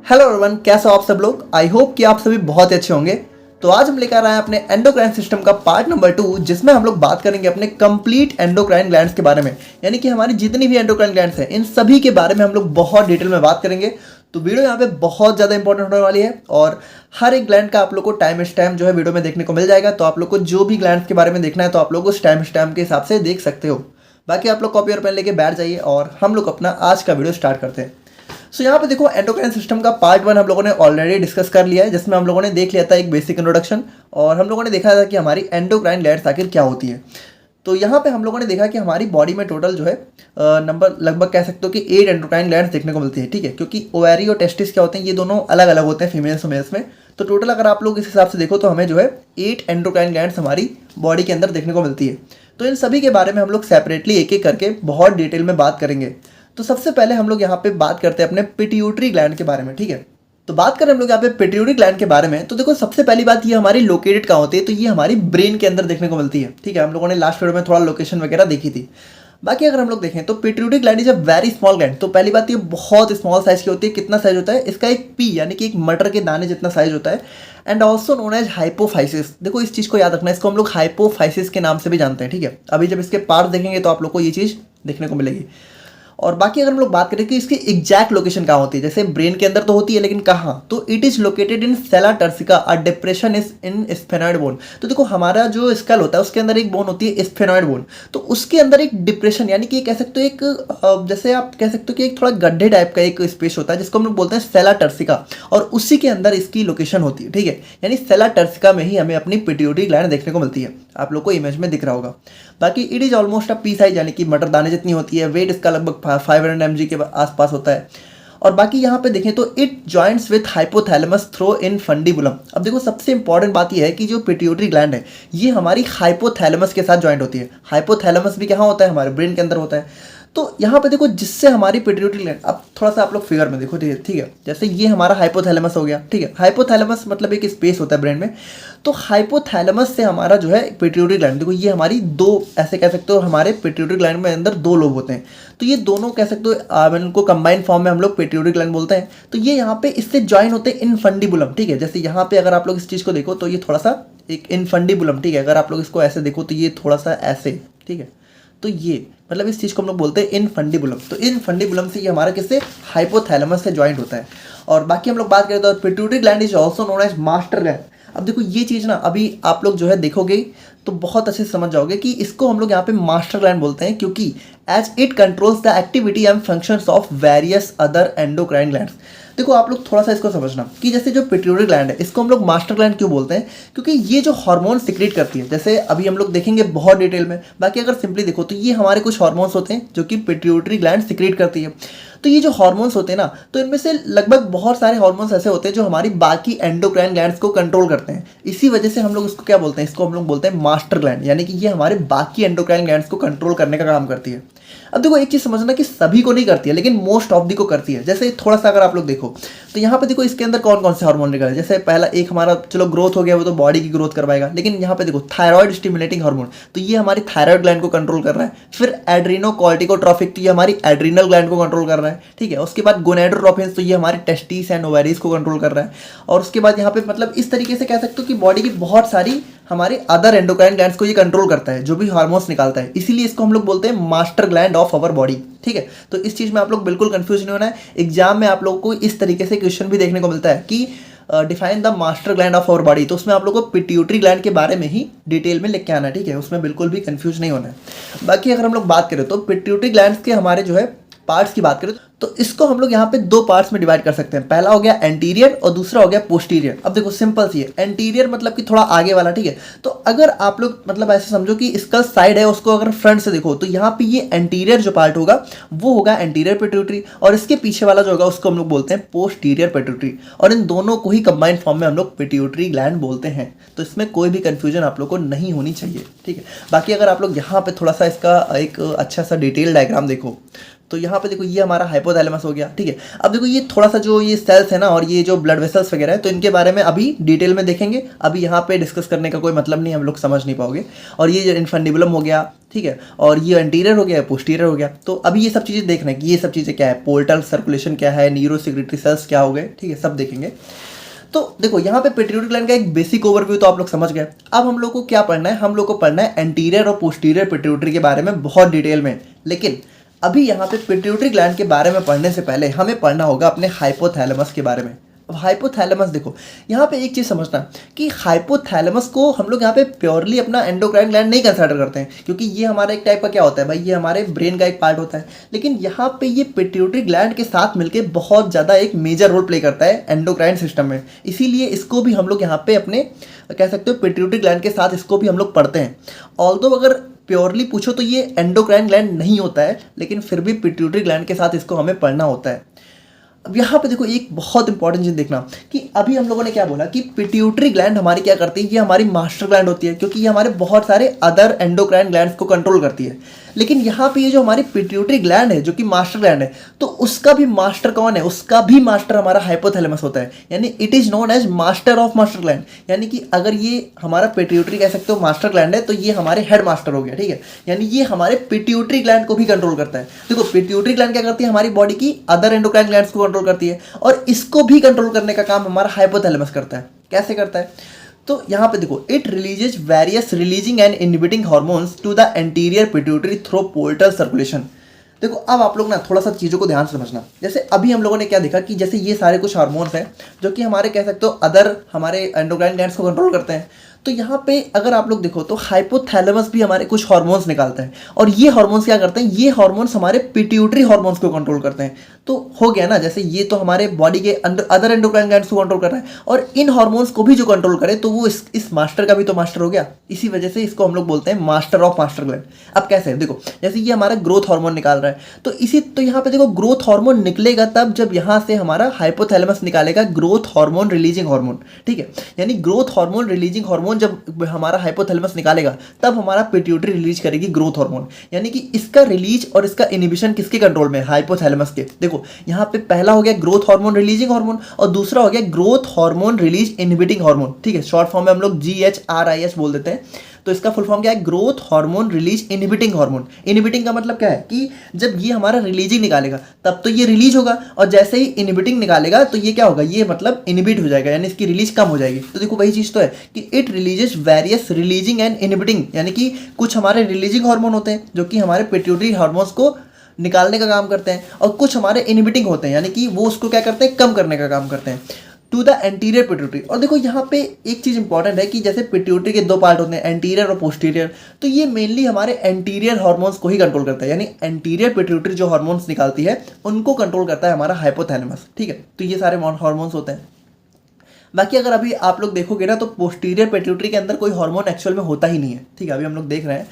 Hello everyone, कैसे हो आप सब लोग। आई होप कि आप सभी बहुत अच्छे होंगे। तो आज हम लेकर आए हैं अपने एंडोक्राइन सिस्टम का पार्ट नंबर 2, जिसमें हम लोग बात करेंगे अपने कंप्लीट एंडोक्राइन ग्लैंड्स के बारे में। यानी कि हमारी जितनी भी एंडोक्राइन ग्लैंड्स हैं इन सभी के बारे में हम लोग बहुत डिटेल में बात करेंगे। तो वीडियो यहाँ पे बहुत ज़्यादा इंपॉर्टेंट होने वाली है और हर एक ग्लैंड का आप लोग को टाइम स्टैम्प जो है वीडियो में देखने को मिल जाएगा। तो आप लोग को जो भी ग्लैंड्स के बारे में देखना है तो आप लोग उस टाइम स्टैम्प के हिसाब से देख सकते हो। बाकी आप लोग कॉपी और पेन लेके बैठ जाइए और हम लोग अपना आज का वीडियो स्टार्ट करते हैं। सो यहाँ पे देखो, एंडोक्राइन सिस्टम का पार्ट 1 हम लोगों ने ऑलरेडी डिस्कस कर लिया है, जिसमें हम लोगों ने देख लिया था एक बेसिक इंट्रोडक्शन और हम लोगों ने देखा था कि हमारी एंडोक्राइन ग्लैंड्स आखिर क्या होती है। तो यहाँ पे हम लोगों ने देखा कि हमारी बॉडी में टोटल जो है नंबर लगभग कह सकते हो कि 8 एंडोक्राइन ग्लैंड्स देखने को मिलती है। ठीक है, क्योंकि ओवरी और टेस्टिस क्या होते हैं, ये दोनों अलग अलग होते हैं फीमेल्स और मेल्स में। तो टोटल अगर आप लोग इस हिसाब से देखो तो हमें जो है 8 एंडोक्राइन ग्लैंड्स हमारी बॉडी के अंदर देखने को मिलती है। तो इन सभी के बारे में हम लोग सेपरेटली एक एक करके बहुत डिटेल में बात करेंगे। तो सबसे पहले हम लोग यहाँ पे बात करते हैं अपने पिट्यूटरी ग्लैंड के बारे में। ठीक है, तो बात करें हम लोग यहाँ पे पिट्यूटरी ग्लैंड के बारे में, तो देखो सबसे पहली बात ये हमारी लोकेटेड कहाँ होती है, तो ये हमारी ब्रेन के अंदर देखने को मिलती है। ठीक है, हम लोगों ने लास्ट वीडियो में थोड़ा लोकेशन वगैरह देखी थी। बाकी अगर हम लोग देखें तो pituitary gland is a very small gland. तो पहली बात ये बहुत स्मॉल साइज की होती है। कितना साइज होता है इसका, एक पी यानी कि एक मटर के दाने जितना साइज होता है। And also known as hypophysis. देखो इस चीज़ को याद रखना है, इसको हम लोग हाइपोफाइसिस के नाम से भी जानते हैं। ठीक है, अभी जब इसके पार्ट देखेंगे तो आप लोग को ये चीज़ देखने को मिलेगी। और बाकी अगर हम लोग बात करें कि इसकी एग्जैक्ट लोकेशन कहाँ होती है, जैसे ब्रेन के अंदर तो होती है लेकिन कहाँ, तो it is located in sella turcica, a depression is in sphenoid bone. तो देखो हमारा जो स्कल होता है उसके अंदर एक बोन होती है स्फेनॉइड बोन। तो उसके अंदर एक डिप्रेशन यानी कि कह सकते हो एक जैसे आप कह सकते हो कि एक थोड़ा गड्ढे टाइप का एक स्पेस होता है जिसको हम लोग बोलते हैं सेला टर्सिका, और उसी के अंदर इसकी लोकेशन होती है। ठीक है, यानी सेला टर्सिका में ही हमें अपनी पिट्यूटरी ग्लैंड देखने को मिलती है। आप लोग को इमेज में दिख रहा होगा। बाकी it is almost a P size यानी कि मटर दाने जितनी होती है। वेट इसका लगभग 500 mg के आसपास होता है। और बाकी यहाँ पे देखें तो it joints with hypothalamus through infundibulum. अब देखो सबसे इंपॉर्टेंट बात यह है कि जो पिट्यूटरी ग्लैंड है ये हमारी हाइपोथैलेमस के साथ जॉइंट होती है। हाइपोथैलेमस भी कहाँ होता है, हमारे ब्रेन के अंदर होता है। तो यहाँ पे देखो जिससे हमारी पिट्यूटरी ग्लैंड, अब थोड़ा सा आप लोग फिगर में देखो। ठीक है, जैसे ये हमारा हाइपोथैलेमस हो गया। ठीक है, हाइपोथैलेमस मतलब एक स्पेस होता है ब्रेन में। तो हाइपोथैलेमस से हमारा जो है पिट्यूटरी ग्लैंड, देखो ये हमारी दो, ऐसे कह सकते हो हमारे पिट्यूटरी ग्लैंड में अंदर दो लोब होते हैं। तो ये दोनों कह सकते हो इनको कंबाइंड फॉर्म में हम लोग पिट्यूटरी ग्लैंड बोलते हैं। तो ये यहाँ पे इससे ज्वाइन होते हैं इनफंडिबुलम। ठीक है, जैसे यहाँ पे अगर आप लोग इस चीज़ को देखो तो ये थोड़ा सा एक इनफंडिबुलम। ठीक है, अगर आप लोग इसको ऐसे देखो तो ये थोड़ा सा ऐसे। ठीक है, तो ये मतलब इस चीज़ को हम लोग बोलते हैं इनफंडिबुलम। तो इनफंडिबुलम से ये हमारा किससे, हाइपोथैलेमस से ज्वाइंट होता है। और बाकी हम लोग बात करें तो pituitary gland is also known as master gland. अब देखो ये चीज़ ना अभी आप लोग जो है देखोगे तो बहुत अच्छे से समझ जाओगे कि इसको हम लोग यहाँ पे मास्टर ग्लैंड बोलते हैं, क्योंकि as it controls the activity and functions of various other endocrine glands. देखो आप लोग थोड़ा सा इसको समझना कि जैसे जो पिट्यूटरी ग्लैंड है इसको हम लोग मास्टर ग्लैंड क्यों बोलते हैं, क्योंकि ये जो हार्मोन सिक्रेट करती है, जैसे अभी हम लोग देखेंगे बहुत डिटेल में। बाकी अगर सिंपली देखो तो ये हमारे कुछ हार्मोन्स होते हैं जो कि पिट्यूटरी ग्लैंड सिक्रेट करती है। तो ये जो हार्मोन्स होते हैं ना, तो इनमें से लगभग बहुत सारे हार्मोन्स ऐसे होते हैं जो हमारी बाकी एंडोक्राइन ग्लैंड्स को कंट्रोल करते हैं। इसी वजह से हम लोग इसको क्या बोलते हैं, इसको हम लोग बोलते हैं मास्टर ग्लैंड, यानी कि ये हमारे बाकी एंडोक्राइन ग्लैंड्स को कंट्रोल करने का काम करती है। अब देखो एक चीज़ समझना कि सभी को नहीं करती है लेकिन मोस्ट ऑफ दी को करती है। जैसे थोड़ा सा अगर आप लोग देखो तो यहाँ पे देखो इसके अंदर कौन कौन से हार्मोन निकल, जैसे पहला एक हमारा चलो ग्रोथ हो गया, वो तो बॉडी की ग्रोथ करवाएगा। लेकिन यहाँ पे देखो थायराइड स्टिमुलेटिंग हार्मोन, तो ये हमारी थायराइड ग्लैंड को कंट्रोल कर रहा है। फिर एड्रीनोकॉर्टिकोट्रोफिक, तो ये हमारी एड्रीनल ग्लैंड को कंट्रोल कर रहा है। ठीक है, उसके बाद गोनेडोट्रोफिन्स, तो ये हमारे टेस्टिस एंड ओवरीज को कंट्रोल कर रहा है। और उसके बाद यहाँ पे मतलब इस तरीके से कह सकते हो कि बॉडी की बहुत सारी हमारे अदर एंडोक्राइन ग्लैंड्स को ये कंट्रोल करता है, जो भी हार्मोन्स निकालता है। इसीलिए इसको हम लोग बोलते हैं master gland of our body. ठीक है, तो इस चीज़ में आप लोग बिल्कुल कंफ्यूज नहीं होना है। एग्जाम में आप लोगों को इस तरीके से क्वेश्चन भी देखने को मिलता है कि define the master gland of our body, तो उसमें आप लोगों को पिट्यूटरी ग्लैंड के बारे में ही डिटेल में लिख के आना है। ठीक है, उसमें बिल्कुल भी कंफ्यूज नहीं होना है। बाकी अगर हम लोग बात करें तो पिट्यूटरी ग्लैंड्स के हमारे जो है पार्ट्स की बात करें तो इसको हम लोग यहाँ पे दो पार्ट्स में डिवाइड कर सकते हैं। पहला हो गया एंटीरियर और दूसरा हो गया पोस्टीरियर। अब देखो सिंपल सी है, एंटीरियर मतलब कि थोड़ा आगे वाला। ठीक है, तो अगर आप लोग मतलब ऐसे समझो कि इसका साइड है उसको अगर फ्रंट से देखो तो यहाँ पे ये एंटीरियर जो पार्ट होगा वो होगा एंटीरियर पिट्यूटरी, और इसके पीछे वाला जो होगा उसको हम लोग बोलते हैं पोस्टीरियर पिट्यूटरी। और इन दोनों को ही कंबाइंड फॉर्म में हम लोग पिट्यूटरी ग्लैंड बोलते हैं। तो इसमें कोई भी कंफ्यूजन आप लोग को नहीं होनी चाहिए। ठीक है, बाकी अगर आप लोग यहाँ पे थोड़ा सा इसका एक अच्छा सा डिटेल डायग्राम देखो तो यहाँ पे देखो ये हमारा हाइपोथैलेमस हो गया, ठीक है। अब देखो ये थोड़ा सा जो ये सेल्स है ना और ये जो ब्लड वेसल्स वगैरह है, तो इनके बारे में अभी डिटेल में देखेंगे। अभी यहाँ पे डिस्कस करने का कोई मतलब नहीं, हम लोग समझ नहीं पाओगे। और ये जो इन्फंडिबुलम हो गया, ठीक है, और ये एंटीरियर हो गया, पोस्टीरियर हो गया। तो अभी ये सब चीज़ें देखना है कि ये सब चीज़ें क्या है, पोर्टल सर्कुलेशन क्या है, न्यूरो सेक्रेटरी सेल्स क्या हो गए, ठीक है, सब देखेंगे। तो देखो यहाँ पे पिट्यूटरी ग्लैंड का एक बेसिक ओवरव्यू तो आप लोग समझ गए। अब हम लोग को क्या पढ़ना है, हम लोग को पढ़ना है एंटीरियर और पोस्टीरियर पिट्यूटरी के बारे में बहुत डिटेल में। लेकिन अभी यहाँ पे पिट्यूटरी ग्लैंड के बारे में पढ़ने से पहले हमें पढ़ना होगा अपने हाइपोथैलेमस के बारे में। अब हाइपोथैलेमस देखो, यहाँ पे एक चीज़ समझना कि हाइपोथैलेमस को हम लोग यहाँ पे प्योरली अपना एंडोक्राइन ग्लैंड नहीं कंसिडर करते हैं, क्योंकि ये हमारा एक टाइप का क्या होता है भाई, ये हमारे ब्रेन का एक पार्ट होता है। लेकिन यहाँ पे ये पिट्यूटरी ग्लैंड के साथ मिलके बहुत ज़्यादा एक मेजर रोल प्ले करता है एंडोक्राइन सिस्टम में। इसीलिए इसको भी हम लोग यहाँ पे अपने कह सकते हो पिट्यूटरी ग्लैंड के साथ इसको भी हम लोग पढ़ते हैं। ऑल्दो अगर प्योरली पूछो तो ये एंडोक्राइन ग्लैंड नहीं होता है, लेकिन फिर भी पिट्यूटरी ग्लैंड के साथ इसको हमें पढ़ना होता है। अब यहाँ पे देखो एक बहुत इंपॉर्टेंट चीज़ देखना कि अभी हम लोगों ने क्या बोला कि पिट्यूटरी ग्लैंड हमारी क्या करती है, ये हमारी मास्टर ग्लैंड होती है, क्योंकि ये हमारे बहुत सारे अदर एंडोक्राइन ग्लैंड्स को कंट्रोल करती है। लेकिन यहाँ पे ये जो हमारी पिट्यूटरी ग्लैंड है जो कि मास्टर ग्लैंड है, तो उसका भी मास्टर कौन है, उसका भी मास्टर हमारा हाइपोथैलेमस होता है। यानी it is known as master of master gland. यानी कि अगर ये हमारा पिट्यूटरी कह सकते हो मास्टर ग्लैंड है, तो ये हमारे हेड मास्टर हो गया, ठीक है। यानी ये हमारे पिट्यूटरी ग्लैंड को भी कंट्रोल करता है। देखो पिट्यूटरी ग्लैंड क्या करती है, हमारी बॉडी की अदर एंडोक्राइन ग्लैंड्स को कंट्रोल करती है, और इसको भी कंट्रोल करने का काम हमारा हाइपोथैलेमस करता है। कैसे करता है, तो यहाँ पे देखो it releases various releasing and inhibiting hormones to the anterior pituitary through portal circulation. देखो अब आप लोग ना थोड़ा सा चीज़ों को ध्यान से समझना। जैसे अभी हम लोगों ने क्या देखा कि जैसे ये सारे कुछ हार्मोन्स हैं जो कि हमारे कह सकते हो अदर हमारे एंडोक्राइन ग्लैंड्स को कंट्रोल करते हैं। तो यहाँ पे अगर आप लोग देखो तो हाइपोथैलेमस भी हमारे कुछ हार्मोन्स निकालता है, और ये हार्मोन्स क्या करते हैं, ये हार्मोन्स हमारे पिट्यूटरी हार्मोन्स को कंट्रोल करते हैं। तो हो गया ना, जैसे ये तो हमारे बॉडी के अदर एंडोक्राइन ग्लैंड्स को कंट्रोल कर रहा है, और इन हार्मोन्स को भी जो कंट्रोल करे तो वो इस मास्टर का भी तो मास्टर हो गया। इसी वजह से इसको हम लोग बोलते हैं मास्टर ऑफ मास्टर ग्लैंड। अब कैसे, देखो जैसे ये हमारा ग्रोथ हार्मोन निकाल रहा है, तो यहाँ पे देखो ग्रोथ हार्मोन निकलेगा तब जब यहाँ से हमारा हाइपोथैलेमस निकालेगा ग्रोथ हार्मोन रिलीजिंग हार्मोन, ठीक है। यानी ग्रोथ हार्मोन रिलीजिंग हार्मोन जब हमारा हाइपोथैलेमस निकालेगा तब हमारा पिट्यूटरी रिलीज करेगी ग्रोथ हार्मोन। यानी कि इसका रिलीज और इसका इनिबिशन किसके कंट्रोल में, हाइपोथैलेमस के। देखो यहाँ पे पहला हो गया ग्रोथ हार्मोन रिलीजिंग हार्मोन, और दूसरा हो गया growth hormone release inhibiting hormone, ठीक है। शॉर्ट फॉर्म में हम लोग GHRIH बोल देते हैं। तो इसका फुल फॉर्म क्या है, growth hormone release inhibiting hormone. Inhibiting का मतलब क्या है कि जब ये हमारा रिलीजिंग निकालेगा तब तो ये रिलीज होगा, और जैसे ही इनहिबिटिंग निकालेगा तो ये क्या होगा, ये मतलब इनहिबिट हो जाएगा, यानी इसकी रिलीज कम हो जाएगी। तो देखो वही चीज़ तो है कि it releases various releasing and inhibiting, यानी कि कुछ हमारे रिलीजिंग हार्मोन होते हैं जो कि हमारे पिट्यूटरी हार्मोन्स को निकालने का काम करते हैं, और कुछ हमारे इनहिबिटिंग होते हैं, यानी कि वो उसको क्या करते हैं, कम करने का काम करते हैं, टू द एंटीरियर पिट्यूटरी। और देखो यहाँ पे एक चीज़ इंपॉर्टेंट है कि जैसे पिट्यूटरी के दो पार्ट होते हैं, एंटीरियर और पोस्टीरियर, तो ये मेनली हमारे एंटीरियर हार्मोन्स को ही कंट्रोल करता है। यानी एंटीरियर पिट्यूटरी जो हार्मोन्स निकालती है उनको कंट्रोल करता है हमारा हाइपोथैलेमस, ठीक है। तो ये सारे हार्मोन्स होते हैं। बाकी अगर अभी आप लोग देखोगे ना तो पोस्टीरियर पिट्यूटरी के अंदर कोई हार्मोन एक्चुअल में होता ही नहीं है, ठीक है। अभी हम लोग देख रहे हैं।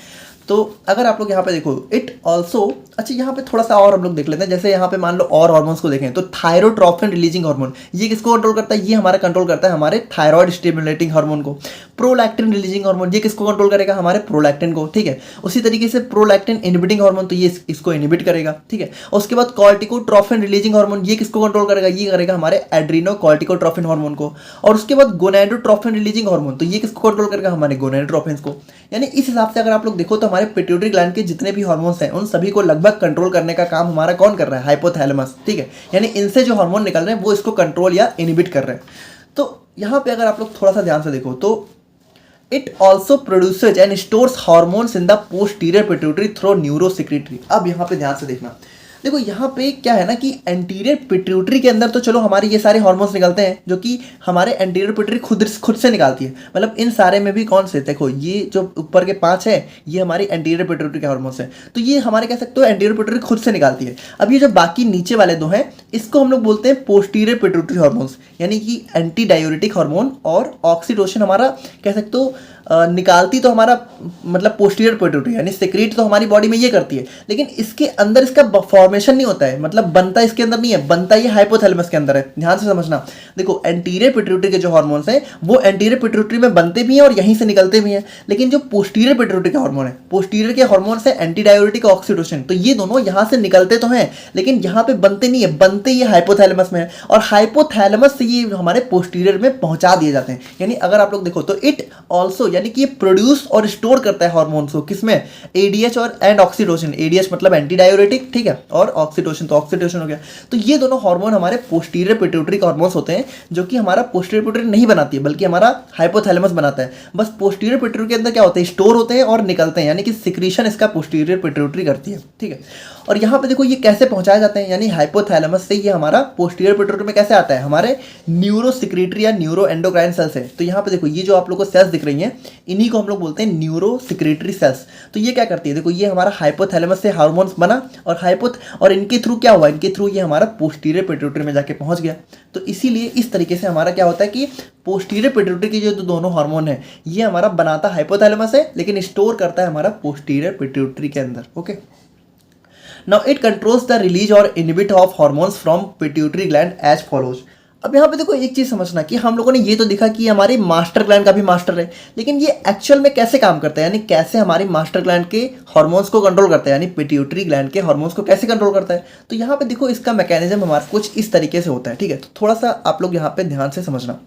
तो अगर आप लोग यहाँ पे देखो इट ऑल्सो, अच्छा यहाँ पे थोड़ा सा और हम लोग देख लेते हैं। जैसे यहाँ पे मान लो और हार्मोन्स को देखें तो थायरोट्रोपिन रिलीजिंग हार्मोन, ये किसको कंट्रोल करता है, ये हमारा कंट्रोल करता है हमारे थायराइड स्टिमुलेटिंग हार्मोन को। प्रोलैक्टिन रिलीजिंग हार्मोन, ये किसको कंट्रोल करेगा, हमारे प्रोलैक्टिन को, ठीक है। उसी तरीके से प्रोलैक्टिन इनहिबिटिंग हार्मोन, तो ये इसको इनहिबिट करेगा, ठीक है। उसके बाद कॉर्टिकोट्रोपिन रिलीजिंग हार्मोन, ये किसको कंट्रोल करेगा, ये करेगा हमारे एड्रीनोकॉर्टिकोट्रोपिन हार्मोन को। और उसके बाद गोनाडोट्रोपिन रिलीजिंग हार्मोन, तो ये किसको कंट्रोल करेगा, हमारे गोनाडोट्रोपिन को। यानी इस हिसाब से अगर आप लोग देखो तो हमारे पिट्यूटरी ग्लैंड के जितने भी हार्मोन्स हैं उन सभी को लगभग कंट्रोल करने का काम हमारा कौन कर रहा है, हाइपोथैलेमस, ठीक है। यानी इनसे जो हार्मोन निकल रहे हैं वो इसको कंट्रोल या इनहिबिट कर रहे हैं। तो यहाँ पे अगर आप लोग थोड़ा सा ध्यान से देखो तो it also produces and stores hormones in the posterior pituitary through neuro secretary. अब यहाँ पे ध्यान से देखना, देखो यहाँ पे क्या है ना कि एंटीरियर पिट्यूटरी के अंदर तो चलो हमारे ये सारे हार्मोन्स निकलते हैं जो कि हमारे एंटीरियर पिट्यूटरी खुद से निकालती है। मतलब इन सारे में भी कौन से, देखो ये जो ऊपर के 5 है ये हमारी एंटीरियर पिट्यूटरी के हार्मोन्स हैं, तो ये हमारे कह सकते हो एंटीरियर पिट्यूटरी खुद से निकालती है। अब ये जो बाकी नीचे वाले दो हैं इसको हम लोग बोलते हैं पोस्टीरियर पिट्यूटरी हार्मोन्स, यानी कि एंटी डायूरेटिक हार्मोन और ऑक्सीटोसिन हमारा कह सकते हो निकालती तो हमारा मतलब पोस्टीरियर पिट्यूटरी, यानी सिक्रीट तो हमारी बॉडी में ये करती है, लेकिन इसके अंदर इसका फॉर्मेशन नहीं होता है, मतलब बनता इसके अंदर नहीं है, बनता ये हाइपोथैलेमस के अंदर है। ध्यान से समझना, देखो एंटीरियर पिट्यूटरी के जो हार्मोन्स हैं वो एंटीरियर पिट्यूटरी में बनते भी हैं और यहीं से निकलते भी हैं, लेकिन जो पोस्टीरियर पिट्यूटरी के हार्मोन है, पोस्टीरियर के हार्मोन्स है एंटी डाययूरेटिक, ऑक्सीटोसिन, तो ये दोनों यहाँ से निकलते तो हैं लेकिन यहाँ पे बनते नहीं है, बनते ये हाइपोथैलेमस में है और हाइपोथैलेमस से ये हमारे पोस्टीरियर में पहुंचा दिए जाते हैं। यानी अगर आप लोग देखो तो इट ऑल्सो यानी कि ये प्रोड्यूस और स्टोर करता है हार्मोन्स को, किसमें, एडीएच और एंड ऑक्सीटोसिन, एडीएच मतलब एंटी डाययूरेटिक, ठीक है, और ऑक्सीटोसिन तो ऑक्सीटोसिन हो गया। तो ये दोनों हार्मोन हमारे पोस्टीरियर पिट्यूटरी हार्मोन्स होते हैं जो कि हमारा पोस्टीरियर पिट्यूटरी नहीं बनाती है बल्कि हमारा हाइपोथैलेमस बनाता है। बस पोस्टीरियर पिट्यूटरी के अंदर क्या होते हैं, स्टोर होते हैं और निकलते हैं, यानी कि सिक्रीशन इसका पोस्टीरियर पिट्यूटरी करती है, ठीक है। और यहाँ पे देखो ये कैसे पहुंचाए जाते हैं, यानी हाइपोथैलेमस से ये हमारा पोस्टीरियर पिट्यूटरी में कैसे आता है, हमारे न्यूरो सिक्रीटरी या न्यूरो एंडोक्राइन सेल्स है। तो यहाँ पे देखो ये जो आप लोग को सेल्स दिख रही हैं इन्हीं को हम लोग बोलते हैं न्यूरो सिक्रीटरी सेल्स। तो ये क्या करती है, देखो ये हमारा हाइपोथैलेमस से हार्मोन्स बना और इनके थ्रू क्या हुआ, इनके थ्रू ये हमारा पोस्टीरियर पिट्यूटरी में जाके पहुंच गया। तो इसीलिए इस तरीके से हमारा क्या होता है कि पोस्टीरियर पिट्यूटरी के जो दोनों हार्मोन है ये हमारा बनाता हाइपोथैलेमस है लेकिन स्टोर करता है हमारा पोस्टीरियर पिट्यूटरी के अंदर। Okay, now it controls the release और inhibit of hormones from pituitary gland as follows. अब यहाँ पे देखो एक चीज़ समझना कि हम लोगों ने ये तो देखा कि हमारी मास्टर ग्लैंड का भी मास्टर है, लेकिन ये एक्चुअल में कैसे काम करता है, यानी कैसे हमारी मास्टर ग्लैंड के हार्मोन्स को कंट्रोल करता है, यानी पिट्यूटरी ग्लैंड के हार्मोन्स को कैसे कंट्रोल करता है। तो यहाँ पे देखो इसका मैकेनिज्म हमारा कुछ इस तरीके से होता है, ठीक है। तो थोड़ा सा आप लोग यहाँ पे ध्यान से समझना।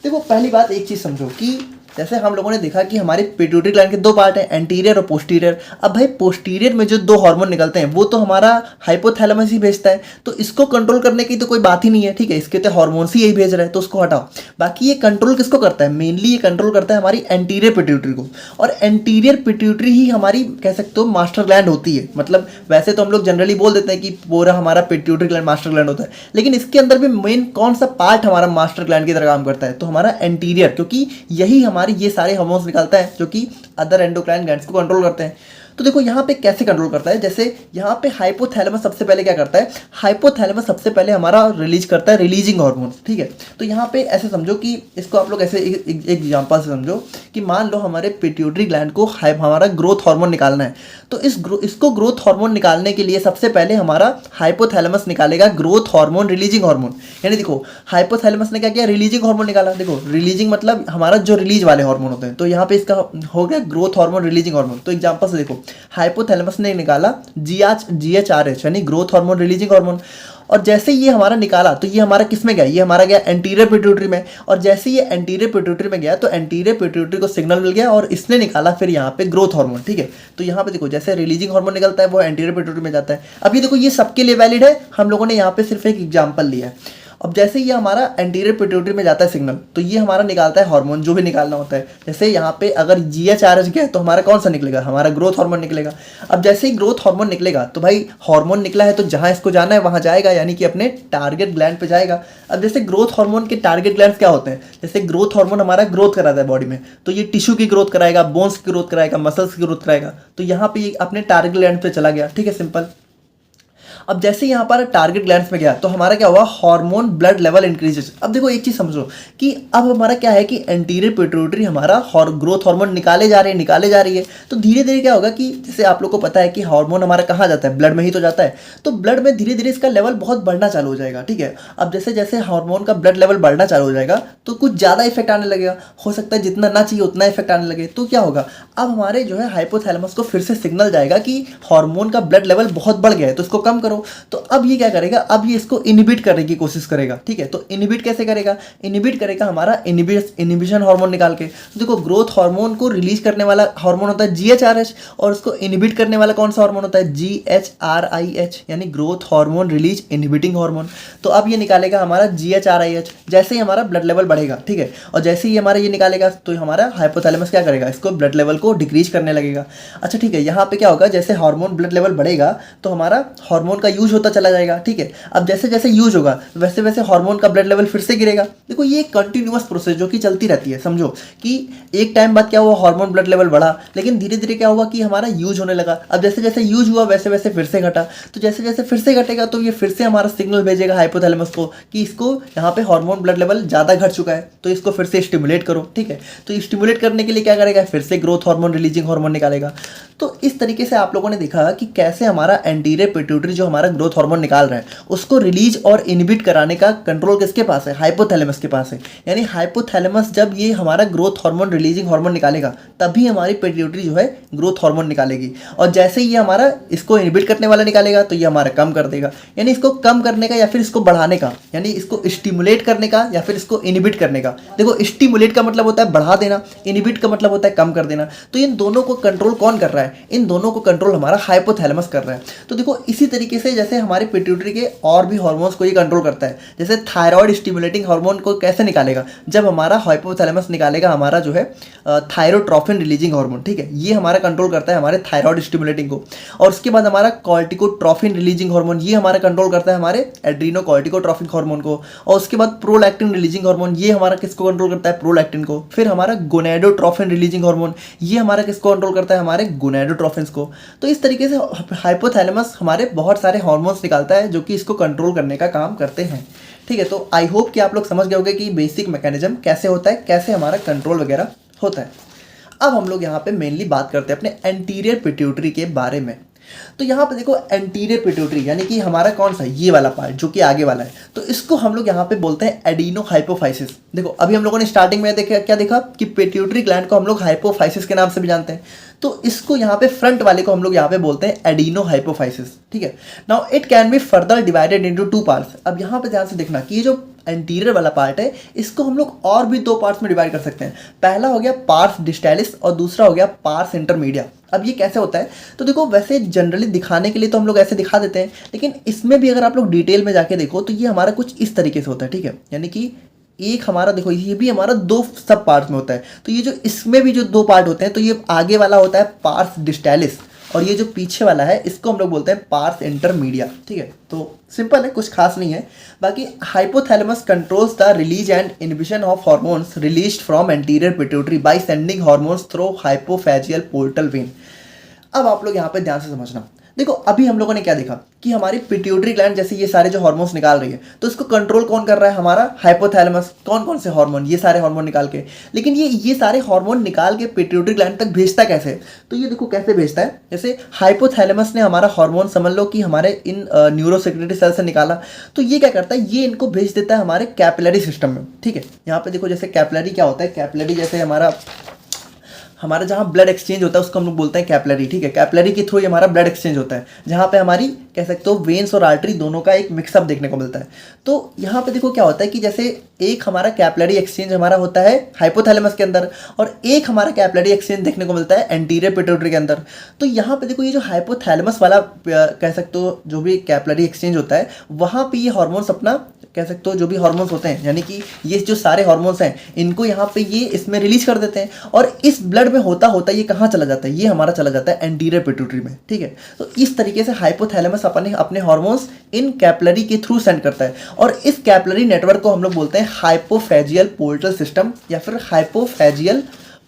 देखो पहली बात एक चीज़ समझो कि जैसे हम लोगों ने देखा कि हमारे पिट्यूटरी ग्लैंड के दो पार्ट हैं, एंटीरियर और पोस्टीरियर। अब भाई पोस्टीरियर में जो दो हार्मोन निकलते हैं वो तो हमारा हाइपोथैलेमस ही भेजता है, तो इसको कंट्रोल करने की तो कोई बात ही नहीं है, ठीक है, इसके तो हार्मोन्स ही यही भेज रहे हैं, तो उसको हटाओ। बाकी ये कंट्रोल किसको करता है, मेनली ये कंट्रोल करता है हमारी एंटीरियर पिट्यूटरी को, और एंटीरियर पिट्यूटरी ही हमारी कह सकते हो मास्टर ग्लैंड होती है। मतलब वैसे तो हम लोग जनरली बोल देते हैं कि पूरा हमारा पिट्यूटरी ग्लैंड मास्टर ग्लैंड होता है, लेकिन इसके अंदर भी मेन कौन सा पार्ट हमारा मास्टर ग्लैंड की तरह काम करता है, तो हमारा एंटीरियर, क्योंकि यही हमारी ये सारे हार्मोन्स निकालता है जो कि अदर एंडोक्राइन ग्लैंड्स को कंट्रोल करते हैं। तो देखो यहाँ पे कैसे कंट्रोल करता है, जैसे यहाँ पे हाइपोथैलेमस सबसे पहले क्या करता है, हाइपोथैलेमस सबसे पहले हमारा रिलीज करता है रिलीजिंग हार्मोन, ठीक है। तो यहाँ पे ऐसे समझो कि इसको आप लोग ऐसे एक एग्जांपल से समझो कि मान लो हमारे पिट्यूटरी ग्लैंड को हमारा ग्रोथ हार्मोन निकालना है, तो इसको ग्रोथ हार्मोन निकालने के लिए सबसे पहले हमारा हाइपोथैलेमस निकालेगा ग्रोथ हार्मोन रिलीजिंग हार्मोन। यानी देखो हाइपोथैलेमस ने क्या किया, रिलीजिंग हार्मोन निकाला। देखो रिलीजिंग मतलब हमारा जो रिलीज वाले हार्मोन होते हैं, तो यहाँ पे इसका हो गया ग्रोथ हार्मोन रिलीजिंग हार्मोन। तो एग्जांपल से देखो हाइपोथैलेमस ने निकाला GHRH यानी ग्रोथ हार्मोन रिलीजिंग हार्मोन, और जैसे ये हमारा निकाला तो ये हमारा किस में गया, ये हमारा गया एंटीरियर पिट्यूटरी में, और जैसे ये एंटीरियर पिट्यूटरी में गया तो एंटीरियर पिट्यूटरी को सिग्नल मिल गया और इसने निकाला फिर यहाँ पे ग्रोथ हार्मोन, ठीक है। तो यहाँ पे देखो जैसे रिलीजिंग हार्मोन निकलता है वो एंटीरियर पिट्यूटरी में जाता है। अब ये देखो ये सबके लिए वैलिड है, हम लोगों ने यहाँ पे सिर्फ एक एग्जाम्पल लिया है। अब जैसे ये हमारा एंटीरियर पिट्यूटरी में जाता है सिग्नल, तो ये हमारा निकालता है हार्मोन जो भी निकालना होता है। जैसे यहाँ पे अगर GHRH गया तो हमारा कौन सा निकलेगा, हमारा ग्रोथ हार्मोन निकलेगा। अब जैसे ही ग्रोथ हार्मोन निकलेगा तो भाई हार्मोन निकला है तो जहाँ इसको जाना है वहाँ जाएगा, यानी कि अपने टारगेट ग्लैंड पे जाएगा। अब जैसे ग्रोथ हार्मोन के टारगेट ग्लैंड क्या होते हैं, जैसे ग्रोथ हार्मोन हमारा ग्रोथ कराता है बॉडी में, तो ये टिश्यू की ग्रोथ कराएगा, बोन्स की ग्रोथ कराएगा, मसल्स की ग्रोथ कराएगा, तो यहाँ पे ये अपने टारगेट ग्लैंड पे चला गया, ठीक है, सिंपल। अब जैसे यहाँ पर टारगेट ग्लैंड्स में गया तो हमारा क्या हुआ, हार्मोन ब्लड लेवल इंक्रीजेस। अब देखो एक चीज समझो कि अब हमारा क्या है कि एंटीरियर पिट्यूटरी हमारा ग्रोथ हार्मोन निकाले जा रही है, तो धीरे धीरे क्या होगा कि जैसे आप लोग को पता है कि हार्मोन हमारा कहाँ जाता है, ब्लड में ही तो जाता है, तो ब्लड में धीरे धीरे इसका लेवल बहुत बढ़ना चालू हो जाएगा, ठीक है। अब जैसे जैसे हार्मोन का ब्लड लेवल बढ़ना चालू हो जाएगा तो कुछ ज़्यादा इफेक्ट आने लगेगा, हो सकता है जितना ना चाहिए उतना इफेक्ट आने लगे। तो क्या होगा, अब हमारे जो है हाइपोथैलेमस को फिर से सिग्नल जाएगा कि हार्मोन का ब्लड लेवल बहुत बढ़ गया है तो इसको कम करो। तो अब ये क्या करेगा, अब ये इसको इनहिबिट करने की कोशिश करेगा, ठीक है। तो इनहिबिट कैसे करेगा, इनहिबिट करेगा हमारा इनहिबिशन हार्मोन निकाल के। तो देखो ग्रोथ हार्मोन को रिलीज करने वाला हार्मोन होता है GHRH और उसको इनहिबिट करने वाला कौन सा हार्मोन होता है, GHRIH यानी growth hormone release inhibiting hormone. तो अब ये निकालेगा हमारा GHRIH जैसे ही हमारा ब्लड लेवल बढ़ेगा, ठीक है, और जैसे ही हमारा ये निकालेगा तो हमारा हाइपोथैलेमस क्या करेगा, इसको ब्लड लेवल को डिक्रीज करने लगेगा। अच्छा ठीक है, यहाँ पे क्या होगा, जैसे हार्मोन ब्लड लेवल बढ़ेगा तो हमारा हार्मोन का यूज होता चला जाएगा, ठीक है। अब जैसे जैसे यूज होगा वैसे वैसे हार्मोन का ब्लड लेवल फिर से गिरेगा। देखो ये कंटिन्यूअस प्रोसेस जो कि चलती रहती है, समझो कि एक टाइम बाद क्या हुआ, हार्मोन ब्लड लेवल बढ़ा, लेकिन धीरे धीरे क्या हुआ कि हमारा यूज होने लगा। अब जैसे जैसे यूज हुआ वैसे वैसे फिर से घटा, तो जैसे जैसे फिर से घटेगा तो ये फिर से हमारा सिग्नल भेजेगा हाइपोथैलेमस को कि इसको यहाँ पे हार्मोन ब्लड लेवल ज़्यादा घट चुका है, तो इसको फिर से स्टिमुलेट करो, ठीक है। तो स्टिमुलेट करने के लिए क्या करेगा, फिर से ग्रोथ हार्मोन रिलीजिंग हार्मोन निकालेगा। तो इस तरीके से आप लोगों ने देखा कि कैसे हमारा एंटीरियर पिट्यूटरी जो हमारा ग्रोथ हार्मोन निकाल रहा है उसको रिलीज और इनहिबिट कराने का कंट्रोल किसके पास है, हाइपोथैलेमस के पास है। यानी हाइपोथैलेमस जब ये हमारा ग्रोथ हार्मोन रिलीजिंग हार्मोन निकालेगा तभी हमारी पिट्यूटरी जो है ग्रोथ हार्मोन निकालेगी, और जैसे ही ये हमारा इसको इनहिबिट करने वाला निकालेगा तो ये हमारा कम कर देगा। यानी इसको कम करने का या फिर इसको बढ़ाने का, यानी इसको स्टिमुलेट करने का या फिर इसको इनहिबिट करने का। देखो स्टिमुलेट का मतलब होता है बढ़ा देना, इनहिबिट का मतलब होता है कम कर देना। तो इन दोनों को कंट्रोल कौन कर रहा है, इन दोनों को कंट्रोल हमारा हाइपोथैलेमस कर रहा है। तो देखो इसी तरीके से जैसे हमारे पिट्यूटरी के और भी हार्मोन्स को ये कंट्रोल करता है, जैसे थायराइड स्टिमुलेटिंग हार्मोन को कैसे निकालेगा, जब हमारा हाइपोथैलेमस निकालेगा हमारा जो है थायरोट्रोफिन रिलीजिंग हार्मोन, ठीक है। ये हमारा कंट्रोल करता है हमारे थायराइड स्टिमुलेटिंग को। और उसके बाद हमारा कॉर्टिकोट्रोफिन रिलीजिंग हार्मोन, ये हमारा कंट्रोल करता है हमारे एड्रीनोकॉर्टिकोट्रोफिक हार्मोन को। और उसके बाद प्रोलैक्टिन रिलीजिंग हार्मोन, ये हमारा किसको कंट्रोल करता है, प्रोलैक्टिन को। फिर हमारा गोनेडोट्रोफिन रिलीजिंग हार्मोन, ये हमारा किसको कंट्रोल करता है, हमारे गोनेडोट्रोफिन्स को। तो इस तरीके से हाइपोथैलेमस हमारे बहुत सारे हार्मोन्स निकालता है जो कि इसको कंट्रोल करने का काम करते हैं, ठीक है। तो आई होप कि आप लोग समझ गए होंगे कि बेसिक मैकेनिज्म कैसे होता है, कैसे हमारा कंट्रोल वगैरह होता है। अब हम लोग यहाँ पे मेनली बात करते हैं अपने एंटीरियर पिट्यूटरी के बारे में। तो यहाँ पे देखो एंटीरियर पिट्यूटरी यानी कि हमारा कौन सा, ये वाला पार्ट जो कि आगे वाला है, तो इसको हम लोग यहाँ पे बोलते हैं एडिनो हाइपोफाइसिस। देखो अभी हम लोगों ने स्टार्टिंग में देखा क्या देखा कि पिट्यूटरी ग्लैंड को हम लोग हाइपोफाइसिस के नाम से भी जानते हैं, तो इसको यहाँ पे फ्रंट वाले को हम लोग यहाँ पे बोलते हैं एडिनो हाइपोफाइसिस, ठीक है। Now it can be further divided into 2 parts. अब यहाँ पे ध्यान से देखना कि ये जो एंटीरियर वाला पार्ट है इसको हम लोग और भी 2 पार्ट्स में डिवाइड कर सकते हैं। पहला हो गया पार्स डिस्टालिस और दूसरा हो गया पार्स इंटरमीडिया। अब ये कैसे होता है, तो देखो वैसे जनरली दिखाने के लिए तो हम लोग ऐसे दिखा देते हैं, लेकिन इसमें भी अगर आप लोग डिटेल में जाके देखो तो ये हमारा कुछ इस तरीके से होता है, ठीक है। यानी कि एक हमारा देखो ये भी हमारा 2 सब पार्ट्स में होता है। तो ये जो इसमें भी जो 2 पार्ट होते हैं, तो ये आगे वाला होता है पार्स डिस्टालिस और ये जो पीछे वाला है इसको हम लोग बोलते हैं पार्स इंटरमीडिया, ठीक है। तो सिंपल है, कुछ खास नहीं है। बाकी hypothalamus controls the release and inhibition of hormones released from anterior pituitary by sending hormones through hypophyseal portal vein. अब आप लोग यहाँ पे ध्यान से समझना, देखो अभी हम लोगों ने क्या देखा कि हमारी पिट्यूटरी ग्लैंड जैसे ये सारे जो हार्मोन्स निकाल रही है, तो इसको कंट्रोल कौन कर रहा है, हमारा हाइपोथैलेमस। कौन कौन से हार्मोन, ये सारे हार्मोन निकाल के। लेकिन ये सारे हार्मोन निकाल के पिट्यूटरी ग्लैंड तक भेजता कैसे, तो ये देखो कैसे भेजता है। जैसे हाइपोथैलेमस ने हमारा हार्मोन समझ लो कि हमारे इन न्यूरोसेक्रेटरी सेल से निकाला, तो ये क्या करता है, ये इनको भेज देता है हमारे कैपिलरी सिस्टम में, ठीक है। यहाँ पे देखो जैसे कैपिलरी क्या होता है, कैपिलरी जैसे हमारा जहाँ ब्लड एक्सचेंज होता है उसको हम लोग बोलते हैं कैपिलरी, ठीक है। कैपिलरी के थ्रू ही हमारा ब्लड एक्सचेंज होता है, जहाँ पे हमारी कह सकते हो वेन्स और आर्टरी दोनों का एक मिक्सअप देखने को मिलता है। तो यहाँ पे देखो क्या होता है कि जैसे एक हमारा कैपिलरी एक्सचेंज हमारा होता है हाइपोथैलेमस के अंदर और एक हमारा कैपिलरी एक्सचेंज देखने को मिलता है एंटीरियर पिट्यूटरी के अंदर। तो यहाँ पे देखो ये जो हाइपोथैलेमस वाला कह सकते हो जो भी कैपिलरी एक्सचेंज होता है, वहाँ पे ये हार्मोन्स अपना कह सकते हो जो भी हार्मोन्स होते हैं, यानी कि ये जो सारे हार्मोन्स हैं इनको यहाँ पे ये इसमें रिलीज कर देते हैं और इस ब्लड में होता होता ये कहाँ चला जाता है, ये हमारा चला जाता है एंटीरियर पिट्यूटरी में, ठीक है। तो इस तरीके से हाइपोथैलेमस अपने हार्मोन्स इन कैपिलरी के थ्रू सेंड करता है और इस कैपिलरी नेटवर्क को हम लोग बोलते हैं हाइपोफैजियल पोर्टल सिस्टम या फिर हाइपोफैजियल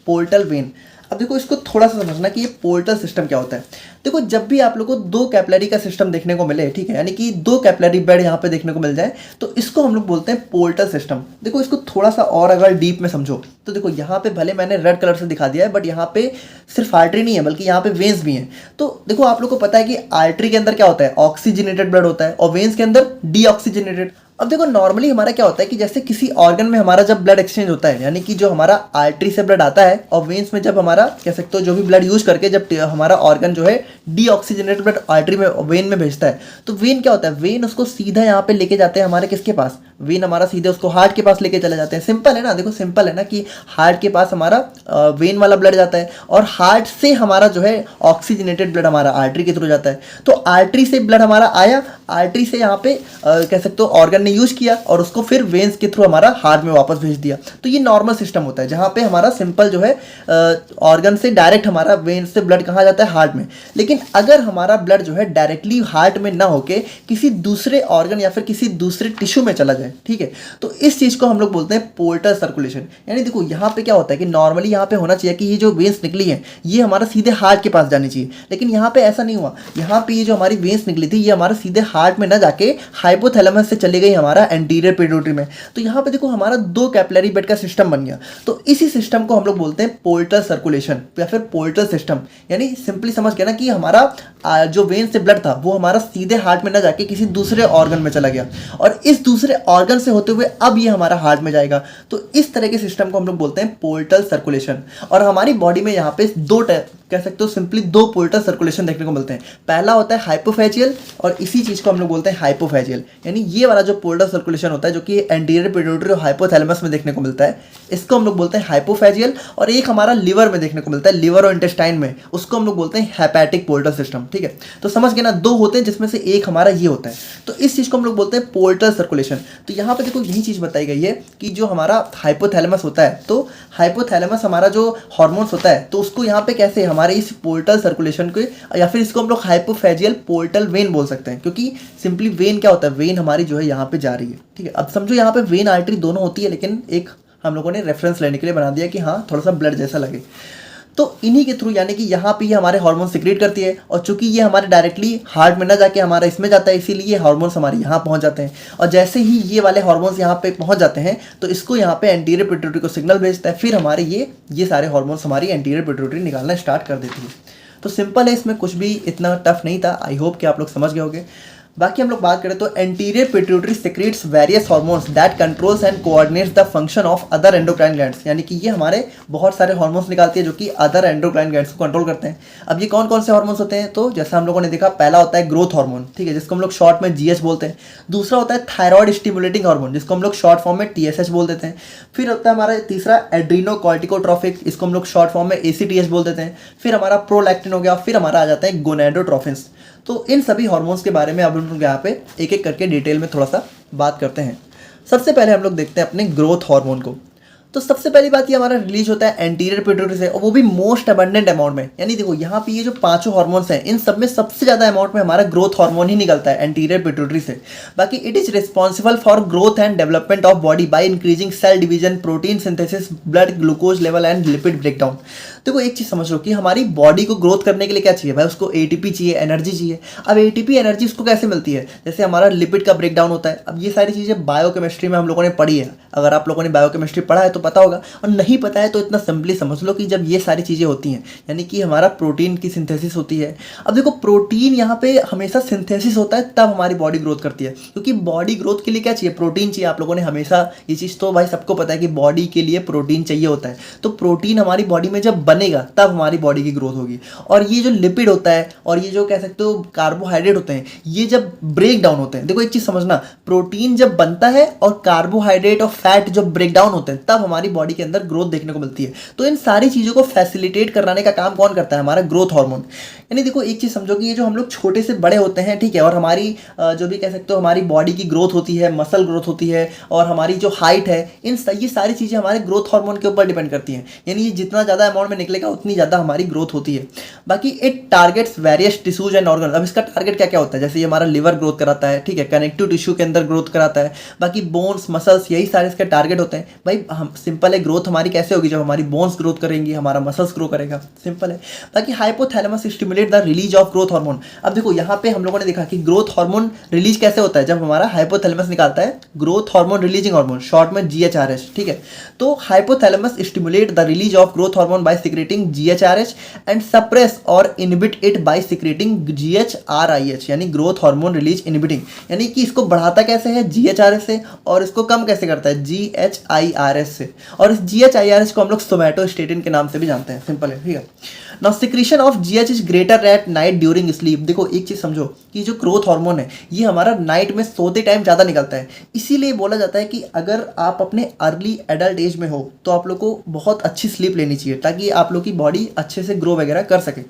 पोर्टल वेन। अब देखो इसको थोड़ा सा समझना कि ये पोर्टल सिस्टम क्या होता है। देखो जब भी आप लोगों को 2 कैपिलरी का सिस्टम देखने को मिले, ठीक है, यानी कि 2 कैपिलरी बेड यहाँ पे देखने को मिल जाए, तो इसको हम लोग बोलते हैं पोर्टल सिस्टम। देखो इसको थोड़ा सा और अगर डीप में समझो तो देखो यहाँ पे भले मैंने रेड कलर से दिखा दिया है, बट यहाँ पे सिर्फ आर्टरी नहीं है बल्कि यहाँ पे वेन्स भी हैं। तो देखो आप लोग को पता है कि आर्टरी के अंदर क्या होता है, ऑक्सीजनेटेड ब्लड होता है और वेन्स के अंदर डीऑक्सीजनेटेड। अब देखो नॉर्मली हमारा क्या होता है कि जैसे किसी ऑर्गन में हमारा जब ब्लड एक्सचेंज होता है, यानी कि जो हमारा आर्टरी से ब्लड आता है और वेन्स में जब हमारा कह सकते हो जो भी ब्लड यूज करके जब हमारा ऑर्गन जो है डीऑक्सीजनेटेड ब्लड आर्टरी में वेन में भेजता है, तो वेन क्या होता है, वेन उसको सीधा यहाँ पे लेके जाते हैं हमारे किसके पास, वेन हमारा सीधे उसको हार्ट के पास लेके चले जाते हैं। सिंपल है ना, देखो सिंपल है ना कि हार्ट के पास हमारा वेन वाला ब्लड जाता है और हार्ट से हमारा जो है ऑक्सीजनेटेड ब्लड हमारा आर्टरी के थ्रू जाता है। तो आर्टरी से ब्लड हमारा आया, आर्टरी से यहाँ पे कह सकते हो ऑर्गन ने यूज किया और उसको फिर वेन्स के थ्रू हमारा हार्ट में वापस भेज दिया। तो ये नॉर्मल सिस्टम होता है जहाँ पे हमारा सिंपल जो है ऑर्गन से डायरेक्ट हमारा वेन से ब्लड कहाँ जाता है, हार्ट में। लेकिन अगर हमारा ब्लड जो है डायरेक्टली हार्ट में ना होके किसी दूसरे ऑर्गन या फिर किसी दूसरे टिश्यू में चला जाए, ठीक है, तो इस चीज़ को हम लोग बोलते हैं पोर्टल सर्कुलेशन। यानी देखो यहाँ पे क्या होता है कि नॉर्मली यहाँ पे होना चाहिए कि ये जो वेन्स निकली है ये हमारा सीधे हार्ट के पास जानी चाहिए, लेकिन यहाँ पे ऐसा नहीं हुआ। यहाँ पे ये जो हमारी वेन्स निकली थी ये हमारा सीधे हार्ट में ना जाके हाइपोथैलेमस से चली गई हमारा एंटीरियर पिट्यूटरी में। तो यहाँ पे देखो हमारा 2 कैपिलरी बेड का सिस्टम बन गया। तो इसी सिस्टम को हम लोग बोलते हैं पोर्टल सर्कुलेशन या फिर पोर्टल सिस्टम। यानी सिंपली समझ गया ना कि हमारा जो वेन से ब्लड था वो हमारा सीधे हार्ट में ना जाके किसी दूसरे ऑर्गन में चला गया और इस दूसरे ऑर्गन से होते हुए अब ये हमारा हार्ट में जाएगा। तो इस तरह के सिस्टम को हम लोग बोलते हैं पोर्टल सर्कुलेशन। और हमारी बॉडी में यहाँ पे 2 कह सकते हो सिंपली 2 पोर्टल सर्कुलेशन देखने को मिलते हैं। पहला होता है हाइपोफेजियल और इसी चीज़ को हम लोग बोलते हैं हाइपोफेजियल। यानी ये वाला जो पोर्टल सर्कुलेशन होता है जो कि एंटीरियर पिट्यूटरी और हाइपोथैलेमस में देखने को मिलता है, इसको हम लोग बोलते हैं हाइपोफेजियल। और एक हमारा लिवर में देखने को मिलता है, लिवर और इंटेस्टाइन में, उसको हम लोग बोलते हैं हेपेटिक पोर्टल सिस्टम। ठीक है, तो समझ गए ना, 2 होते हैं जिसमें से एक हमारा ये होता है। तो इस चीज़ को हम लोग बोलते हैं पोर्टल सर्कुलेशन। तो यहाँ पे देखो यही चीज़ बताई गई है कि जो हमारा हाइपोथैलेमस होता है, तो हाइपोथैलेमस हमारा जो हार्मोन्स होता है, तो उसको यहाँ पे कैसे हमारे इस पोर्टल सर्कुलेशन को, या फिर इसको हम लोग हाइपोफेजियल पोर्टल वेन बोल सकते हैं, क्योंकि सिंपली वेन क्या होता है, वेन हमारी जो है यहाँ पे जा रही है। ठीक है, अब समझो यहाँ पे वेन आर्टरी दोनों होती है, लेकिन एक हम लोगों ने रेफरेंस लेने के लिए बना दिया कि हाँ थोड़ा सा ब्लड जैसा लगे। तो इन्हीं के थ्रू यानी कि यहाँ पे ये हमारे हार्मोन सिक्रेट करती है और चूंकि ये हमारे डायरेक्टली हार्ट में ना जाके हमारा इसमें जाता है, इसीलिए हार्मोन्स हमारे यहाँ पहुँच जाते हैं। और जैसे ही ये वाले हार्मोन्स यहाँ पे पहुँच जाते हैं तो इसको यहाँ पे एंटीरियर पिट्यूटरी को सिग्नल भेजता है, फिर हमारे ये सारे हार्मोन्स हमारी एंटीरियर पिट्यूटरी निकालना स्टार्ट कर देती है। तो सिंपल है, इसमें कुछ भी इतना टफ नहीं था। आई होप कि आप लोग समझ गए होंगे। बाकी हम लोग बात करें तो anterior pituitary secretes various hormones that controls and coordinates the function of other endocrine glands. यानी कि ये हमारे बहुत सारे हार्मोन्स निकालती है जो कि अदर एंडोक्राइन ग्लैंड्स को कंट्रोल करते हैं। अब ये कौन कौन से हार्मोन्स होते हैं, तो जैसा हम लोगों ने देखा, पहला होता है ग्रोथ हार्मोन, ठीक है, जिसको हम लोग शॉर्ट में जीएच बोलते हैं। दूसरा होता है थायराइड स्टिमुलेटिंग हार्मोन, जिसको हम लोग शॉर्ट फॉर्म में टीएसएच बोल देते हैं। फिर होता है हमारा तीसरा एड्रीनोकॉर्टिकोट्रोफिक, इसको हम लोग शॉर्ट फॉर्म में एसीटीएच बोल देते हैं। फिर हमारा प्रोलैक्टिन हो गया, फिर हमारा आ जाता है गोनेडोट्रोफिन्स। तो इन सभी हार्मोन्स के बारे में अब हम लोग यहाँ पे एक एक करके डिटेल में थोड़ा सा बात करते हैं। सबसे पहले हम लोग देखते हैं अपने ग्रोथ हार्मोन को। तो सबसे पहली बात ये हमारा रिलीज होता है एंटीरियर पिट्यूटरी से, और वो भी मोस्ट अबंडेंट अमाउंट में। यानी देखो यहाँ पे ये जो 5 हार्मोन्स हैं, इन सब में सबसे ज़्यादा अमाउंट में हमारा ग्रोथ हार्मोन ही निकलता है एंटीरियर पिट्यूटरी से। बाकी it is responsible for growth and development of body by increasing cell division, protein synthesis, blood glucose level and lipid breakdown. देखो एक चीज़ समझ लो कि हमारी बॉडी को ग्रोथ करने के लिए क्या चाहिए भाई, उसको एटीपी चाहिए, एनर्जी चाहिए। अब एटीपी एनर्जी उसको कैसे मिलती है, जैसे हमारा लिपिड का ब्रेकडाउन होता है। अब ये सारी चीज़ें बायोकेमिस्ट्री में हम लोगों ने पढ़ी है, अगर आप लोगों ने बायोकेमिस्ट्री पढ़ा है तो पता होगा, और नहीं पता है तो इतना सिंपली समझ लो कि जब ये सारी चीज़ें होती हैं यानी कि हमारा प्रोटीन की सिंथेसिस होती है। अब देखो प्रोटीन यहाँ पे हमेशा सिंथेसिस होता है तब हमारी बॉडी ग्रोथ करती है, क्योंकि बॉडी ग्रोथ के लिए क्या चाहिए, प्रोटीन चाहिए। आप लोगों ने हमेशा ये चीज़ तो भाई सबको पता है कि बॉडी के लिए प्रोटीन चाहिए होता है। तो प्रोटीन हमारी बॉडी में जब बनेगा तब हमारी बॉडी की ग्रोथ होगी। और ये जो लिपिड होता है और ये जो कह सकते हो कार्बोहाइड्रेट होते हैं, ये जब ब्रेक डाउन होते हैं, देखो एक चीज़ समझना, प्रोटीन जब बनता है और कार्बोहाइड्रेट और फैट जब ब्रेक डाउन होते हैं तब हमारी बॉडी के अंदर ग्रोथ देखने को मिलती है। तो इन सारी चीज़ों को फैसिलिटेट कराने का काम कौन करता है, हमारा ग्रोथ हार्मोन। यानी देखो एक चीज़ समझो कि ये जो हम लोग छोटे से बड़े होते हैं, ठीक है, और हमारी जो भी कह सकते हो हमारी बॉडी की ग्रोथ होती है, मसल ग्रोथ होती है, और हमारी जो हाइट है, ये सारी चीज़ें हमारे ग्रोथ हार्मोन के ऊपर डिपेंड करती हैं। यानी ये जितना ज़्यादा अमाउंट में निकलेगा उतनी ज़्यादा हमारी ग्रोथ होती है। बाकी it targets various tissues and organ. अब इसका टारगेट क्या क्या होता है, जैसे ये हमारा लिवर ग्रोथ कराता है, ठीक है, कनेक्टिव टिश्यू के अंदर ग्रोथ कराता है, बाकी बोन्स, मसल्स, यही सारे इसके टारगेट होते हैं। भाई हम सिंपल है, ग्रोथ हमारी कैसे होगी, जब हमारी बोन्स ग्रोथ करेंगी, हमारा मसल्स ग्रो करेगा, सिंपल है। बाकी hypothalamus stimulate the release of growth hormone. अब देखो यहाँ पे हम लोगों ने देखा कि ग्रोथ हार्मोन रिलीज कैसे होता है, जब हमारा हाइपोथैलेमस निकालता है growth hormone releasing hormone, short में जीएचआरएच, ठीक है। तो hypothalamus stimulate the release of growth hormone by secreting GHRH and suppress और inhibit it by secreting GHRIH, यानी ग्रोथ हार्मोन रिलीज इनहिबिटिंग। यानी कि इसको बढ़ाता कैसे है, जीएचआरएच से, और इसको कम कैसे करता है, जीएचआईआरएच से। और इस जीएचआईआरएच को हम लोग सोमैटोस्टेटिन के नाम से भी जानते हैं, सिंपल है, ठीक है। Now secretion of GH is greater at night during sleep. देखो एक चीज़ समझो कि जो ग्रोथ हार्मोन है ये हमारा नाइट में सोते टाइम ज़्यादा निकलता है, इसीलिए बोला जाता है कि अगर आप अपने अर्ली एडल्ट एज में हो तो आप लोग को बहुत अच्छी स्लीप लेनी चाहिए ताकि आप लोग की बॉडी अच्छे से ग्रो वगैरह कर सके।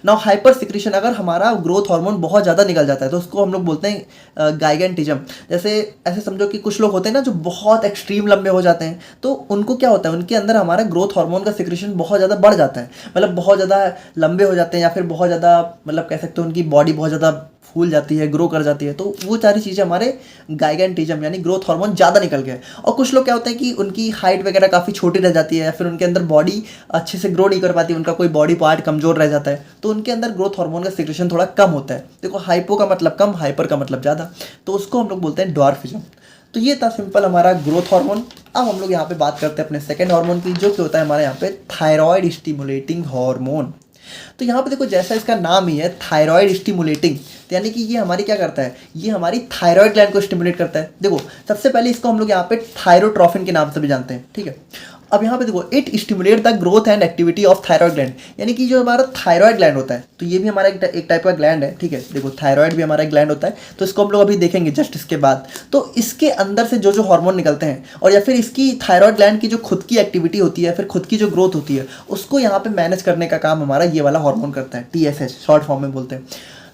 नाउ हाइपर सिक्रीशन, अगर हमारा ग्रोथ हार्मोन बहुत ज़्यादा निकल जाता है तो उसको हम लोग बोलते हैं गाइगेंटिज्म। जैसे ऐसे समझो कि कुछ लोग होते हैं ना जो बहुत एक्सट्रीम लंबे हो जाते हैं, तो उनको क्या होता है, उनके अंदर हमारा ग्रोथ हार्मोन का सिक्रीशन बहुत ज़्यादा बढ़ जाता है, मतलब बहुत ज़्यादा लंबे हो जाते हैं या फिर बहुत ज़्यादा मतलब कह सकते हो उनकी बॉडी बहुत ज़्यादा फूल जाती है, ग्रो कर जाती है, तो वो सारी चीज़ें हमारे गाइगेंटिज्म यानी ग्रोथ हार्मोन ज़्यादा निकल गए। और कुछ लोग क्या होते हैं कि उनकी हाइट वगैरह काफ़ी छोटी रह जाती है या फिर उनके अंदर बॉडी अच्छे से ग्रो नहीं कर पाती, उनका कोई बॉडी पार्ट कमज़ोर रह जाता है, तो उनके अंदर ग्रोथ हार्मोन का सिक्रेशन थोड़ा कम होता है। देखो हाइपो का मतलब कम, हाइपर का मतलब ज़्यादा, तो उसको हम लोग बोलते हैं ड्वार्फिज्म। तो ये था सिंपल हमारा ग्रोथ हार्मोन। अब हम लोग यहाँ पे बात करते हैं अपने सेकेंड हार्मोन की, जो कि होता है हमारे यहाँ पे थायराइड स्टिमुलेटिंग हार्मोन। तो यहाँ पे देखो जैसा इसका नाम ही है थायराइड स्टिमुलेटिंग, तो यानी कि ये हमारी क्या करता है, ये हमारी थायराइड ग्लैंड को स्टिमुलेट करता है। देखो सबसे पहले इसको हम लोग यहाँ पे थायरोट्रोफिन के नाम से भी जानते हैं, ठीक है। अब यहाँ पे देखो it stimulate the growth and activity of thyroid gland, यानी कि जो हमारा थायराइड ग्लैंड होता है, तो ये भी हमारा एक टाइप का ग्लैंड है, ठीक है। देखो थायराइड भी हमारा एक ग्लैंड होता है, तो इसको हम लोग अभी देखेंगे जस्ट इसके बाद। तो इसके अंदर से जो जो हार्मोन निकलते हैं और या फिर इसकी थायराइड ग्लैंड की जो खुद की एक्टिविटी होती है, फिर खुद की जो ग्रोथ होती है, उसको यहाँ पे मैनेज करने का काम हमारा ये वाला हार्मोन करता है, TSH शॉर्ट फॉर्म में बोलते हैं।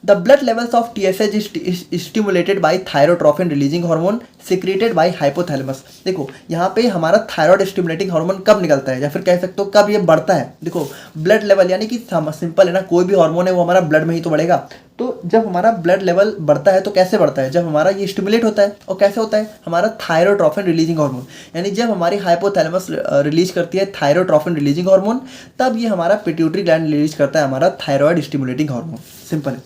The blood levels of TSH is stimulated by thyrotrophin releasing hormone secreted by hypothalamus. देखो यहाँ पे हमारा थायराइड स्टिमुलेटिंग हार्मोन कब निकलता है या फिर कह सकते हो कब ये बढ़ता है। देखो ब्लड लेवल यानी कि सिंपल है ना, कोई भी हार्मोन है वो हमारा ब्लड में ही तो बढ़ेगा। तो जब हमारा ब्लड लेवल बढ़ता है तो कैसे बढ़ता है, जब हमारा ये स्टिमुलेट होता है। और कैसे होता है, हमारा थायरोट्रोफिन रिलीजिंग हार्मोन, यानी जब हमारी हाइपोथैलेमस रिलीज करती है थायरोट्रोफिन रिलीजिंग हार्मोन, तब ये हमारा पिट्यूटरी ग्लैंड रिलीज करता है हमारा थायराइड स्टिमुलेटिंग हार्मोन। सिंपल है।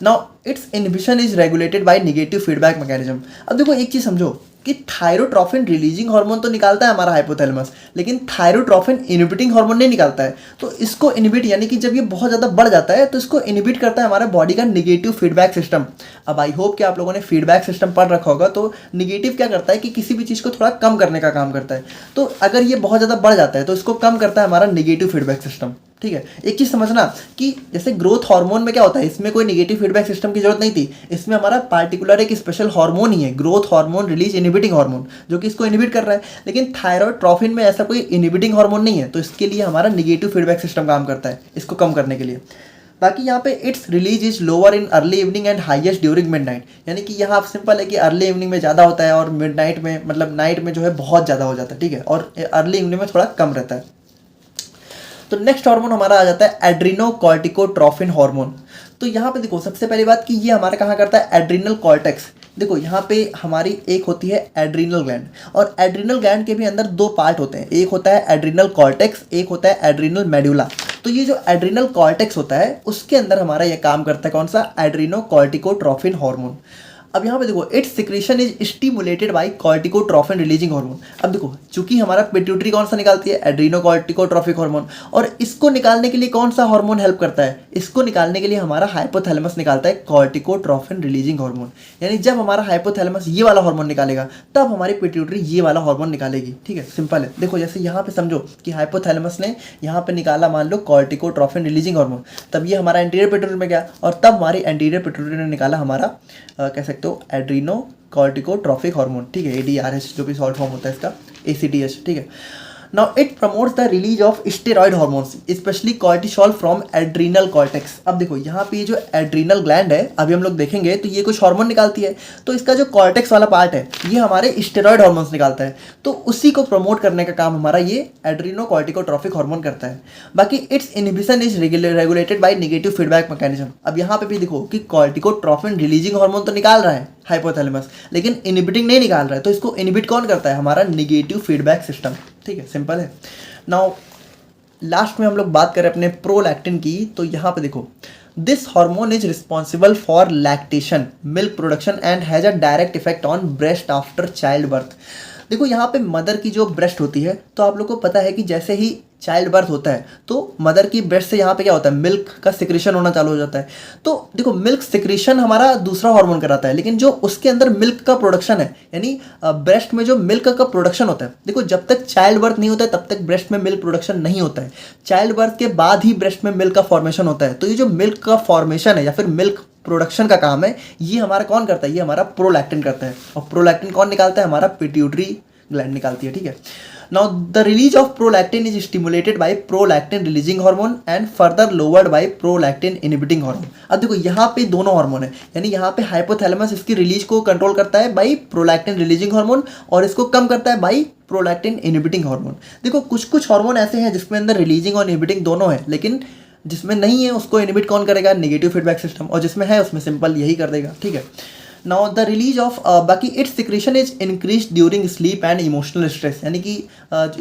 Now it's inhibition is regulated by negative feedback mechanism. अब देखो एक चीज़ समझो कि थायरोट्रोफिन रिलीजिंग हार्मोन तो निकालता है हमारा हाइपोथैलेमस, लेकिन थायरोट्रोफिन इनहिबिटिंग हार्मोन नहीं निकालता है। तो इसको इनहिबिट यानी कि जब ये बहुत ज़्यादा बढ़ जाता है तो इसको इनहिबिट करता है हमारा बॉडी का नेगेटिव फीडबैक सिस्टम। अब आई होप कि आप लोगों ने फीडबैक सिस्टम पढ़ रखा होगा। तो नेगेटिव क्या करता है कि किसी भी चीज़ को थोड़ा कम करने का काम करता है। तो अगर ये बहुत ज़्यादा बढ़ जाता है तो इसको कम करता है हमारा नेगेटिव फीडबैक सिस्टम, ठीक है। एक चीज़ समझना कि जैसे ग्रोथ हार्मोन में क्या होता है, इसमें कोई नेगेटिव फीडबैक सिस्टम की जरूरत नहीं थी। इसमें हमारा पार्टिकुलर एक स्पेशल हार्मोन ही है, growth hormone release inhibiting hormone, जो कि इसको इनहिबिट कर रहा है। लेकिन थायराइड ट्रोफिन में ऐसा कोई इनहिबिटिंग हार्मोन नहीं है, तो इसके लिए हमारा नेगेटिव फीडबैक सिस्टम काम करता है इसको कम करने के लिए। बाकी यहाँ पे it's release is lower in early evening and highest during midnight, यानी कि यहाँ सिंपल है कि अर्ली इवनिंग में ज़्यादा होता है और मिडनाइट में मतलब नाइट में जो है बहुत ज़्यादा हो जाता है, ठीक है। और अर्ली इवनिंग में थोड़ा कम रहता है। तो नेक्स्ट हार्मोन हमारा आ जाता है एड्रीनोकॉर्टिकोट्रोफिन हार्मोन। तो यहाँ पे देखो सबसे पहली बात कि ये हमारा कहाँ करता है, एड्रीनल कॉर्टेक्स। देखो यहाँ पे हमारी एक होती है एड्रीनल ग्लैंड, और एड्रीनल ग्लैंड के भी अंदर दो पार्ट होते हैं, एक होता है एड्रीनल कॉर्टेक्स, एक होता है एड्रीनल मेडुला। तो ये जो एड्रीनल कॉर्टेक्स होता है उसके अंदर हमारा ये काम करता है कौन सा, एड्रीनोकॉर्टिकोट्रोफिन हार्मोन। अब यहाँ पे देखो its secretion is stimulated by corticotrophin releasing hormone. अब देखो चूंकि हमारा पिट्यूटरी कौन सा निकालती है, एड्रीनोकॉर्टिकोट्रोफिक हार्मोन, और इसको निकालने के लिए कौन सा हार्मोन हेल्प करता है, इसको निकालने के लिए हमारा हाइपोथैलेमस निकालता है कॉर्टिकोट्रोफिन रिलीजिंग हार्मोन। यानी जब हमारा हाइपोथैलेमस ये वाला हार्मोन निकालेगा तब हमारी पिट्यूटरी ये वाला हार्मोन निकालेगी, ठीक है। सिंपल है। देखो जैसे यहाँ पे समझो कि हाइपोथैलेमस ने यहाँ पे निकाला मान लो कॉर्टिकोट्रोफिन रिलीजिंग हार्मोन, तब ये हमारा एंटीरियर पिट्यूटरी में गया और तब हमारी एंटीरियर पिट्यूटरी ने निकाला हमारा कह सकते हो एड्रीनोकॉर्टिकोट्रोफिक हार्मोन, ठीक है, ADRH जो भी शॉर्ट फॉर्म होता है इसका, ACTH, ठीक है। Now it promotes the release of steroid hormones specially cortisol from adrenal cortex. अब देखो यहाँ पे ये जो एड्रीनल ग्लैंड है अभी हम लोग देखेंगे तो ये कुछ हार्मोन निकालती है, तो इसका जो कॉर्टेक्स वाला पार्ट है ये हमारे स्टेरॉइड हार्मोन्स निकालता है, तो उसी को प्रमोट करने का काम हमारा ये एड्रीनोकॉर्टिकोट्रोफिक हार्मोन करता है। बाकी it's inhibition is regulated by negative feedback mechanism. अब यहाँ पे भी देखो कि कॉर्टिकोट्रोफिन रिलीजिंग हार्मोन तो निकाल रहा है हाइपोथैलेमस, लेकिन इनहिबिटिंग नहीं निकाल रहा है, तो इसको इनहिबिट कौन करता है, हमारा नेगेटिव फीडबैक सिस्टम, ठीक है। सिंपल है। नाउ लास्ट में हम लोग बात करें अपने प्रोलैक्टिन की, तो यहाँ पे देखो this hormone is responsible for lactation, milk production and has a direct effect on breast after child birth. देखो यहाँ पे मदर की जो ब्रेस्ट होती है, तो आप लोग को पता है कि जैसे ही चाइल्ड बर्थ होता है तो मदर की ब्रेस्ट से यहाँ पे क्या होता है, मिल्क का सिक्रेशन होना चालू हो जाता है। तो देखो मिल्क सिक्रेशन हमारा दूसरा हार्मोन कराता है, लेकिन जो उसके अंदर मिल्क का प्रोडक्शन है, यानी ब्रेस्ट में जो मिल्क का प्रोडक्शन होता है, देखो जब तक चाइल्ड बर्थ नहीं होता है तब तक ब्रेस्ट में मिल्क प्रोडक्शन नहीं होता है। चाइल्ड बर्थ के बाद ही ब्रेस्ट में मिल्क का फॉर्मेशन होता है। तो ये जो मिल्क का फॉर्मेशन है या फिर मिल्क प्रोडक्शन का काम है, ये हमारा कौन करता है, ये हमारा प्रोलैक्टिन करता है। और प्रोलैक्टिन कौन निकालता है, हमारा पिट्यूटरी ग्लैंड निकालती है, ठीक है। Now the release of prolactin is stimulated by prolactin releasing hormone and further lowered by prolactin inhibiting hormone. अब देखो यहाँ पे दोनों हार्मोन है, यानी यहाँ पे हाइपोथैलेमस इसकी रिलीज को कंट्रोल करता है बाय प्रोलैक्टिन रिलीजिंग हार्मोन और इसको कम करता है बाय प्रोलैक्टिन इनहिबिटिंग हार्मोन। देखो कुछ कुछ हार्मोन ऐसे हैं जिसमें अंदर रिलीजिंग और इनहिबिटिंग दोनों है, लेकिन जिसमें नहीं है उसको इनहिबिट कौन करेगा, नेगेटिव फीडबैक सिस्टम, और जिसमें है उसमें सिंपल यही कर देगा, ठीक है। नाउ द रिलीज ऑफ बाकी it's secretion is increase during sleep and emotional stress, यानी कि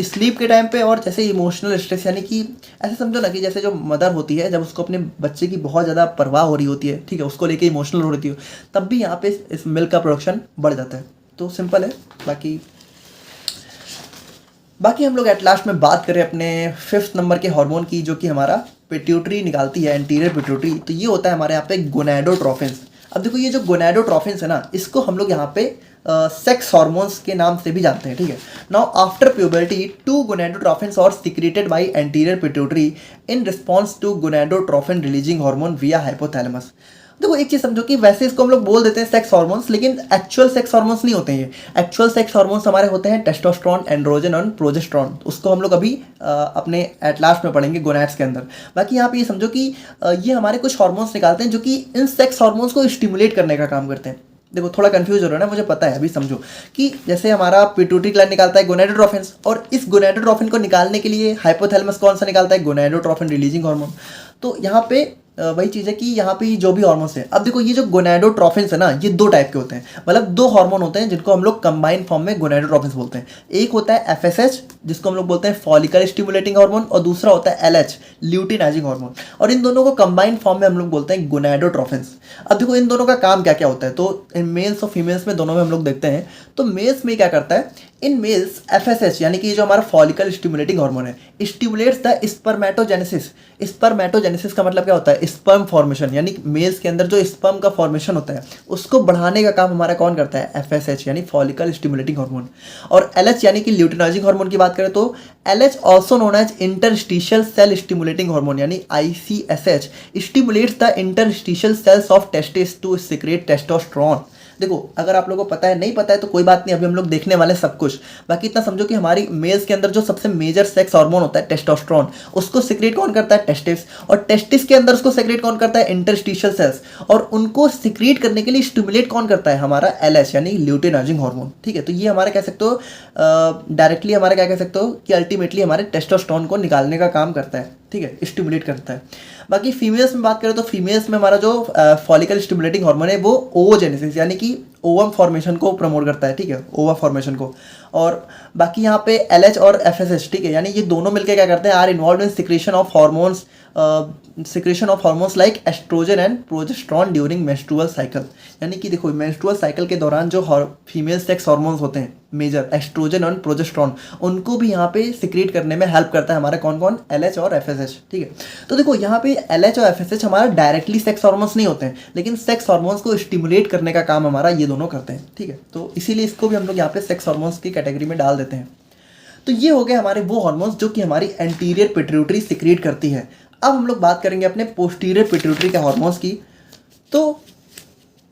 स्लीप के टाइम पे और जैसे इमोशनल स्ट्रेस, यानी कि ऐसे समझो ना कि जैसे जो मदर होती है जब उसको अपने बच्चे की बहुत ज़्यादा परवाह हो रही होती है, ठीक है, उसको लेके इमोशनल हो रही हो, तब भी यहाँ पे इस मिल्क का प्रोडक्शन बढ़ जाता है। तो सिंपल है। बाकी हम लोग एट लास्ट में बात करें अपने 5th नंबर के हार्मोन की, जो कि हमारा पिट्यूटरी निकालती है, एंटीरियर पिट्यूटरी। तो ये होता है हमारे यहाँ पे गोनाडोट्रोफिन्स। अब देखो ये जो गोनाडोट्रोफिन्स है ना, इसको हम लोग यहाँ पे सेक्स हार्मोन्स के नाम से भी जानते हैं, ठीक है। Now after puberty 2 gonadotrophins are secreted by anterior pituitary in response to gonadotrophin releasing hormone via hypothalamus. देखो एक चीज़ समझो कि वैसे इसको हम लोग बोल देते हैं सेक्स हार्मोन्स, लेकिन एक्चुअल सेक्स हार्मोन्स नहीं होते हैं। ये एक्चुअल सेक्स हार्मोन्स हमारे होते हैं टेस्टोस्टेरोन, एंड्रोजन और प्रोजेस्टेरोन। उसको हम लोग अभी अपने एट लास्ट में पढ़ेंगे गोनैड्स के अंदर। बाकी यहाँ पे ये समझो कि ये हमारे कुछ हार्मोन्स निकालते हैं जो कि इन सेक्स हार्मोन्स को स्टिमुलेट करने का काम करते हैं। देखो थोड़ा कंफ्यूज हो रहा है ना, मुझे पता है, अभी समझो कि जैसे हमारा पिट्यूटरी ग्लैंड निकालता है गोनाडोट्रोफिन्स, और इस गोनाडोट्रोफिन को निकालने के लिए हाइपोथैलेमस कौन सा निकालता है, गोनाडोट्रोफिन रिलीजिंग हार्मोन। तो यहाँ पे वही चीज़ है कि यहाँ पे जो भी हार्मोन्स हैं, अब देखो ये जो गोनाडोट्रोफिन्स है ना, ये 2 टाइप के होते हैं, मतलब 2 हार्मोन होते हैं जिनको हम लोग कंबाइंड फॉर्म में गोनाडोट्रोफिन्स बोलते हैं। एक होता है FSH जिसको हम लोग बोलते हैं फॉलिकल स्टिमुलेटिंग हार्मोन, और दूसरा होता है LH ल्यूटिनाइजिंग हार्मोन, और इन दोनों को कंबाइंड फॉर्म में हम लोग बोलते हैं गोनाडोट्रोफिन्स। अब देखो इन दोनों का काम क्या क्या होता है, तो इन मेल्स और फीमेल्स में दोनों में हम लोग देखते हैं। तो मेल्स में क्या करता है, इन मेल्स FSH यानी कि जो हमारा फॉलिकल स्टिमुलेटिंग हार्मोन है स्टिमुलेट्स द स्पर्मेटोजेनेसिस। स्पर्मेटोजेनेसिस का मतलब क्या होता है, स्पर्म फॉर्मेशन, यानी मेल्स के अंदर जो स्पर्म का फॉर्मेशन होता है उसको बढ़ाने का काम हमारा कौन करता है, FSH यानी फॉलिकल स्टिमुलेटिंग हार्मोन। और LH यानी कि ल्यूटिनाइजिंग हार्मोन की बात करें तो LH also known as interstitial cell stimulating hormone यानी ICSH stimulates the interstitial cells of testis to secrete testosterone. देखो अगर आप लोगों को पता है, नहीं पता है तो कोई बात नहीं, अभी हम लोग देखने वाले सब कुछ। बाकी इतना समझो कि हमारी मेल्स के अंदर जो सबसे मेजर सेक्स हार्मोन होता है टेस्टोस्टेरोन, उसको सिक्रेट कौन करता है, टेस्टिस, और टेस्टिस के अंदर उसको सिक्रेट कौन करता है, इंटरस्टिशियल सेल्स, और उनको सिक्रेट करने के लिए स्टिमुलेट कौन करता है, हमारा LH यानी ल्यूटिनाइजिंग हार्मोन, ठीक है। तो ये हमारे कह सकते हो डायरेक्टली हमारे क्या कह सकते हो कि अल्टीमेटली हमारे टेस्टोस्टेरोन को निकालने का काम करता है, ठीक है, स्टिमुलेट करता है। बाकी फीमेल्स में बात करें तो फीमेल्स में हमारा जो फॉलिकल स्टिमुलेटिंग हार्मोन है वो ओवोजेनेसिस यानी कि ओवम फॉर्मेशन को प्रमोट करता है, ठीक है, ओवा फॉर्मेशन को। और बाकी यहाँ पे LH और FSH, ठीक है, यानी ये दोनों मिलकर क्या करते हैं, are involve in secretion of hormones like oestrogen and progesterone during menstrual cycle. यानी कि देखो मेंस्ट्रुअल साइकिल के दौरान जो फीमेल सेक्स हार्मोन्स होते हैं मेजर, एस्ट्रोजन और प्रोजेस्टेरोन, उनको भी यहाँ पे सिक्रेट करने में हेल्प करता है हमारा कौन कौन, LH और FSH, ठीक है। तो देखो यहाँ पे LH और FSH हमारा डायरेक्टली सेक्स हार्मोन्स नहीं होते हैं, लेकिन सेक्स हार्मोन्स को स्टिमुलेट करने का काम हमारा ये दोनों करते हैं, ठीक है। तो इसीलिए इसको भी हम लोग यहाँ पे सेक्स हार्मोन्स की कैटेगरी में डाल देते हैं। तो ये हो गए हमारे वो हार्मोन्स जो कि हमारी एंटीरियर पिट्यूटरी सिक्रेट करती है। अब हम लोग बात करेंगे अपने पोस्टीरियर पिट्यूटरी के हार्मोन्स की। तो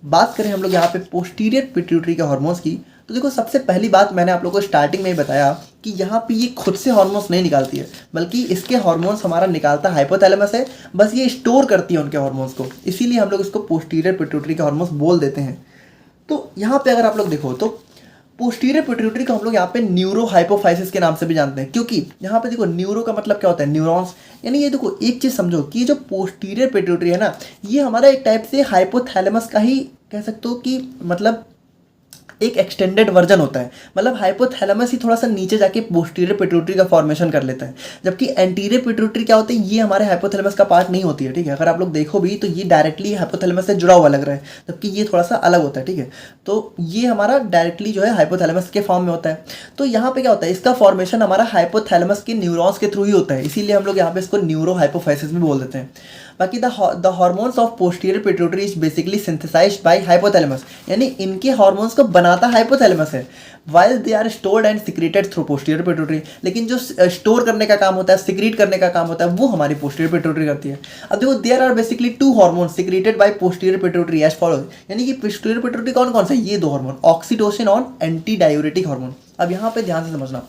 बात करें हम लोग यहाँ पे पोस्टीरियर पिट्यूटरी के हार्मोन्स की, तो देखो सबसे पहली बात मैंने आप लोगों को स्टार्टिंग में ही बताया कि यहाँ पे ये खुद से हार्मोन्स नहीं निकालती है, बल्कि इसके हार्मोन्स हमारा निकालता हाइपोथैलेमस है, बस ये स्टोर करती है उनके हार्मोन्स को, इसीलिए हम लोग इसको पोस्टीरियर पिट्यूटरी के हार्मोन्स बोल देते हैं। तो यहाँ पे अगर आप लोग देखो तो पोस्टीरियर पिट्यूटरी को हम लोग यहाँ पे न्यूरो हाइपोफाइसिस के नाम से भी जानते हैं, क्योंकि यहाँ पे देखो न्यूरो का मतलब क्या होता है, न्यूरॉन्स, यानी ये देखो एक चीज़ समझो कि जो पोस्टीरियर पिट्यूटरी है ना, ये हमारा एक टाइप से हाइपोथैलेमस का ही कह सकते हो कि मतलब एक एक्सटेंडेड वर्जन होता है, मतलब हाइपोथैलेमस ही थोड़ा सा नीचे जाके पोस्टीरियर पिट्यूटरी का फॉर्मेशन कर लेता है, जबकि एंटीरियर पिट्यूटरी क्या होती है, ये हमारे हाइपोथैलेमस का पार्ट नहीं होती है, ठीक है। अगर आप लोग देखो भी तो ये डायरेक्टली हाइपोथैलेमस से जुड़ा हुआ लग रहा है, जबकि ये थोड़ा सा अलग होता है, ठीक है। तो ये हमारा डायरेक्टली जो है हाइपोथैलेमस के फॉर्म में होता है। तो यहाँ पे क्या होता है, इसका फॉर्मेशन हमारा हाइपोथैलेमस के न्यूरॉन्स के थ्रू ही होता है, इसीलिए हम लोग यहाँ पे इसको न्यूरो हाइपोफाइसिस में बोल देते हैं। बाकी the hormones of posterior pituitary is basically synthesised by hypothalamus, यानी इनके हार्मोन्स को बनाता हाइपोथैलेमस है, while they are stored and secreted through posterior pituitary, लेकिन जो स्टोर करने का काम होता है, सिक्रीट करने का काम होता है, वो हमारी पोस्टीरियर पिट्यूटरी करती है। अब देखो, there are basically 2 hormones secreted by posterior pituitary as follows, यानी कि पोस्टीरियर पिट्यूटरी कौन कौन से, ये 2 हार्मोन, ऑक्सीटोसिन और एंटी डायूरेटिक हार्मोन। अब यहाँ पे ध्यान से समझना,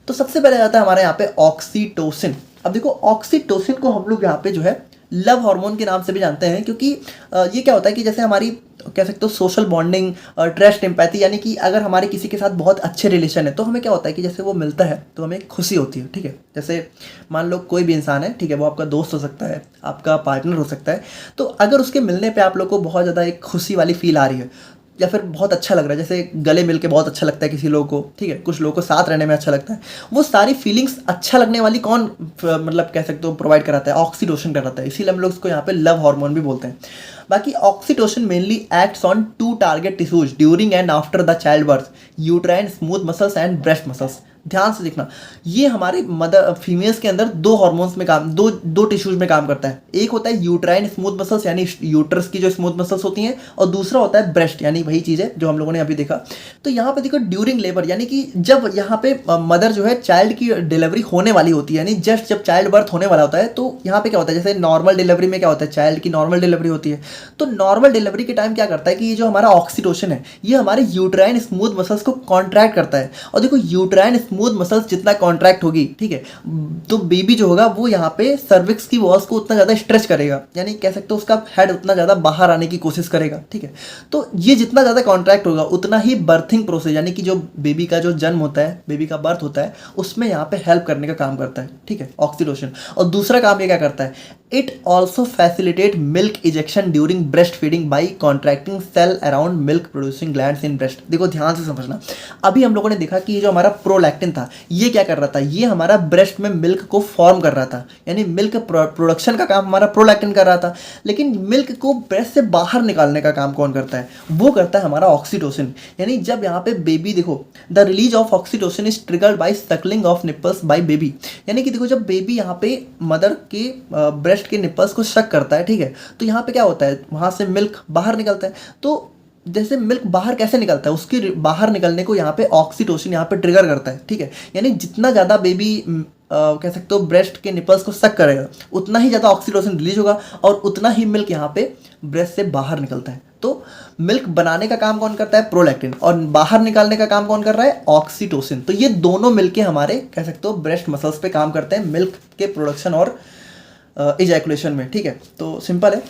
तो सबसे पहले आता है हमारे यहाँ पे ऑक्सीटोसिन। अब देखो, ऑक्सीटोसिन को हम लोग यहाँ पे जो है लव हार्मोन के नाम से भी जानते हैं, क्योंकि ये क्या होता है कि जैसे हमारी कह सकते हो सोशल बॉन्डिंग, ट्रस्ट, एम्पैथी, यानी कि अगर हमारे किसी के साथ बहुत अच्छे रिलेशन है तो हमें क्या होता है कि जैसे वो मिलता है तो हमें खुशी होती है, ठीक है। जैसे मान लो कोई भी इंसान है, ठीक है, वो आपका दोस्त हो सकता है, आपका पार्टनर हो सकता है, तो अगर उसके मिलने पे आप लोग को बहुत ज़्यादा एक खुशी वाली फील आ रही है या फिर बहुत अच्छा लग रहा है, जैसे गले मिल के बहुत अच्छा लगता है किसी लोगों को, ठीक है, कुछ लोगों को साथ रहने में अच्छा लगता है, वो सारी फीलिंग्स अच्छा लगने वाली कौन मतलब कह सकते हो प्रोवाइड कराता है, ऑक्सीटोसिन कराता है, इसीलिए हम लोग इसको यहाँ पे लव हार्मोन भी बोलते हैं। बाकी oxytocin mainly acts on 2 target tissues during and after the child birth, uterine smooth muscles and breast muscles. ध्यान से देखना, ये हमारे मदर फीमेल्स के अंदर 2 हार्मोन्स में काम, दो टिश्यूज में काम करता है। एक होता है यूट्राइन स्मूथ मसल्स, यानी यूट्रस की जो स्मूथ मसल्स होती हैं, और दूसरा होता है ब्रेस्ट, यानी वही चीज़ है जो हम लोगों ने अभी देखा। तो यहाँ पे देखो, ड्यूरिंग लेबर, यानी कि जब यहाँ पे मदर जो है चाइल्ड की डिलीवरी होने वाली होती है, यानी जस्ट जब चाइल्ड बर्थ होने वाला होता है, तो यहाँ पे क्या होता है, जैसे नॉर्मल डिलीवरी में क्या होता है, चाइल्ड की नॉर्मल डिलीवरी होती है, तो नॉर्मल डिलीवरी के टाइम क्या करता है कि ये जो हमारा ऑक्सीटोसिन है, ये हमारे यूट्राइन स्मूथ मसल्स को कॉन्ट्रैक्ट करता है। और देखो, यूट्राइन स्मूथ मसल्स जितना कॉन्ट्रैक्ट होगी, ठीक है, तो बेबी जो होगा वो यहाँ पे सर्विक्स की वॉल्स को उतना ज़्यादा स्ट्रेच करेगा, यानी कह सकते हो उसका हेड उतना ज़्यादा बाहर आने की कोशिश करेगा, ठीक है। तो ये जितना ज़्यादा कॉन्ट्रैक्ट होगा उतना ही बर्थिंग प्रोसेस, यानी कि जो बेबी का जो जन्म होता है, बेबी का बर्थ होता है, उसमें यहाँ पे हेल्प करने का काम करता है, ठीक है, ऑक्सीटोसिन। और दूसरा काम ये क्या करता है, it also facilitate milk ejection during breast feeding by contracting cell around milk producing glands in breast. देखो ध्यान से समझना, अभी हम लोगों ने देखा कि ये जो हमारा प्रोलैक्टिन था, ये क्या कर रहा था, ये हमारा ब्रेस्ट में मिल्क को फॉर्म कर रहा था, यानी मिल्क प्रोडक्शन का काम हमारा प्रोलैक्टिन कर रहा था। लेकिन मिल्क को ब्रेस्ट से बाहर निकालने का काम कौन करता है, वो करता है हमारा ऑक्सीटोसिन। यानी जब यहाँ पे बेबी, देखो, the release of oxytocin is triggered by Suckling of nipples by baby, यानी कि देखो जब बेबी यहाँ पे मदर के ब्रेस्ट के निपल्स को शक करता है, ठीक है, तो यहाँ पे क्या होता है, वहाँ से मिल्क बाहर निकलता है। तो जैसे मिल्क बाहर कैसे निकलता है, उसके बाहर निकलने को यहाँ पे ऑक्सीटोसिन यहाँ पे ट्रिगर करता है, ठीक है। यानी जितना ज़्यादा बेबी कह सकते हो ब्रेस्ट के निपल्स को सक करेगा, उतना ही ज़्यादा ऑक्सीटोसिन रिलीज होगा और उतना ही मिल्क यहाँ पे ब्रेस्ट से बाहर निकलता है। तो मिल्क बनाने का काम कौन करता है, प्रोलैक्टिन, और बाहर निकालने का काम कौन कर रहा है, ऑक्सीटोसिन। तो ये दोनों मिलके हमारे कह सकते हो ब्रेस्ट मसल्स पे काम करते हैं मिल्क के प्रोडक्शन और इजैकुलेशन में, ठीक है। तो सिंपल है।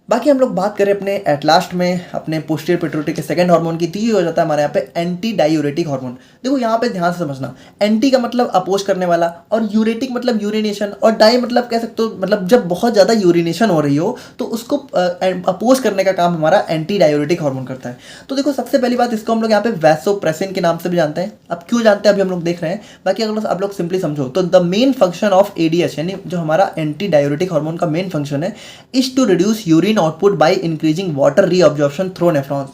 बाकी हम लोग बात करें अपने एट लास्ट में अपने पोस्टीरियर पिट्यूटरी के सेकंड हार्मोन की, तो ये हो जाता है हमारे यहाँ पे एंटी डायूरेटिक हार्मोन। देखो यहाँ पे ध्यान से समझना, एंटी का मतलब अपोज करने वाला, और यूरेटिक मतलब यूरिनेशन, और डाई मतलब कह सकते हो मतलब जब बहुत ज़्यादा यूरिनेशन हो रही हो तो उसको अपोज करने का काम हमारा एंटी डायूरेटिक हार्मोन करता है। तो देखो सबसे पहली बात, इसको हम लोग यहाँ पे वैसोप्रेसिन के नाम से भी जानते हैं। अब क्यों जानते हैं अभी हम लोग देख रहे हैं। बाकी अगर आप लोग सिंपली समझो तो the main function of ADH, यानी जो हमारा एंटी डायूरेटिक हार्मोन का मेन फंक्शन है, is to reduce urine output by increasing water reabsorption through nephrons.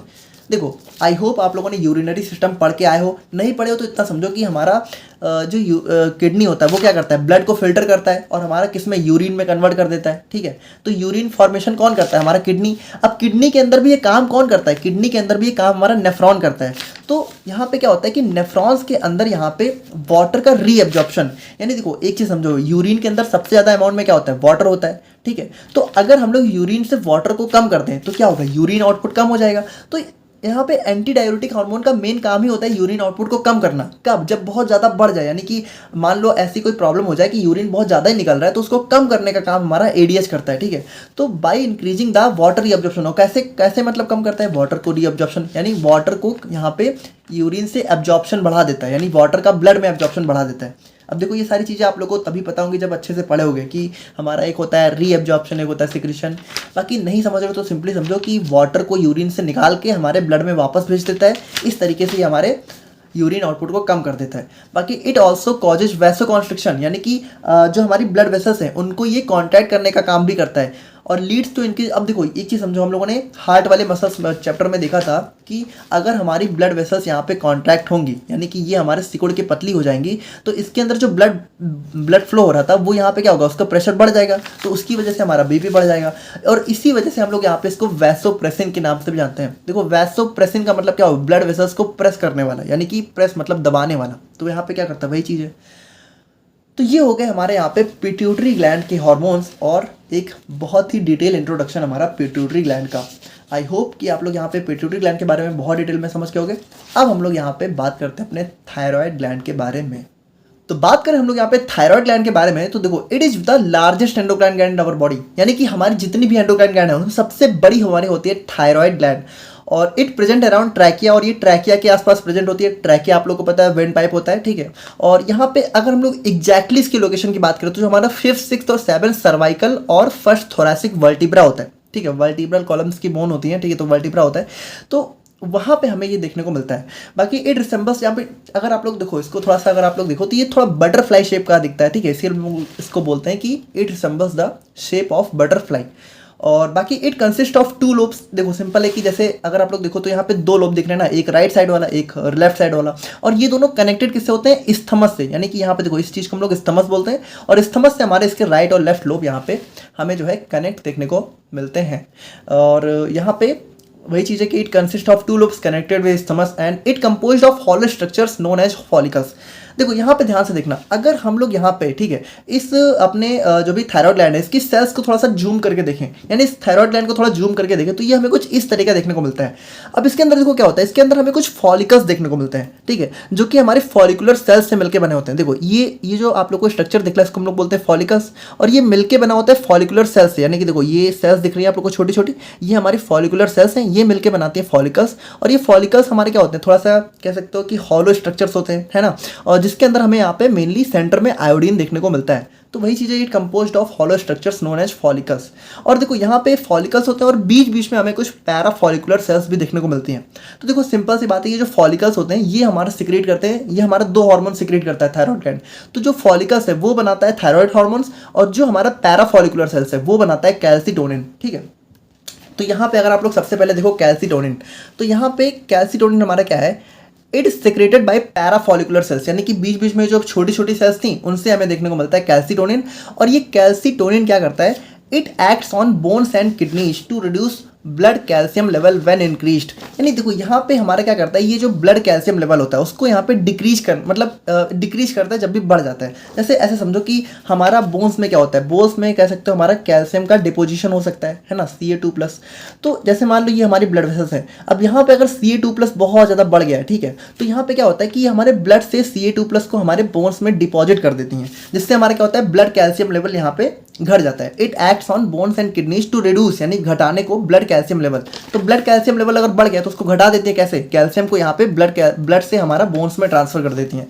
देखो आई होप आप लोगों ने यूरिनरी सिस्टम पढ़ के आए हो, नहीं पढ़े हो तो इतना समझो कि हमारा जो किडनी होता है वो क्या करता है, ब्लड को फिल्टर करता है और हमारा किस में, यूरिन में कन्वर्ट कर देता है, ठीक है। तो यूरिन फॉर्मेशन कौन करता है, हमारा किडनी। अब किडनी के अंदर भी ये काम कौन करता है, किडनी के अंदर भी ये काम हमारा नेफ्रॉन करता है। तो यहाँ पे क्या होता है कि नेफ्रॉन्स के अंदर यहाँ पे वाटर का रीअब्जॉर्प्शन, यानी देखो एक चीज़ समझो, यूरिन के अंदर सबसे ज़्यादा अमाउंट में क्या होता है, वाटर होता है, ठीक है। तो अगर हम लोग यूरिन से वाटर को कम कर दें तो क्या होगा, यूरिन आउटपुट कम हो जाएगा। तो यहाँ पे एंटी डायूरेटिक हार्मोन का मेन काम ही होता है यूरिन आउटपुट को कम करना। कब, जब बहुत ज़्यादा बढ़ जाए, यानी कि मान लो ऐसी कोई प्रॉब्लम हो जाए कि यूरिन बहुत ज़्यादा ही निकल रहा है, तो उसको कम करने का काम हमारा एडीएच करता है, ठीक है। तो by increasing the water reabsorption, हो कैसे मतलब कम करता है वाटर को रीअब्जॉर्प्शन, यानी वाटर को यहाँ पे यूरिन से एब्जॉर्प्शन बढ़ा देता है, यानी वाटर का ब्लड में एब्जॉर्प्शन बढ़ा देता है। अब देखो ये सारी चीज़ें आप लोगों को तभी पता होंगी जब अच्छे से पढ़े होगे कि हमारा एक होता है रीएब्जॉर्प्शन, एक होता है सिक्रीशन। बाकी नहीं समझ रहे हो तो सिंपली समझो कि वाटर को यूरिन से निकाल के हमारे ब्लड में वापस भेज देता है। इस तरीके से हमारे यूरिन आउटपुट को कम कर देता है। बाकी इट ऑल्सो कॉजेज वैसोकॉन्स्ट्रिक्शन, यानी कि जो हमारी ब्लड वेसल्स हैं उनको ये कॉन्ट्रैक्ट करने का काम भी करता है और लीड्स टू इनकी। अब देखो एक चीज़ समझो, हम लोगों ने हार्ट वाले मसल्स चैप्टर में देखा था कि अगर हमारी ब्लड वेसल्स यहाँ पे कॉन्ट्रैक्ट होंगी, यानी कि ये हमारे सिकुड़ के पतली हो जाएंगी, तो इसके अंदर जो ब्लड फ्लो हो रहा था वो यहाँ पे क्या होगा, उसका प्रेशर बढ़ जाएगा, तो उसकी वजह से हमारा बीपी बढ़ जाएगा। और इसी वजह से हम लोग यहाँ पे इसको वैसोप्रेसिन के नाम से भी जानते हैं। देखो वैसोप्रेसिन का मतलब क्या हो, ब्लड वेसल्स को प्रेस करने वाला, यानी कि प्रेस मतलब दबाने वाला। तो यहाँ पे क्या करता है, वही चीज़ है। तो ये हो गए हमारे यहाँ पे पिट्यूटरी ग्लैंड के हार्मोन्स और एक बहुत ही डिटेल इंट्रोडक्शन हमारा पिट्यूटरी ग्लैंड का। आई होप कि आप लोग यहाँ पे पिट्यूटरी ग्लैंड के बारे में बहुत डिटेल में समझ के होगे। अब हम लोग यहाँ पे बात करते हैं अपने थायराइड ग्लैंड के बारे में। तो बात करें हम लोग यहाँ पे थायराइड ग्लैंड के बारे में, तो देखो it is the largest endocrine gland in our body, यानी कि हमारी जितनी भी एंडोक्राइन ग्लैंड है उनमें सबसे बड़ी हमारी होती है थायराइड ग्लैंड। और इट प्रेजेंट अराउंड ट्रैकिया, और ये ट्रैकिया के आसपास प्रेजेंट होती है। ट्रैकिया आप लोग को पता है वेंट पाइप होता है, ठीक है। और यहाँ पे अगर हम लोग एग्जैक्टली इसकी लोकेशन की बात करें तो जो हमारा 5th, 6th और 7th सर्वाइकल और फर्स्ट थोरैसिक वर्टिब्रा होता है, ठीक है। वर्टिब्रल कॉलम्स की बोन होती है, ठीक है, तो वर्टिब्रा होता है, तो वहाँ पे हमें ये देखने को मिलता है। बाकी इट रिसेंबल्स, यहाँ पे अगर आप लोग देखो इसको थोड़ा सा, अगर आप लोग देखो तो ये थोड़ा बटरफ्लाई शेप का दिखता है, ठीक है। इसलिए इसको बोलते हैं कि it resembles the shape of butterfly. और बाकी इट कंसिस्ट ऑफ 2 लोब्स। देखो सिंपल है कि जैसे अगर आप लोग देखो तो यहाँ पे 2 लोब दिख रहे हैं ना, एक राइट साइड वाला, एक लेफ्ट साइड वाला, और ये दोनों कनेक्टेड किससे होते हैं, इस्थमस से। यानी कि यहाँ पे देखो इस चीज़ को हम लोग इस्थमस बोलते हैं, और इस्थमस से हमारे इसके राइट और लेफ्ट लोब यहाँ पे हमें जो है कनेक्ट देखने को मिलते हैं। और यहाँ पे वही चीज़ है कि it consist of 2 lobes connected with isthmus and it composed of hollow structures known as follicles. देखो यहाँ पे ध्यान से देखना, अगर हम लोग यहाँ पे, ठीक है, इस अपने जो भी थायराइड ग्लैंड है इसकी सेल्स को थोड़ा सा जूम करके देखें, यानी इस थायराइड ग्लैंड को थोड़ा जूम करके देखें तो ये हमें कुछ इस तरीके देखने को मिलता है। अब इसके अंदर देखो क्या होता है, इसके अंदर हमें कुछ फॉलिकल्स देखने को मिलते हैं, ठीक है, जो कि हमारे फॉलिकुलर सेल्स से मिलकर बने होते हैं। देखो ये जो आप लोग को स्ट्रक्चर दिख रहा है इसको हम लोग बोलते हैं फॉलिकल्स, और ये मिलकर बना होता है फॉलिकुलर सेल्स से। यानी कि देखो ये सेल्स दिख रही है आप लोग को छोटी छोटी, ये हमारी फॉलिकुलर सेल्स हैं, ये मिलकर बनाती है फॉलिकल्स। और ये फॉलिकल्स हमारे क्या होते हैं, थोड़ा सा कह सकते हो कि हॉलो स्ट्रक्चर्स होते हैं, है ना, और जिसके अंदर हमें यहाँ पे मेनली सेंटर में आयोडीन देखने को मिलता है। तो वही चीज़ है, it composed of hollow structures known as follicles. और देखो यहाँ पे फॉलिकल्स होते हैं और बीच बीच में हमें कुछ पैरा फॉलिकुलर सेल्स भी देखने को मिलती हैं। तो देखो सिंपल सी बात है, ये जो फॉलिकल्स होते हैं ये हमारा सिक्रेट करते हैं, ये हमारा 2 हार्मोन सिक्रेट करता है थायराइड ग्लैंड। तो जो फॉलिकल्स है वो बनाता है थायराइड हार्मोन्स, और जो हमारा पैरा फॉलिकुलर सेल्स है वो बनाता है कैल्सिटोनिन, ठीक है। तो यहाँ पे अगर आप लोग सबसे पहले देखो कैल्सिटोनिन, तो यहाँ पे कैल्सिटोनिन हमारा क्या है, it is secreted by parafollicular cells, यानी कि बीच बीच में जो छोटी छोटी सेल्स थी उनसे हमें देखने को मिलता है कैल्सिटोनिन। और ये कैल्सिटोनिन क्या करता है, it acts on bones and kidneys to reduce blood calcium level when increased. यानी देखो यहाँ पे हमारा क्या करता है, ये जो ब्लड कैल्शियम लेवल होता है उसको यहाँ पे डिक्रीज करता है जब भी बढ़ जाता है। जैसे ऐसे समझो कि हमारा बोन्स में क्या होता है, बोन्स में कह सकते हो हमारा कैल्शियम का डिपोजिशन हो सकता है ना, Ca2+। तो जैसे मान लो ये हमारी ब्लड वेसल्स है, अब यहाँ पे अगर Ca2+ बहुत ज़्यादा बढ़ गया है, ठीक है, तो यहाँ पे क्या होता है कि हमारे ब्लड से Ca2+ को हमारे बोन्स में डिपॉजिट कर देती हैं, जिससे हमारा क्या होता है, ब्लड कैल्शियम लेवल यहाँ पे घट जाता है। It acts on bones and kidneys to reduce, यानी घटाने को ब्लड कैल्शियम लेवल। तो ब्लड कैल्शियम लेवल अगर बढ़ गया तो उसको घटा देती है, कैसे, कैल्शियम को यहाँ पे ब्लड से हमारा बोन्स में ट्रांसफर कर देती हैं।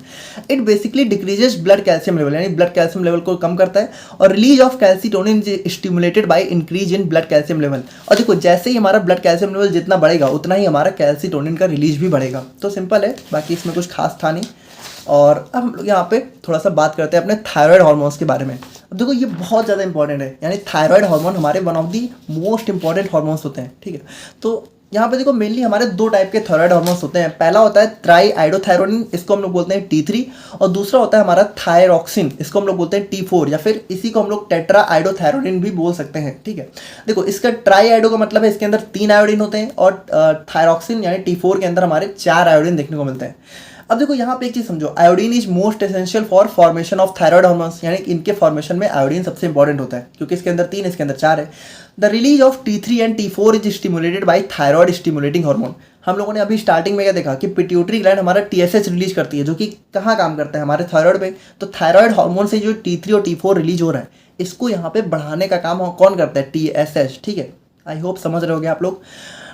It basically decreases blood calcium level, यानी ब्लड कैल्शियम लेवल को कम करता है। और release of calcitonin stimulated by increase in blood calcium level. और देखो जैसे ही हमारा ब्लड कैल्शियम लेवल जितना बढ़ेगा उतना ही हमारा कैल्सिटोनिन का रिलीज भी बढ़ेगा। तो सिंपल है, बाकी इसमें कुछ खास था नहीं। और अब हम लोग यहाँ पे थोड़ा सा बात करते हैं अपने थायराइड हार्मोन्स के बारे में। अब देखो ये बहुत ज़्यादा इंपॉर्टेंट है, यानी थायराइड हार्मोन हमारे one of the most important hormones होते हैं, ठीक है। तो यहाँ पे देखो मेनली हमारे 2 टाइप के थायराइड हार्मोन्स होते हैं। पहला होता है ट्राई आइडोथायरोनिन, इसको हम लोग बोलते हैं T3, और दूसरा होता है हमारा थायरॉक्सिन, इसको हम लोग बोलते हैं T4, या फिर इसी को हम लोग टेट्रा आइडोथायरोनिन भी बोल सकते हैं, ठीक है। देखो इसका ट्राई आइडो का मतलब है इसके अंदर 3 आयोडीन होते हैं, और थायरॉक्सिन यानी T4 के अंदर हमारे 4 आयोडीन देखने को मिलते हैं। अब देखो यहाँ पे एक चीज समझो, iodine is most essential for formation of thyroid hormones, यानी इनके फॉर्मेशन में आयोडीन सबसे इंपॉर्टेंट होता है, क्योंकि इसके अंदर 3 इसके अंदर 4 है। The release of T3 and T4 is stimulated bye thyroid stimulating hormone. हम लोगों ने अभी स्टार्टिंग में क्या देखा कि पिट्यूटरी ग्लैंड हमारा TSH रिलीज करती है, जो कि कहाँ काम करता है, हमारे थायराइड पे। तो थायराइड हार्मोन से जो T3 और T4 रिलीज हो रहा है, इसको यहाँ पे बढ़ाने का काम कौन करता है, TSH, ठीक है। आई होप समझ रहे होगे आप लोग।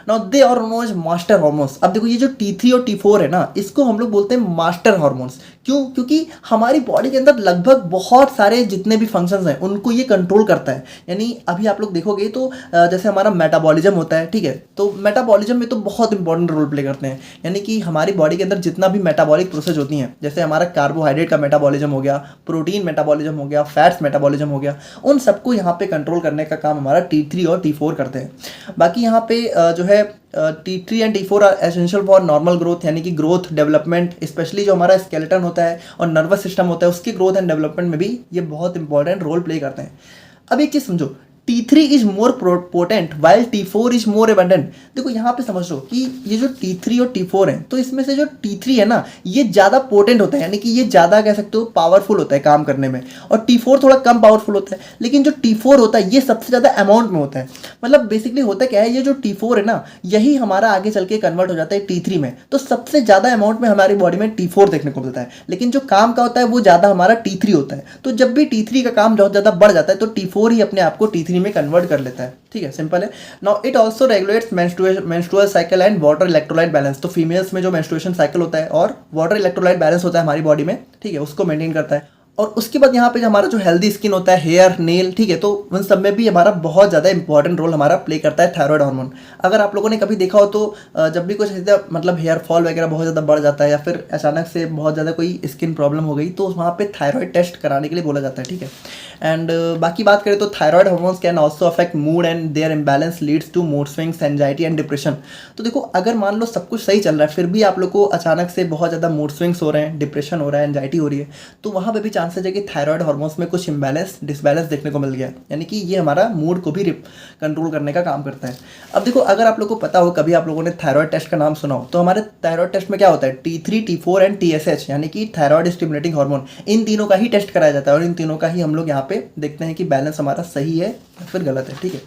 Now they are known as master hormones. अब देखो ये जो T3 और T4 है ना, इसको हम लोग बोलते हैं मास्टर हार्मोन्स। क्यों? क्योंकि हमारी बॉडी के अंदर लगभग बहुत सारे जितने भी फंक्शंस हैं उनको ये कंट्रोल करता है। यानी अभी आप लोग देखोगे तो जैसे हमारा मेटाबॉलिज्म होता है, ठीक है, तो मेटाबॉलिज्म में तो बहुत इंपॉर्टेंट रोल प्ले करते हैं। यानी कि हमारी बॉडी के अंदर जितना भी मेटाबॉलिक प्रोसेस होती हैं, जैसे हमारा कार्बोहाइड्रेट का मेटाबॉलिज्म हो गया, प्रोटीन मेटाबॉलिज्म हो गया, फैट्स मेटाबॉलिज्म हो गया, उन सबको यहाँ पे कंट्रोल करने का काम हमारा T3 और T4 करते हैं। बाकी यहाँ पे जो है T3 and T4 are essential for normal growth, यानी कि ग्रोथ डेवलपमेंट, स्पेशली जो हमारा स्केलेटन होता है और नर्वस सिस्टम होता है उसकी ग्रोथ एंड डेवलपमेंट में भी ये बहुत इंपॉर्टेंट रोल प्ले करते हैं। अब एक चीज़ समझो, T3 is more potent while T4 is more abundant. देखो यहाँ पे समझ लो कि ये जो T3 और T4 है, तो इसमें से जो T3 है ना ये ज़्यादा पोटेंट होता है, यानी कि ये ज़्यादा कह सकते हो पावरफुल होता है काम करने में, और T4 थोड़ा कम पावरफुल होता है। लेकिन जो T4 होता है ये सबसे ज़्यादा अमाउंट में होता है। मतलब बेसिकली होता क्या है, ये जो T4 है ना यही हमारा आगे चल के कन्वर्ट हो जाता है T3 में, तो सबसे ज़्यादा अमाउंट में हमारी बॉडी में T4 देखने को मिलता है, लेकिन जो काम का होता है वो ज़्यादा हमारा T3 होता है। तो जब भी T3 का काम बहुत ज़्यादा बढ़ जाता है तो T4 ही अपने आप को T3 में कन्वर्ट कर लेता है। ठीक है, सिंपल है। Now it also regulates menstrual cycle and water electrolyte balance. तो फीमेल्स में जो मेंस्ट्रुएशन साइकिल होता है और वाटर इलेक्ट्रोलाइट बैलेंस होता है हमारी बॉडी में, ठीक है, उसको मेंटेन करता है। और उसके बाद यहाँ पे जो हमारा जो हेल्दी स्किन होता है, हेयर, नेल, ठीक है, तो उन सब में भी हमारा बहुत ज़्यादा इंपॉर्टेंट रोल हमारा प्ले करता है थायराइड हार्मोन। अगर आप लोगों ने कभी देखा हो तो जब भी कुछ ऐसा मतलब हेयर फॉल वगैरह बहुत ज़्यादा बढ़ जाता है या फिर अचानक से बहुत ज़्यादा कोई स्किन प्रॉब्लम हो गई तो वहाँ पे थायराइड टेस्ट कराने के लिए बोला जाता है, ठीक है। एंड बाकी बात करें तो thyroid hormones can also affect mood and their imbalance leads to mood swings, anxiety and depression. तो देखो अगर मान लो सब कुछ सही चल रहा है फिर भी आप लोग को अचानक से बहुत ज़्यादा मूड स्विंग्स हो रहे हैं, डिप्रेशन हो रहा है, एंजाइटी हो रही है, तो वहाँ पे भी चांसेस है कि थायराइड हार्मोन्स में कुछ डिसबैलेंस देखने को मिल गया, यानी कि ये हमारा मूड को भी कंट्रोल करने का काम करता है। अब देखो अगर आप लोग को पता हो, कभी आप लोगों ने थायराइड टेस्ट का नाम सुना हो, तो हमारे थायराइड टेस्ट में क्या होता है, T3, T4 एंड TSH, यानी कि थायराइड स्टिमुलेटिंग हार्मोन, इन तीनों का ही टेस्ट कराया जाता है और इन तीनों का ही हम लोग यहाँ पे देखते हैं कि बैलेंस हमारा सही है या फिर गलत है, ठीक है।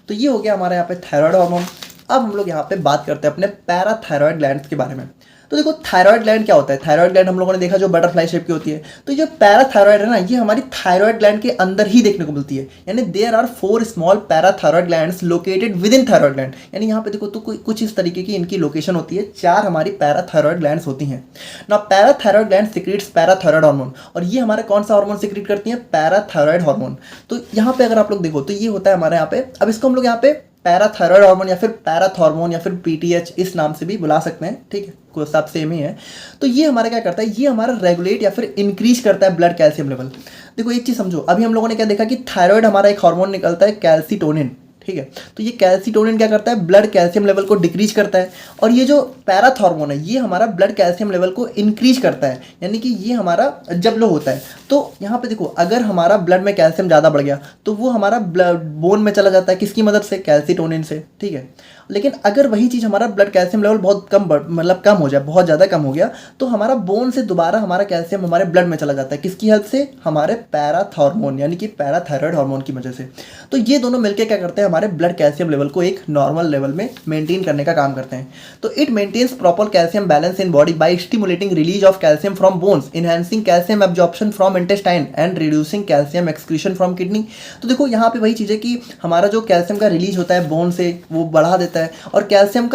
तो ये हो गया हमारे यहाँ पे थायराइड हार्मोन। अब हम लोग यहाँ पे बात करते हैं अपने पैराथायराइड ग्लैंड्स के बारे में। तो देखो थायराइड ग्लैंड क्या होता है, थायराइड ग्लैंड हम लोगों ने देखा जो बटरफ्लाई शेप की होती है। तो जो पैराथायराइड है ना ये हमारी थायराइड ग्लैंड के अंदर ही देखने को मिलती है, यानी there are 4 small parathyroid glands located within thyroid gland. यानी यहाँ पे देखो तो कुछ इस तरीके की इनकी लोकेशन होती है, 4 हमारी पैराथायराइड ग्लैंड्स होती हैं ना। Parathyroid gland secretes parathyroid hormone, और ये हमारे कौन सा हार्मोन सिक्रीट करती है, पैराथायराइड हार्मोन। तो यहाँ पे अगर आप लोग देखो तो ये होता है हमारे यहाँ पे, अब इसको हम लोग यहाँ पे पैराथायराइड हार्मोन या फिर पैराथॉर्मोन या फिर PTH इस नाम से भी बुला सकते हैं, ठीक है, कोई सब सेम ही है। तो ये हमारा क्या करता है, ये हमारा रेगुलेट या फिर इंक्रीज करता है ब्लड कैल्शियम लेवल। देखो एक चीज़ समझो, अभी हम लोगों ने क्या देखा कि थायराइड हमारा एक हार्मोन निकलता है कैल्सीटोनिन, ठीक है। तो ये कैल्सीटोनिन क्या करता है, ब्लड कैल्शियम लेवल को डिक्रीज करता है, और ये जो पैराथॉर्मोन है ये हमारा ब्लड कैल्शियम लेवल को इंक्रीज करता है, यानी कि ये हमारा जब लो होता है। तो यहाँ पे देखो अगर हमारा ब्लड में कैल्शियम ज़्यादा बढ़ गया तो वो हमारा ब्लड बोन में चला जाता है, किसकी मदद से, कैल्सीटोनिन से, ठीक है। लेकिन अगर वही चीज़ हमारा ब्लड कैल्शियम लेवल बहुत कम मतलब कम हो जाए, बहुत ज़्यादा कम हो गया, तो हमारा बोन से दोबारा हमारा कैल्शियम हमारे ब्लड में चला जाता है, किसकी हेल्प से, हमारे पैराथॉर्मोन यानी कि पैराथायराइड हार्मोन की वजह से। तो ये दोनों मिलकर क्या करते हैं, हमारे ब्लड कैल्शियम लेवल को एक नॉर्मल लेवल में मेंटेन करने का काम करते हैं। तो it maintains proper calcium balance in body by stimulating release of calcium from bones, enhancing calcium absorption from intestine and reducing calcium excretion from kidney. तो देखो यहाँ पे वही चीज़ है कि हमारा जो कैल्शियम का रिलीज होता है बोन से वो बढ़ा देता है, और कैल्शियम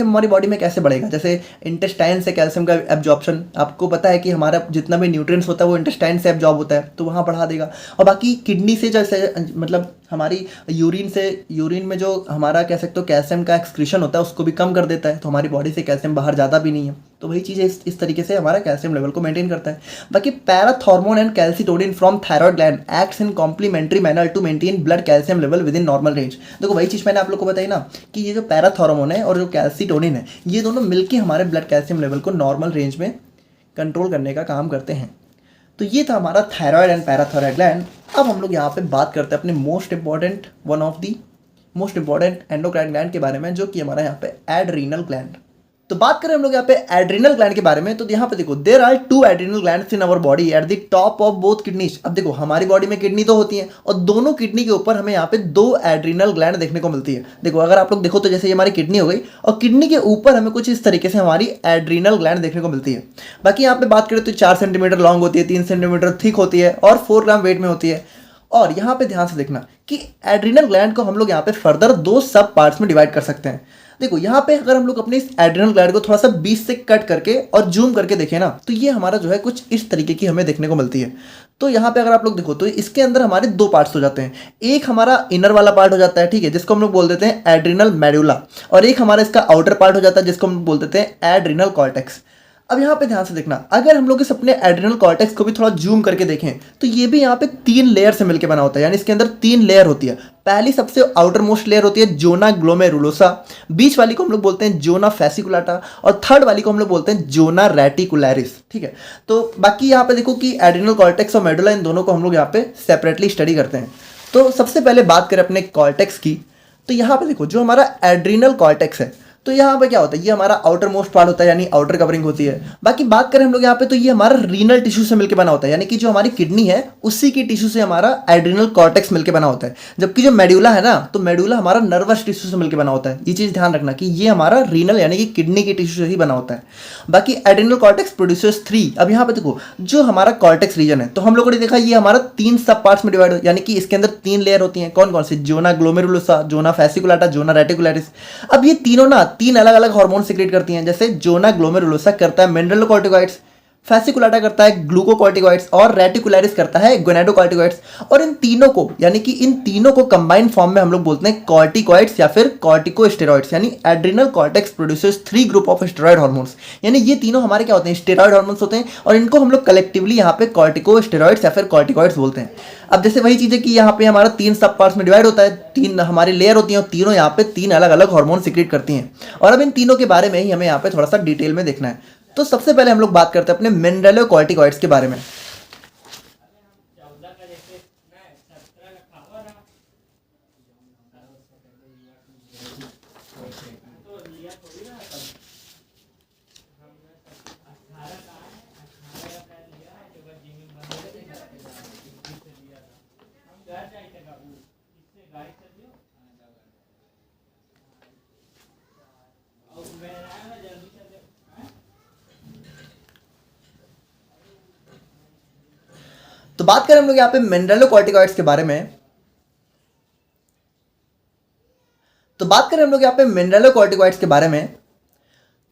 हमारी बॉडी में कैसे बढ़ेगा, जैसे इंटेस्टाइन से कैल्शियम का एब्जॉर्प्शन, आपको पता है कि हमारा जितना भी न्यूट्रिएंट्स होता है वो इंटेस्टाइन से एब्जॉर्ब होता है, तो वहाँ बढ़ा देगा। और बाकी किडनी से जैसे मतलब हमारी यूरिन में जो हमारा कह सकते हो कैल्शियम का एक्सक्रीशन होता है उसको भी कम कर देता है, तो हमारी बॉडी से कैल्शियम बाहर ज़्यादा भी नहीं है। तो वही चीज़ इस तरीके से हमारा कैल्शियम लेवल को मेंटेन करता है। बाकी parathormone and calcitonin from thyroid gland acts in complementary manner to maintain blood calcium level within normal range. देखो वही चीज़ मैंने आप लोग को बताई ना कि ये जो पैराथॉर्मोन है और जो कैल्सीटोनिन है ये दोनों मिलकर हमारे ब्लड कैल्शियम लेवल को नॉर्मल रेंज में कंट्रोल करने का काम करते हैं। तो ये था हमारा थायराइड एंड पैराथायराइड ग्लैंड। अब हम लोग यहाँ पे बात करते हैं अपने one of the most important endocrine gland के बारे में, जो कि हमारा यहाँ पे एड्रीनल ग्लैंड। तो बात करें हम लोग यहाँ पे एड्रीनल ग्लैंड के बारे में, तो यहाँ पे देखो there are 2 adrenal glands in our body at the top of both kidneys. अब देखो हमारी बॉडी में किडनी तो होती है और दोनों किडनी के ऊपर हमें यहाँ पे 2 एड्रीनल ग्लैंड देखने को मिलती है। देखो अगर आप लोग देखो तो जैसे ये हमारी किडनी हो गई और किडनी के ऊपर हमें कुछ इस तरीके से हमारी एड्रीनल ग्लैंड देखने को मिलती है। बाकी यहाँ पे बात करें तो 4 सेंटीमीटर लॉन्ग होती है, 3 सेंटीमीटर थिक होती है और 4 ग्राम वेट में होती है। और यहाँ पे ध्यान से देखना कि एड्रिनल ग्लैंड को हम लोग यहाँ पे फर्दर दो सब पार्ट्स में डिवाइड कर सकते हैं। देखो यहाँ पे अगर हम लोग अपने इस एड्रिनल ग्लैंड को थोड़ा सा बीच से कट करके और जूम करके देखें ना, तो ये हमारा जो है कुछ इस तरीके की हमें देखने को मिलती है। तो यहाँ पे अगर आप लोग देखो तो इसके अंदर हमारे दो पार्ट्स हो जाते हैं। एक हमारा इनर वाला पार्ट हो जाता है, ठीक है, जिसको हम लोग बोल देते हैं एड्रिनल मेडुला, और एक हमारा इसका आउटर पार्ट हो जाता है जिसको हम बोल देते हैं एड्रिनल कॉर्टेक्स। अब यहाँ पे ध्यान से देखना, अगर हम लोग इस अपने एड्रिनल कॉर्टेक्स को भी थोड़ा जूम करके देखें तो ये भी यहाँ पे 3 लेयर से मिलकर बना होता है, यानी इसके अंदर 3 लेयर होती है। पहली सबसे आउटर मोस्ट लेयर होती है जोना ग्लोमेरुलोसा, बीच वाली को हम लोग बोलते हैं जोना फैसिकुलाटा, और थर्ड वाली को हम लोग बोलते हैं जोना रेटिकुलरिस, ठीक है। तो बाकी यहाँ पे देखो कि एड्रिनल कॉर्टेक्स और मेडुला, इन दोनों को हम लोग यहाँ पे सेपरेटली स्टडी करते हैं। तो सबसे पहले बात करें अपने कॉर्टेक्स की, तो यहाँ पे देखो जो हमारा एड्रिनल कॉर्टेक्स है, तो यहाँ पे क्या होता है, ये हमारा आउटर मोस्ट पार्ट होता है, यानी आउटर कवरिंग होती है। बाकी बात करें हम लोग यहाँ पे, तो ये हमारा रीनल टिश्यू से मिलकर बना होता है, यानी कि जो हमारी किडनी है उसी की टिश्यू से हमारा एड्रिनल कॉर्टेक्स मिलकर बना होता है। जबकि जो मेडुला है ना, तो मेडुला हमारा नर्वस टिश्यू से मिलकर बना होता है। ये चीज़ ध्यान रखना कि ये हमारा रीनल यानी कि किडनी की टिश्यू से ही बना होता है। बाकी एड्रिनल कॉर्टेक्स प्रोड्यूसेस 3। अब यहाँ पे देखो जो हमारा कॉर्टेक्स रीजन है, तो हम लोगों ने देखा ये हमारा 3 सब पार्ट्स में डिवाइड हो, यानी कि इसके अंदर 3 लेयर होती हैं। कौन कौन सी? जोना ग्लोमेरुलोसा, जोना फैसिकुलाटा, जोना रेटिकुलरिस। अब ये तीनों ना 3 अलग अलग हार्मोन सीक्रेट करती हैं। जैसे जोना ग्लोमेरुलोसा करता है मिनरलोकॉर्टिकॉइड्स, फैसिकुलाटा करता है ग्लूकोकॉर्टिकॉइड्स, और रेटिकुलरिस करता है गोनाडोकॉर्टिकॉइड्स। और इन तीनों को, यानी कि इन तीनों को कंबाइंड फॉर्म में हम लोग बोलते हैं कॉर्टिकॉइड्स या फिर कॉर्टिकोस्टेरॉइड्स। यानी adrenal cortex produces 3 group of steroid hormones. यानी ये तीनों हमारे क्या होते हैं? स्टेरॉइड हार्मोन्स होते हैं, और इनको हम लोग कलेक्टिवली यहाँ पे कॉर्टिकोस्टेरॉइड्स या फिर कॉर्टिकॉइड्स बोलते हैं। अब जैसे वही चीज़ है कि यहाँ पे हमारा 3 सब पार्ट्स में डिवाइड होता है, 3 हमारी लेयर होती हैं, और तीनों यहाँ पे 3 अलग अलग हार्मोन सीक्रेट करती हैं। और अब इन तीनों के बारे में ही हमें यहाँ पे थोड़ा सा डिटेल में देखना है। तो सबसे पहले हम लोग बात करते हैं अपने मिनरलोकॉर्टिकॉइड्स के बारे में। तो बात करें हम लोग यहाँ पे मिनरलोकॉर्टिकॉइड्स के बारे में, तो बात करें हम लोग यहाँ पे मिनरलोकॉर्टिकॉइड्स के बारे में,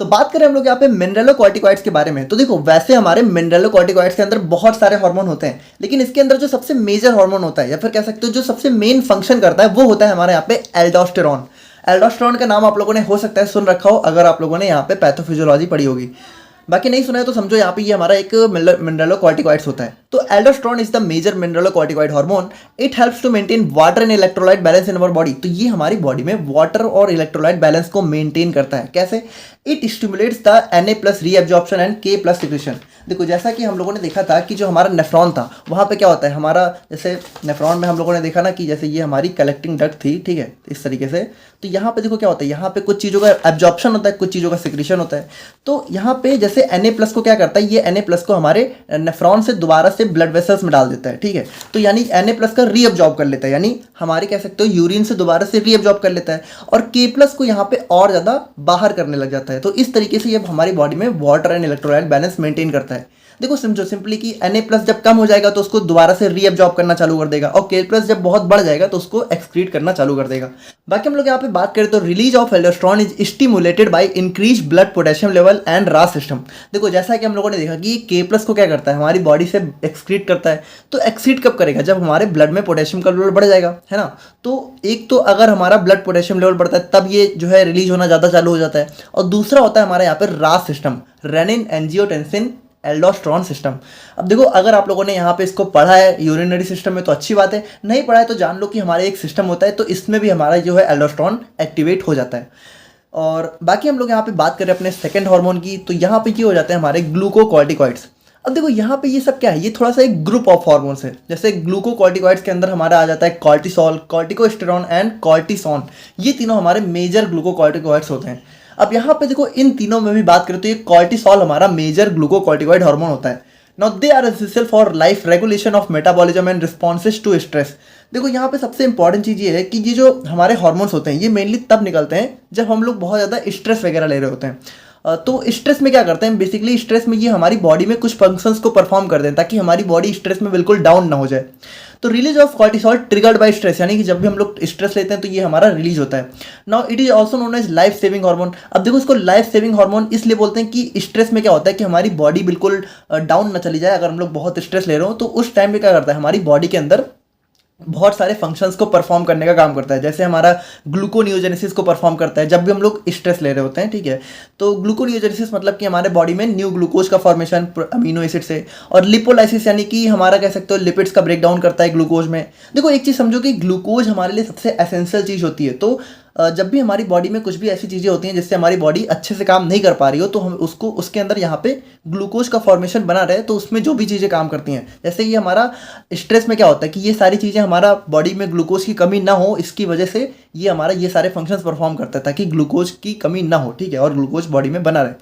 तो बात करें हम लोग यहाँ पे मिनरलोकॉर्टिकॉइड्स के बारे में, तो देखो वैसे हमारे मिनरलोकॉर्टिकॉइड्स के अंदर बहुत सारे हार्मोन होते हैं, लेकिन इसके अंदर जो सबसे मेजर हार्मोन होता है, या फिर कह सकते हो जो सबसे मेन फंक्शन करता है, वो होता है हमारे यहाँ पे एल्डोस्टेरॉन। एल्डोस्टेरॉन का नाम आप लोगों ने हो सकता है सुन रखा हो, अगर आप लोगों ने यहाँ पे पैथोफिजियोलॉजी पढ़ी होगी। बाकी नहीं सुना है तो समझो यहाँ पे ये हमारा एक मिनरलोकॉर्टिकॉइड्स होता है। तो aldosterone is the major mineralocorticoid hormone. It helps to maintain water and electrolyte balance in our body. तो ये हमारी बॉडी में वाटर और इलेक्ट्रोलाइट बैलेंस को मेंटेन करता है। कैसे? It stimulates the Na+ reabsorption and K+ secretion. देखो जैसा कि हम लोगों ने देखा था कि जो हमारा नेफ्रॉन था, वहाँ पे क्या होता है, हमारा जैसे नेफ्रॉन में हम लोगों ने देखा ना कि जैसे ये हमारी कलेक्टिंग डक्ट थी, ठीक है, इस तरीके से। तो यहाँ पे देखो क्या होता है, यहाँ पे कुछ चीज़ों का एब्जॉर्प्शन होता है, कुछ चीज़ों का सिक्रेशन होता है। तो यहाँ पे जैसे Na+ को क्या करता है, ये Na+ को हमारे नेफ्रॉन से दोबारा से ब्लड वेसल्स में डाल देता है, ठीक है। तो यानी Na+ का रीअब्जॉर्ब कर लेता है, यानी हमारे कह सकते हो यूरिन से दोबारा से रीअब्जॉर्ब कर लेता है, और K+ को यहाँ पे और ज़्यादा बाहर करने लग जाता है। तो इस तरीके से ये हमारी बॉडी में water and electrolyte balance maintain करता है। देखो समझो सिंपली कि Na+ जब कम हो जाएगा तो उसको दोबारा से रीअब्जॉर्ब करना चालू कर देगा, और K+ जब बहुत बढ़ जाएगा तो उसको एक्सक्रीट करना चालू कर देगा। बाकी हम लोग यहाँ पे बात करें तो release of aldosterone is stimulated by increase blood potassium level and RAS system. देखो जैसा कि हम लोगों ने देखा कि K+ को क्या करता है, हमारी बॉडी से एक्सक्रीट करता है। तो एक्सक्रीट कब करेगा? जब हमारे ब्लड में पोटेशियम का लेवल बढ़ जाएगा, है ना। तो एक तो अगर हमारा ब्लड पोटेशियम लेवल बढ़ता है तब ये जो है रिलीज होना ज़्यादा चालू हो जाता है, और दूसरा होता है हमारे यहाँ पर RAS system, renin angiotensin aldosterone system. अब देखो अगर आप लोगों ने यहाँ पे इसको पढ़ा है यूरिनरी सिस्टम में तो अच्छी बात है, नहीं पढ़ा है तो जान लो कि हमारे एक सिस्टम होता है, तो इसमें भी हमारा जो है एल्डोस्टेरॉन एक्टिवेट हो जाता है। और बाकी हम लोग यहाँ पे बात करें अपने सेकंड हार्मोन की, तो यहाँ पे ये हो जाते हैं हमारे ग्लूकोकॉर्टिकॉइड्स। अब देखो यहाँ पे ये सब क्या है, ये थोड़ा सा एक ग्रुप ऑफ हार्मोन्स है। जैसे ग्लूकोकॉर्टिकॉइड्स के अंदर हमारा आ जाता है कॉर्टिसोल, कॉर्टिकोस्टेरॉन एंड कॉर्टिसोन। ये तीनों हमारे मेजर ग्लूकोकॉर्टिकॉइड्स होते हैं। अब यहाँ पे देखो इन तीनों में भी बात करें तो ये कॉर्टिसोल हमारा मेजर ग्लूकोकॉर्टिकॉइड हार्मोन होता है। Now they are essential for life regulation of metabolism and responses to stress. देखो यहाँ पे सबसे इंपॉर्टेंट चीज़ ये है कि ये जो हमारे हार्मोन्स होते हैं ये मेनली तब निकलते हैं जब हम लोग बहुत ज़्यादा स्ट्रेस वगैरह ले रहे होते हैं। तो स्ट्रेस में क्या करते हैं, बेसिकली स्ट्रेस में ये हमारी बॉडी में कुछ फंक्शंस को परफॉर्म कर दें ताकि हमारी बॉडी स्ट्रेस में बिल्कुल डाउन ना हो जाए। तो release of cortisol triggered by stress, यानी कि जब भी हम लोग स्ट्रेस लेते हैं तो ये हमारा रिलीज होता है। Now it is also known as life saving hormone. अब देखो इसको लाइफ सेविंग हार्मोन इसलिए बोलते हैं कि स्ट्रेस में क्या होता है कि हमारी बॉडी बिल्कुल डाउन ना चली जाए। अगर हम लोग बहुत स्ट्रेस ले रहे हो तो उस टाइम पे क्या करता है, हमारी बॉडी के अंदर बहुत सारे फंक्शंस को परफॉर्म करने का काम करता है। जैसे हमारा ग्लूकोनियोजेनेसिस को परफॉर्म करता है जब भी हम लोग स्ट्रेस ले रहे होते हैं, ठीक है। तो ग्लूकोनियोजेनेसिस मतलब कि हमारे बॉडी में न्यू ग्लूकोज का फॉर्मेशन अमीनो एसिड से, और लिपोलाइसिस यानी कि हमारा कह सकते हो लिपिड्स का ब्रेक डाउन करता है ग्लूकोज में। देखो एक चीज़ समझो कि ग्लूकोज हमारे लिए सबसे एसेंशियल चीज़ होती है। तो जब भी हमारी बॉडी में कुछ भी ऐसी चीज़ें होती हैं जिससे हमारी बॉडी अच्छे से काम नहीं कर पा रही हो, तो हम उसको उसके अंदर यहाँ पे ग्लूकोज का फॉर्मेशन बना रहे, तो उसमें जो भी चीज़ें काम करती हैं, जैसे ये हमारा स्ट्रेस में क्या होता है कि ये सारी चीज़ें हमारा बॉडी में ग्लूकोज की कमी ना हो, इसकी वजह से ये हमारा ये सारे फंक्शंस परफॉर्म करता है ताकि ग्लूकोज की कमी ना हो, ठीक है, और ग्लूकोज बॉडी में बना रहे।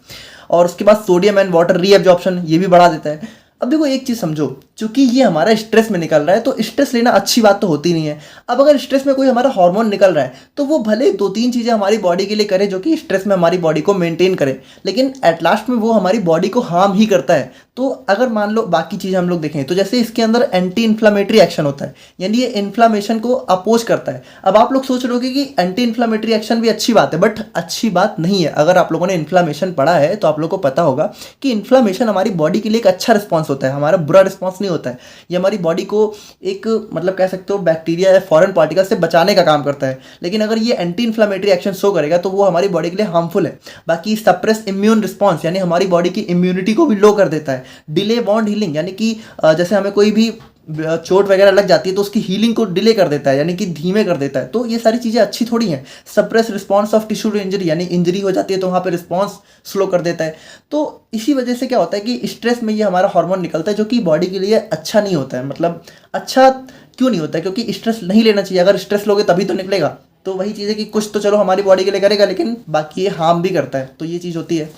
और उसके बाद सोडियम एंड वाटर रीअब्जॉर्प्शन ये भी बढ़ा देता है। अब देखो एक चीज़ समझो, चूंकि ये हमारा स्ट्रेस में निकल रहा है तो स्ट्रेस लेना अच्छी बात तो होती नहीं है। अब अगर स्ट्रेस में कोई हमारा हार्मोन निकल रहा है तो वो भले दो तीन चीज़ें हमारी बॉडी के लिए करे जो कि स्ट्रेस में हमारी बॉडी को मेंटेन करे, लेकिन एट लास्ट में वो हमारी बॉडी को हार्म ही करता है। तो अगर मान लो बाकी चीज़ें हम लोग देखें तो जैसे इसके अंदर एंटी इन्फ्लामेटरी एक्शन होता है, यानी ये इन्फ्लामेशन को अपोज करता है। अब आप लोग सोच रहे होगे कि एंटी इन्फ्लामेटरी एक्शन भी अच्छी बात है, बट अच्छी बात नहीं है। अगर आप लोगों ने इन्फ्लामेशन पढ़ा है तो आप लोग को पता होगा कि इन्फ्लामेशन हमारी बॉडी के लिए एक अच्छा रिस्पॉन्स होता है, हमारा बुरा रिस्पॉन्स नहीं होता है। ये हमारी बॉडी को एक मतलब कह सकते हो बैक्टीरिया या फॉरेन पार्टिकल से बचाने का काम करता है। लेकिन अगर ये एंटी इन्फ्लामेटरी एक्शन शो करेगा तो वो हमारी बॉडी के लिए हार्मफुल है। बाकी सप्रेस इम्यून रिस्पॉन्स, यानी हमारी बॉडी की इम्यूनिटी को भी लो कर देता है। डिले बॉन्ड हीलिंग, यानी कि जैसे हमें कोई भी चोट वगैरह लग जाती है तो उसकी हीलिंग को डिले कर देता है, यानी कि धीमे कर देता है। तो ये सारी चीज़ें अच्छी थोड़ी हैं। Suppress response of tissue to injury, यानी इंजरी हो जाती है तो वहाँ पे रिस्पॉन्स स्लो कर देता है। तो इसी वजह से क्या होता है कि स्ट्रेस में ये हमारा हार्मोन निकलता है जो कि बॉडी के लिए अच्छा नहीं होता है। मतलब अच्छा क्यों नहीं होता है, क्योंकि स्ट्रेस नहीं लेना चाहिए। अगर स्ट्रेस लोगे तभी तो निकलेगा। तो वही चीज़ है कि कुछ तो चलो हमारी बॉडी के लिए करेगा, लेकिन बाकी ये हार्म भी करता है। तो ये चीज़ होती है।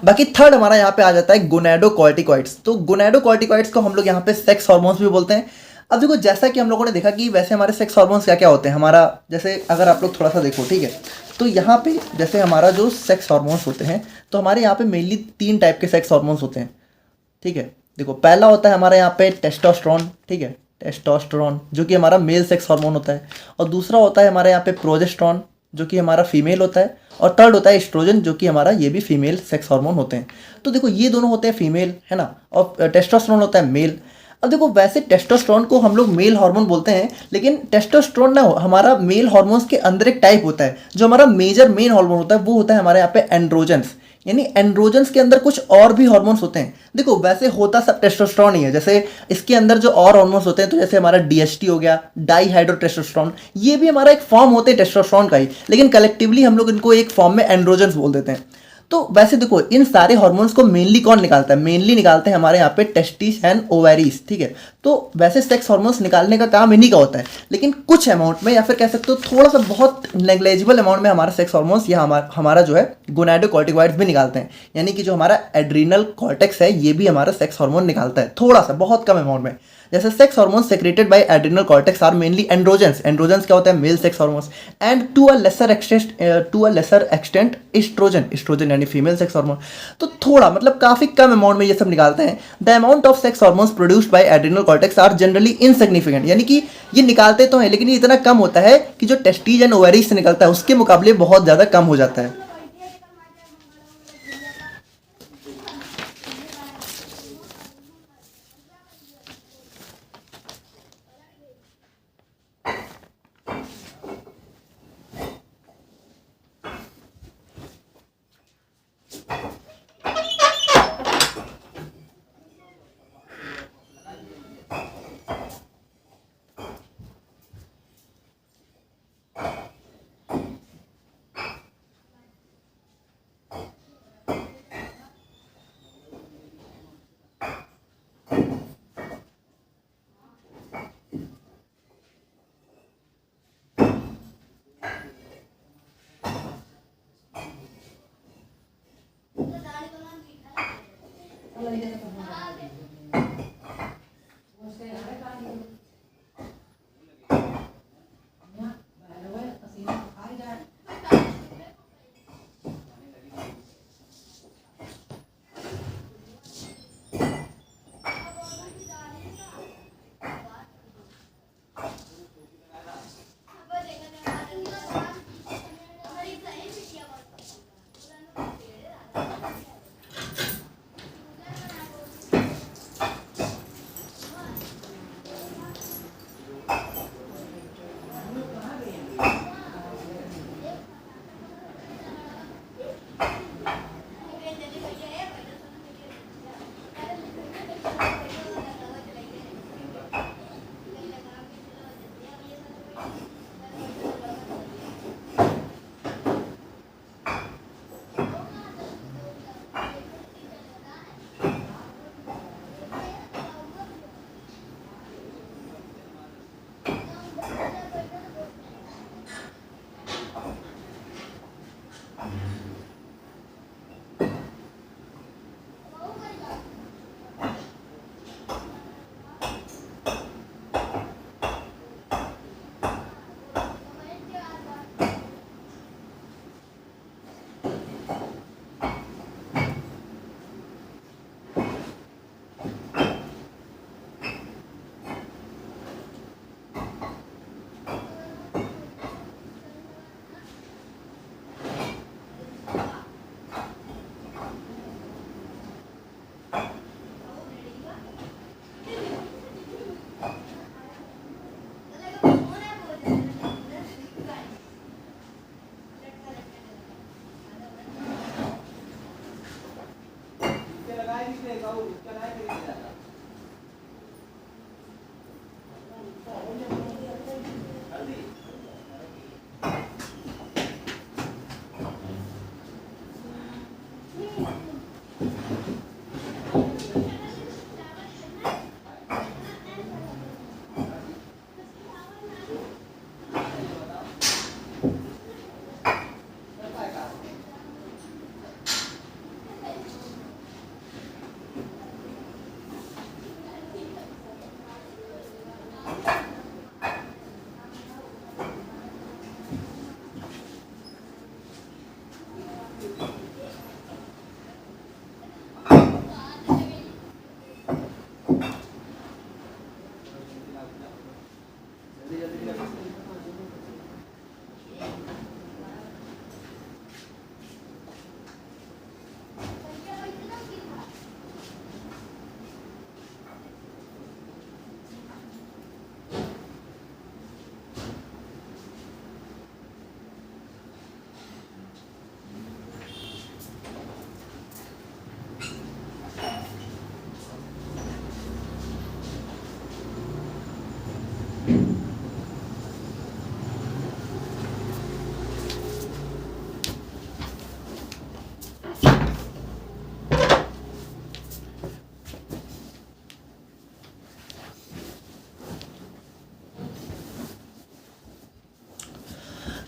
बाकी थर्ड हमारा यहाँ पे आ जाता है गोनेडोकॉर्टिकॉइड्स। तो गोनेडोकॉर्टिकॉइड्स को हम लोग यहाँ पे सेक्स हार्मोन्स भी बोलते हैं। अब देखो जैसा कि हम लोगों ने देखा कि वैसे हमारे सेक्स हार्मोन्स क्या क्या होते हैं हमारा, जैसे अगर आप लोग थोड़ा सा देखो, ठीक है, तो यहाँ पे जैसे हमारा जो सेक्स हार्मोन्स होते हैं तो हमारे यहाँ पे मेनली 3 टाइप के सेक्स हार्मोन्स होते हैं, ठीक है। देखो पहला होता है हमारे यहाँ पे टेस्टोस्टेरोन, ठीक है, टेस्टोस्टेरोन जो कि हमारा मेल सेक्स हार्मोन होता है। और दूसरा होता है हमारे यहाँ पे प्रोजेस्टेरोन जो कि हमारा फीमेल होता है। और थर्ड होता है एस्ट्रोजन जो कि हमारा ये भी फीमेल सेक्स हार्मोन होते हैं। तो देखो ये दोनों होते हैं फीमेल, है ना, और टेस्टोस्टेरोन होता है मेल। अब देखो वैसे टेस्टोस्टेरोन को हम लोग मेल हार्मोन बोलते हैं, लेकिन टेस्टोस्टेरोन ना हमारा मेल हार्मोन्स के अंदर एक टाइप होता है। जो हमारा मेजर मेन हार्मोन होता है वो होता है हमारे यहाँ पे एंड्रोजन्स, यानी एंड्रोजन्स के अंदर कुछ और भी हार्मोन्स होते हैं। देखो वैसे होता सब टेस्टोस्टेरोन ही है, जैसे इसके अंदर जो और हार्मोन्स होते हैं तो जैसे हमारा डीएचटी हो गया, डाईहाइड्रोटेस्टोस्टेरोन, ये भी हमारा एक फॉर्म होते हैं टेस्टोस्टेरोन का ही, लेकिन कलेक्टिवली हम लोग इनको एक फॉर्म में एंड्रोजन्स बोल देते हैं। तो वैसे देखो इन सारे हार्मोन्स को मेनली कौन निकालता है, मेनली निकालते हैं हमारे यहाँ पे टेस्टिस एंड ओवेरीज, ठीक है। तो वैसे सेक्स हार्मोन्स निकालने का काम इन्हीं का होता है, लेकिन कुछ अमाउंट में या फिर कह सकते हो थोड़ा सा बहुत नेग्लेजिबल अमाउंट में हमारा सेक्स हार्मोन्स या हमारा जो है गोनाडोकॉर्टिकॉइड्स भी निकालते हैं। यानी कि जो हमारा एड्रीनल कॉर्टेक्स है ये भी हमारा सेक्स हार्मोन निकालता है, थोड़ा सा बहुत कम अमाउंट में। जैसे sex hormones secreted by adrenal cortex are mainly androgens. Androgens क्या होता है, male sex hormones, and to a lesser extent estrogen, estrogen यानी फीमेल सेक्स हार्मोन। तो थोड़ा मतलब काफी कम अमाउंट में ये सब निकालते हैं। The amount of sex hormones produced by adrenal cortex are generally insignificant, यानी कि ये निकालते तो हैं लेकिन ये इतना कम होता है कि जो टेस्टीज एंड ओवेरीज से निकलता है उसके मुकाबले बहुत ज्यादा कम हो जाता है।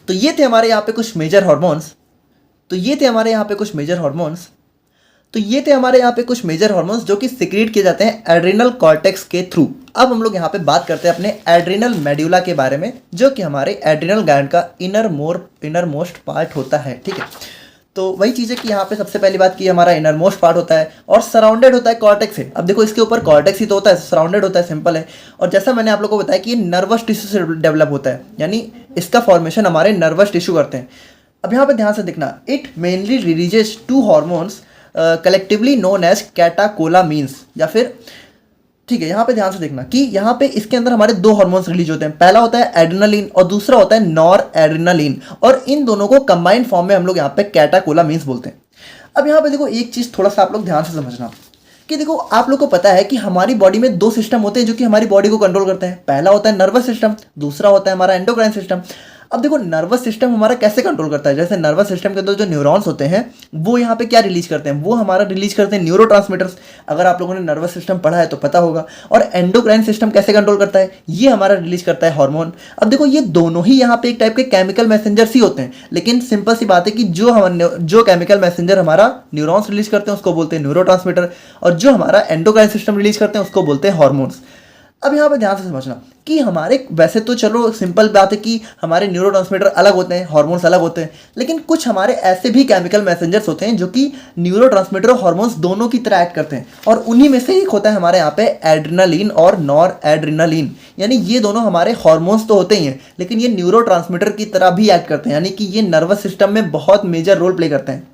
तो ये थे हमारे यहाँ पे कुछ मेजर हॉर्मोन्स तो ये थे हमारे यहाँ पे कुछ मेजर हॉर्मोन्स तो ये थे हमारे यहाँ पे कुछ मेजर हॉर्मोन्स जो कि सिक्रीट किए जाते हैं एड्रिनल कॉर्टेक्स के थ्रू। अब हम लोग यहाँ पे बात करते हैं अपने एड्रिनल मेड्यूला के बारे में, जो कि हमारे एड्रिनल ग्लैंड का इनर मोस्ट पार्ट होता है। ठीक है, तो वही चीज़ है कि यहाँ पे सबसे पहली बात की हमारा इनर मोस्ट पार्ट होता है और सराउंडेड होता है कॉर्टेक्स से। अब देखो इसके ऊपर कॉर्टेक्स ही तो होता है, सराउंडेड होता है, सिंपल है। और जैसा मैंने आप लोगों को बताया कि ये नर्वस टिश्यू से डेवलप होता है, यानी इसका फॉर्मेशन हमारे नर्वस टिश्यू करते हैं। अब यहाँ पे ध्यान से देखना, it mainly releases two hormones collectively known as catecholamines, या फिर ठीक है, यहाँ पे ध्यान से देखना कि यहाँ पे इसके अंदर हमारे दो हार्मोन्स रिलीज होते हैं। पहला होता है एड्रेनालिन और दूसरा होता है नॉर एड्रेनालिन, और इन दोनों को कंबाइंड फॉर्म में हम लोग यहाँ पे कैटाकोलामीन्स बोलते हैं। अब यहाँ पे देखो एक चीज़ थोड़ा सा आप लोग ध्यान से समझना कि देखो आप लोग को पता है कि हमारी बॉडी में दो सिस्टम होते हैं जो कि हमारी बॉडी को कंट्रोल करते हैं। पहला होता है नर्वस सिस्टम, दूसरा होता है हमारा एंडोक्राइन सिस्टम। अब देखो नर्वस सिस्टम हमारा कैसे कंट्रोल करता है, जैसे नर्वस सिस्टम के अंदर जो न्यूरॉन्स होते हैं वो यहाँ पे क्या रिलीज करते हैं, वो हमारा रिलीज करते हैं न्यूरोट्रांसमीटर्स। अगर आप लोगों ने नर्वस सिस्टम पढ़ा है तो पता होगा। और एंडोक्राइन सिस्टम कैसे कंट्रोल करता है, ये हमारा रिलीज करता है हार्मोन। अब देखो ये दोनों ही यहाँ पे एक टाइप के केमिकल मैसेंजर्स ही होते हैं, लेकिन सिंपल सी बात है कि जो केमिकल मैसेंजर हमारा न्यूरॉन्स रिलीज करते हैं उसको बोलते हैं न्यूरोट्रांसमीटर, और जो हमारा एंडोक्राइन सिस्टम रिलीज करते हैं उसको बोलते हैं हार्मोन्स। अब यहाँ पे ध्यान से समझना कि हमारे वैसे तो चलो सिंपल बात है कि हमारे न्यूरोट्रांसमीटर अलग होते हैं, हार्मोन्स अलग होते हैं, लेकिन कुछ हमारे ऐसे भी केमिकल मैसेंजर्स होते हैं जो कि न्यूरोट्रांसमीटर और हार्मोन्स दोनों की तरह एक्ट करते हैं। और उन्हीं में से एक होता है हमारे यहाँ पे एड्रेनालिन और नॉर एड्रेनालिन, यानी ये दोनों हमारे हार्मोन्स तो होते ही हैं, लेकिन ये न्यूरोट्रांसमीटर की तरह भी एक्ट करते हैं, यानी कि ये नर्वस सिस्टम में बहुत मेजर रोल प्ले करते हैं।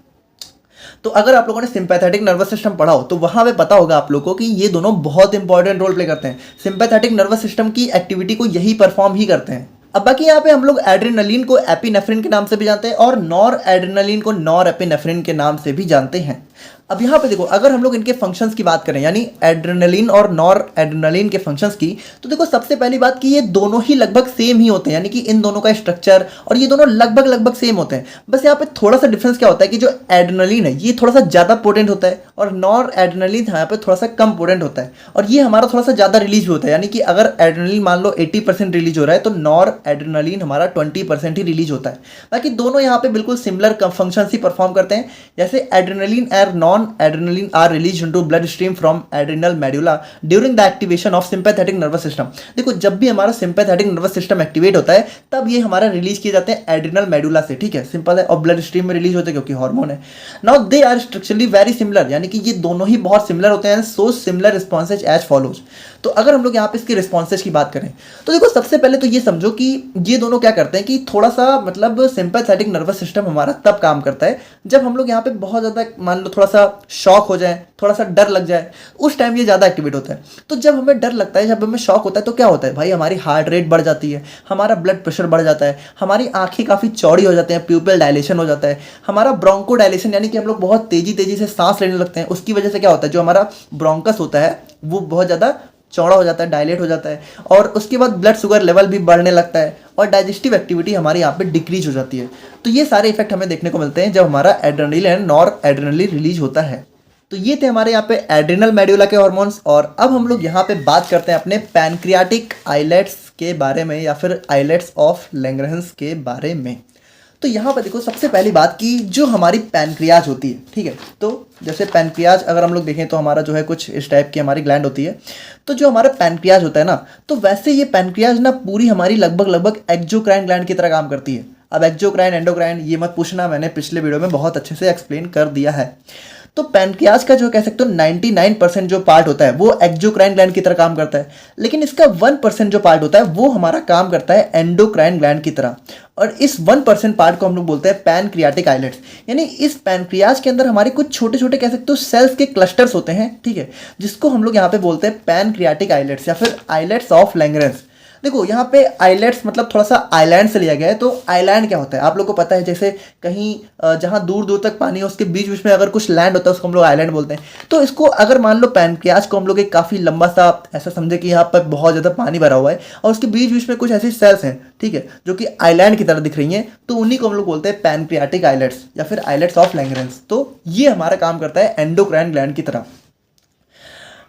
तो अगर आप लोगों ने सिंपैथेटिक नर्वस सिस्टम पढ़ा हो तो वहां पे पता होगा आप लोगों को कि ये दोनों बहुत इंपॉर्टेंट रोल प्ले करते हैं। सिंपैथेटिक नर्वस सिस्टम की एक्टिविटी को यही परफॉर्म ही करते हैं। अब बाकी यहाँ पे हम लोग एड्रेनालिन को एपिनेफ्रिन के नाम से भी जानते हैं और नॉर एड्रेनालिन को नॉर एपिनेफ्रिन के नाम से भी जानते हैं। अब यहाँ पे देखो अगर हम लोग इनके फंक्शंस की बात करें, यानी एड्रेनालिन और नॉर एड्रेनालिन के फंक्शंस की, तो देखो सबसे पहली बात कि ये दोनों ही लगभग सेम ही होते हैं, यानी कि इन दोनों का स्ट्रक्चर और ये दोनों लगभग सेम होते हैं। बस यहाँ पे थोड़ा सा डिफरेंस क्या होता है कि जो एड्रेनालिन है ये थोड़ा सा ज़्यादा पोटेंट होता है और नॉर एड्रेनालिन यहाँ पे थोड़ा सा कम पोटेंट होता है, और ये हमारा थोड़ा सा ज़्यादा रिलीज भी होता है। यानी कि अगर एड्रेनालिन मान लो 80% रिलीज हो रहा है तो नॉर एड्रेनालिन हमारा 20% ही रिलीज होता है। बाकी दोनों यहाँ पे बिल्कुल सिमिलर फंक्शंस ही परफॉर्म करते हैं। जैसे एड्रेनालिन और non adrenaline are released into blood stream from adrenal medulla during the activation of sympathetic nervous system। देखो जब भी हमारा sympathetic nervous system एक्टिवेट होता है तब ये हमारा रिलीज किए जाते हैं एड्रिनल मेडुला से, ठीक है, सिंपल है। और ब्लड स्ट्रीम में रिलीज होते हैं क्योंकि हार्मोन है। Now they are structurally very similar, यानी कि ये दोनों ही बहुत सिमिलर होते हैं। So similar responses as follows. तो अगर हम लोग यहाँ पे इसके रिस्पॉन्सेज की बात करें तो देखो सबसे पहले तो ये समझो कि ये दोनों क्या करते हैं कि थोड़ा सा मतलब सिंपैथेटिक नर्वस सिस्टम हमारा तब काम करता है जब हम लोग यहाँ पे बहुत ज़्यादा मान लो थोड़ा सा शॉक हो जाए, थोड़ा सा डर लग जाए, उस टाइम ये ज़्यादा एक्टिवेट होता है। तो जब हमें डर लगता है, जब हमें शॉक होता है, तो क्या होता है भाई, हमारी हार्ट रेट बढ़ जाती है, हमारा ब्लड प्रेशर बढ़ जाता है, हमारी आंखें काफ़ी चौड़ी हो जाती हैं, प्यूपिल डायलेशन हो जाता है, हमारा ब्रोंको डायलेशन यानी कि हम लोग बहुत तेजी से सांस लेने लगते हैं। उसकी वजह से क्या होता है, जो हमारा ब्रोंकस होता है वो बहुत ज़्यादा चौड़ा हो जाता है, डायलेट हो जाता है, और उसके बाद ब्लड शुगर लेवल भी बढ़ने लगता है और डाइजेस्टिव एक्टिविटी हमारी यहाँ पे डिक्रीज हो जाती है। तो ये सारे इफेक्ट हमें देखने को मिलते हैं जब हमारा adrenaline and nor adrenaline release होता है। तो ये थे हमारे यहाँ पे एड्रिनल मेडुला के हार्मोन्स। और अब हम लोग यहाँ पे बात करते हैं अपने पैनक्रियाटिक आइलेट्स के बारे में, या फिर आइलेट्स ऑफ लैंगरहंस के बारे में। तो यहाँ पर देखो, सबसे पहली बात कि जो हमारी पैनक्रियाज होती है, ठीक है, तो जैसे पैनक्रियाज अगर हम लोग देखें तो हमारा जो है कुछ इस टाइप की हमारी ग्लैंड होती है। तो जो हमारा पैनक्रियाज होता है ना, तो वैसे ये पैनक्रियाज ना पूरी हमारी लगभग एक्सोक्राइन ग्लैंड की तरह काम करती है। अब एक्सोक्राइन एंडोक्राइन ये मत पूछना, मैंने पिछले वीडियो में बहुत अच्छे से एक्सप्लेन कर दिया है। तो पैनक्रियाज का जो कह सकते हो 99% जो पार्ट होता है वो एक्सोक्राइन ग्लैंड की तरह काम करता है, लेकिन इसका 1% जो पार्ट होता है वो हमारा काम करता है एंडोक्राइन ग्लैंड की तरह। और इस 1% पार्ट को हम लोग बोलते हैं पैनक्रियाटिक आइलेट्स। यानी इस पैनक्रियाज के अंदर हमारे कुछ छोटे छोटे कह सकते हो सेल्स के क्लस्टर्स होते हैं, ठीक है, जिसको हम लोग यहाँ पे बोलते हैं पैनक्रियाटिक आइलेट्स या फिर आइलेट्स ऑफ लैंगरहंस। देखो यहाँ पे आइलैंड्स मतलब थोड़ा सा आइलैंड से लिया गया है। तो आइलैंड क्या होता है आप लोग को पता है, जैसे कहीं जहाँ दूर दूर तक पानी है उसके बीच बीच में अगर कुछ लैंड होता है उसको हम लोग आइलैंड बोलते हैं। तो इसको अगर मान लो पैनक्रियाज को हम लोग एक काफ़ी लंबा सा ऐसा समझे कि यहाँ पर बहुत ज़्यादा पानी भरा हुआ है और उसके बीच बीच में कुछ ऐसी सेल्स हैं, ठीक है, जो कि आइलैंड की तरह दिख रही हैं, तो उन्हीं को हम लोग बोलते हैं पैनक्रियाटिक आइलेट्स या फिर आइलेट्स ऑफ लैंगरहंस। तो ये हमारा काम करता है एंडोक्राइन ग्लैंड की तरह।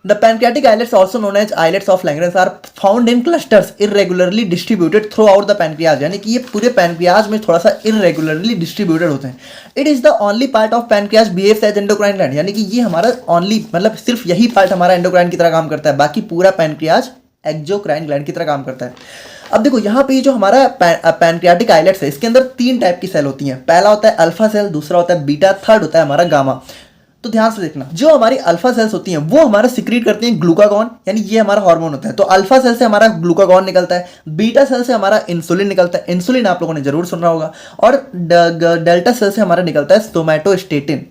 The pancreatic islets, also known as islets of Langerhans, are found in clusters irregularly distributed throughout the pancreas। यानी कि ये पूरे पैनक्रियाज में थोड़ा सा irregularly distributed होते हैं। It is the only part of pancreas behaves as endocrine gland। यानी कि ये हमारा only मतलब सिर्फ यही पार्ट हमारा एंडोक्राइन की तरह काम करता है, बाकी पूरा पैनक्रियाज एक्सोक्राइन ग्लैंड की तरह काम करता है। अब देखो यहाँ पे जो हमारा पैनक्रियाटिक आइलेट्स है इसके अंदर 3 टाइप की सेल होती हैं। पहला होता है अल्फा सेल, दूसरा होता है बीटा, थर्ड होता है हमारा गामा। तो ध्यान से देखना, जो हमारी अल्फा सेल्स होती हैं वो हमारा सिक्रीट करती हैं ग्लूकागॉन, यानी ये हमारा हार्मोन होता है। तो अल्फा सेल से हमारा ग्लूकागॉन निकलता है, बीटा सेल से हमारा इंसुलिन निकलता है, इंसुलिन आप लोगों ने जरूर सुना होगा, और डेल्टा सेल से हमारा निकलता है सोमैटोस्टेटिन।